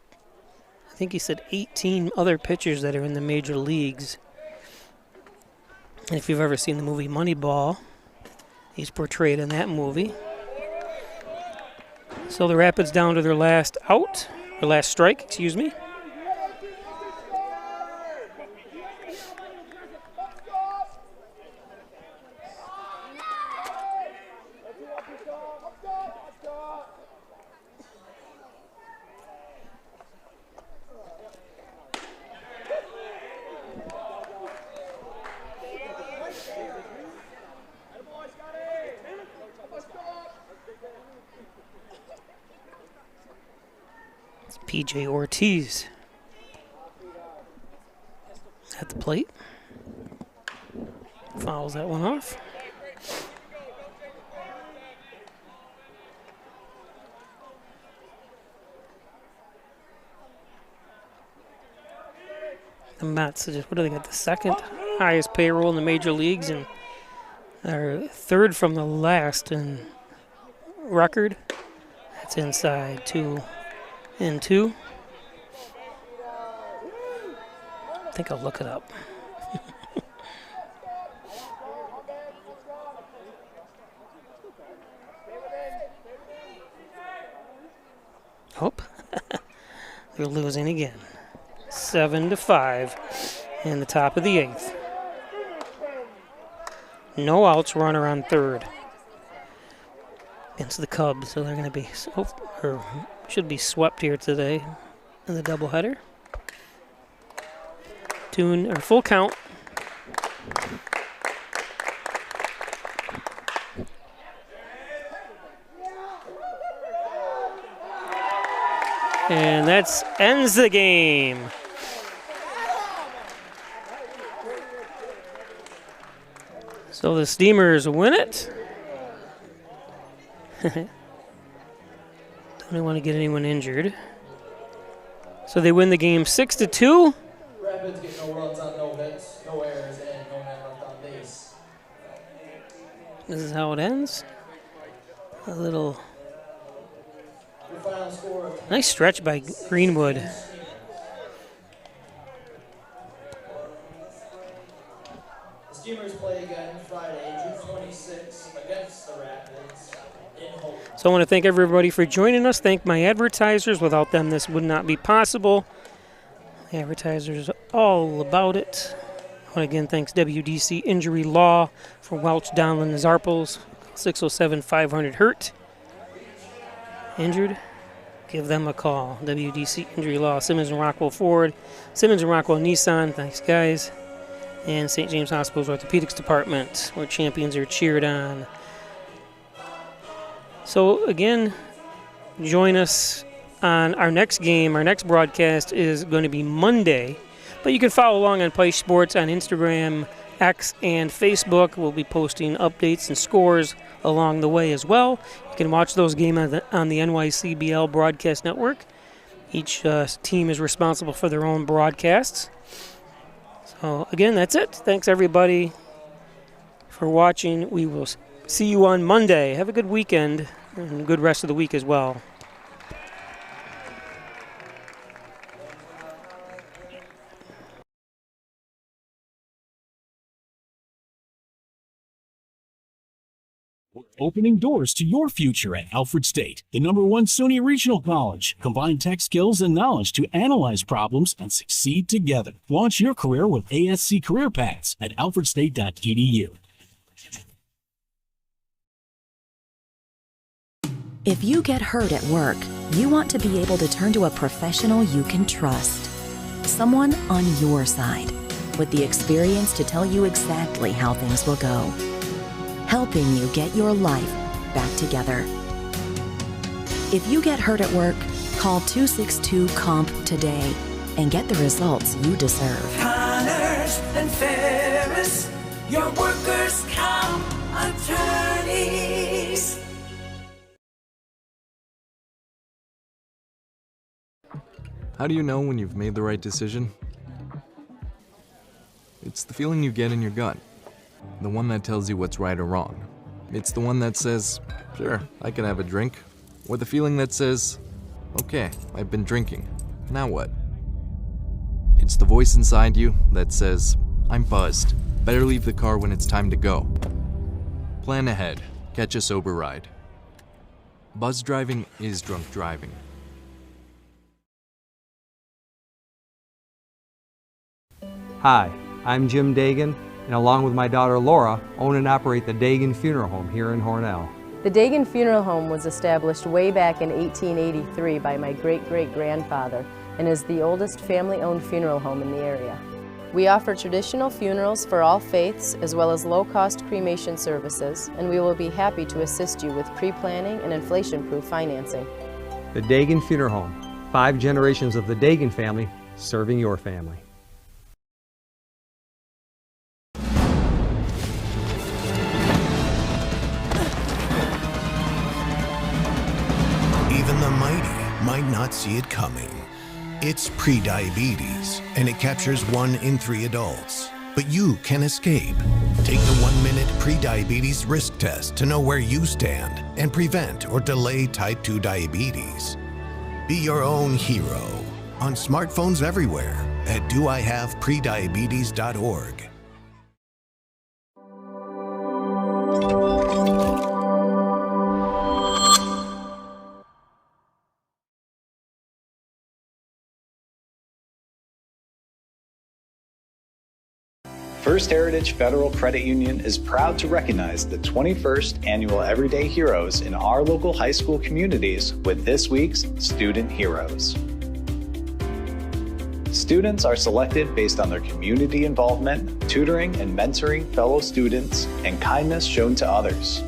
Speaker 1: I think he said 18 other pitchers that are in the major leagues. And if you've ever seen the movie Moneyball, he's portrayed in that movie. So the Rapids down to their last out, or last strike, excuse me. PJ Ortiz at the plate. Fouls that one off. The Mets, what do they got? The second highest payroll in the major leagues and are third from the last in record. That's inside 2-2. I think I'll look it up. Oh, they're losing again. 7-5 in the top of the 8th. No outs, runner on third against the Cubs, so they're going to be, or should be swept here today in the doubleheader. Full count. And that ends the game. So the Steamers win it. Don't want to get anyone injured. So they win the game 6-2.
Speaker 2: Rapids get no runs on no hits, no errors, and no men left on base.
Speaker 1: This is how it ends. A little
Speaker 2: Your final score.
Speaker 1: nice stretch by Greenwood.
Speaker 2: The Steamers play again Friday, June 26th against the Rapids in Hope.
Speaker 1: So I want to thank everybody for joining us. Thank my advertisers. Without them, this would not be possible. The advertisers are all about it. And again, thanks WDC Injury Law for Welch, Donlin, and Zarples. 607-500-HURT. Injured? Give them a call. WDC Injury Law. Simmons and Rockwell Ford. Simmons and Rockwell Nissan. Thanks, guys. And St. James Hospital's Orthopedics Department, where champions are cheered on. So, again, join us on our next game. Our next broadcast is going to be Monday. But you can follow along on Pike Sports on Instagram, X, and Facebook. We'll be posting updates and scores along the way as well. You can watch those games on the NYCBL Broadcast Network. Each team is responsible for their own broadcasts. So, again, that's it. Thanks, everybody, for watching. We will see you on Monday. Have a good weekend and a good rest of the week as well.
Speaker 7: We're opening doors to your future at Alfred State, the #1 SUNY Regional College. Combine tech skills and knowledge to analyze problems and succeed together. Launch your career with ASC Career Paths at alfredstate.edu.
Speaker 13: If you get hurt at work, you want to be able to turn to a professional you can trust. Someone on your side, with the experience to tell you exactly how things will go. Helping you get your life back together. If you get hurt at work, call 262-COMP today and get the results you deserve.
Speaker 5: Connors and Ferris, your workers' comp attorneys.
Speaker 14: How do you know when you've made the right decision? It's the feeling you get in your gut. The one that tells you what's right or wrong. It's the one that says, sure, I can have a drink. Or the feeling that says, okay, I've been drinking. Now what? It's the voice inside you that says, I'm buzzed. Better leave the car when it's time to go. Plan ahead. Catch a sober ride. Buzz driving is drunk driving.
Speaker 15: Hi, I'm Jim Dagan, and along with my daughter Laura, own and operate the Dagan Funeral Home here in Hornell.
Speaker 16: The Dagan Funeral Home was established way back in 1883 by my great-great-grandfather and is the oldest family-owned funeral home in the area. We offer traditional funerals for all faiths as well as low-cost cremation services, and we will be happy to assist you with pre-planning and inflation-proof financing.
Speaker 15: The Dagan Funeral Home, 5 generations of the Dagan family serving your family.
Speaker 17: Even the mighty might not see it coming. It's prediabetes, and it captures 1 in 3 adults. But you can escape. Take the 1-minute prediabetes risk test to know where you stand and prevent or delay type 2 diabetes. Be your own hero on smartphones everywhere at doihaveprediabetes.org.
Speaker 3: First Heritage Federal Credit Union is proud to recognize the 21st Annual Everyday Heroes in our local high school communities with this week's Student Heroes. Students are selected based on their community involvement, tutoring and mentoring fellow students, and kindness shown to others.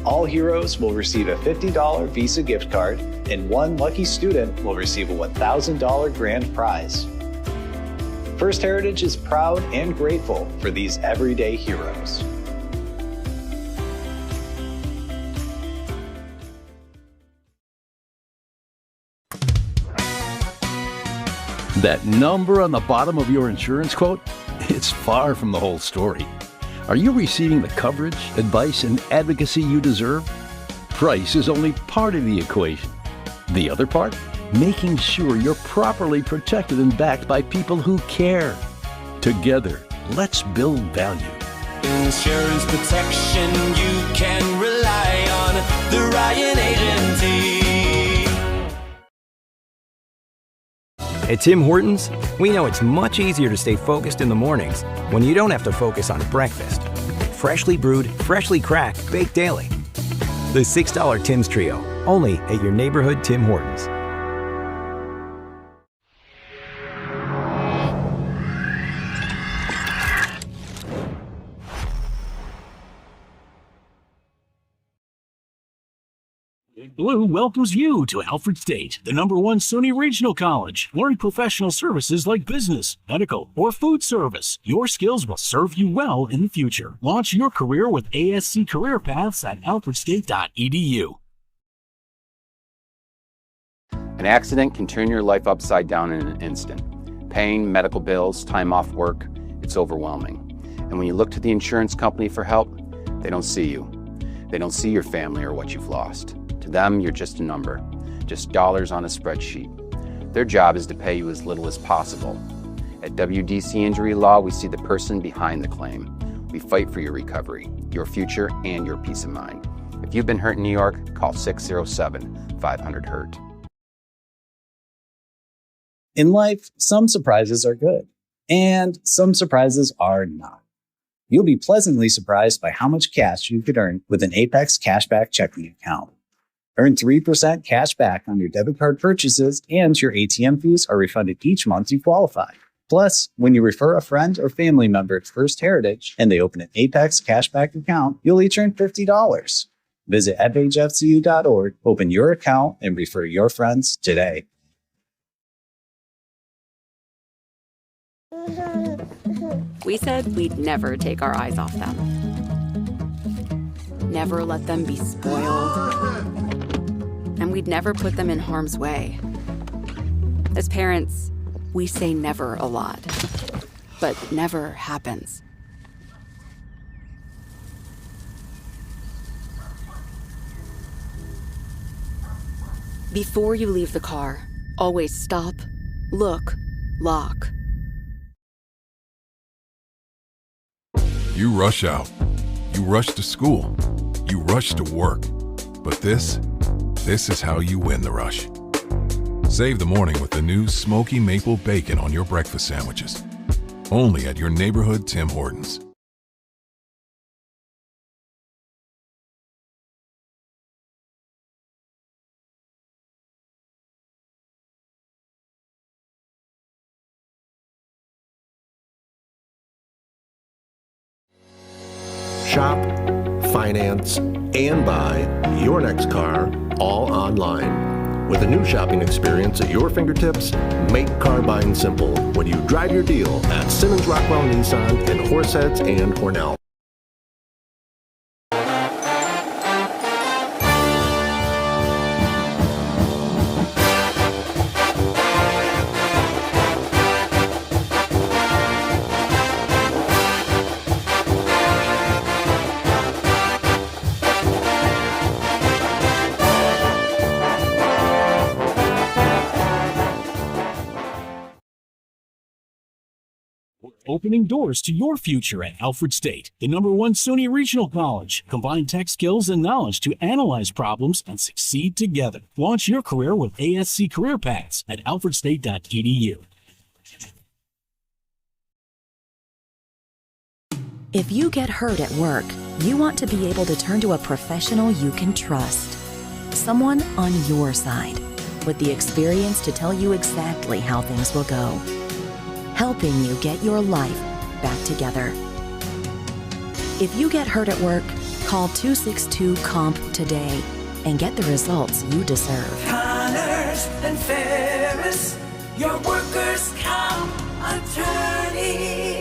Speaker 3: All heroes will receive a $50 Visa gift card, and 1 lucky student will receive a $1,000 grand prize. First Heritage is proud and grateful for these everyday heroes.
Speaker 4: That number on the bottom of your insurance quote? It's far from the whole story. Are you receiving the coverage, advice, and advocacy you deserve? Price is only part of the equation. The other part? Making sure you're properly protected and backed by people who care. Together, let's build value.
Speaker 5: Insurance protection you can rely on. The Ryan Agency.
Speaker 6: At Tim Hortons, we know it's much easier to stay focused in the mornings when you don't have to focus on breakfast. Freshly brewed, freshly cracked, baked daily. The $6 Tim's Trio, only at your neighborhood Tim Hortons.
Speaker 7: Blue welcomes you to Alfred State, the #1 SUNY Regional College. Learn professional services like business, medical, or food service. Your skills will serve you well in the future. Launch your career with ASC Career Paths at alfredstate.edu.
Speaker 9: An accident can turn your life upside down in an instant. Pain, medical bills, time off work, it's overwhelming. And when you look to the insurance company for help, they don't see you. They don't see your family or what you've lost. To them, you're just a number, just dollars on a spreadsheet. Their job is to pay you as little as possible. At WDC Injury Law, we see the person behind the claim. We fight for your recovery, your future, and your peace of mind. If you've been hurt in New York, call 607-500-HURT.
Speaker 3: In life, some surprises are good, and some surprises are not. You'll be pleasantly surprised by how much cash you could earn with an Apex Cashback checking account. Earn 3% cash back on your debit card purchases, and your ATM fees are refunded each month you qualify. Plus, when you refer a friend or family member to First Heritage and they open an Apex Cashback account, you'll each earn $50. Visit fhfcu.org, open your account, and refer your friends today.
Speaker 10: We said we'd never take our eyes off them. Never let them be spoiled. And we'd never put them in harm's way. As parents, we say never a lot, but never happens. Before you leave the car, always stop, look, lock.
Speaker 11: You rush out. You rush to school. You rush to work. But this is how you win the rush. Save the morning with the new smoky maple bacon on your breakfast sandwiches. Only at your neighborhood Tim Hortons.
Speaker 12: Shop, finance, and buy your next car all online. With a new shopping experience at your fingertips, make car buying simple when you drive your deal at Simmons Rockwell Nissan in Horseheads and Hornell.
Speaker 7: Opening doors to your future at Alfred State, the #1 SUNY Regional College. Combine tech skills and knowledge to analyze problems and succeed together. Launch your career with ASC Career Paths at alfredstate.edu.
Speaker 13: If you get hurt at work, you want to be able to turn to a professional you can trust. Someone on your side, with the experience to tell you exactly how things will go. Helping you get your life back together. If you get hurt at work, call 262-COMP today and get the results you deserve.
Speaker 5: Connors and Ferris, your workers' comp attorney.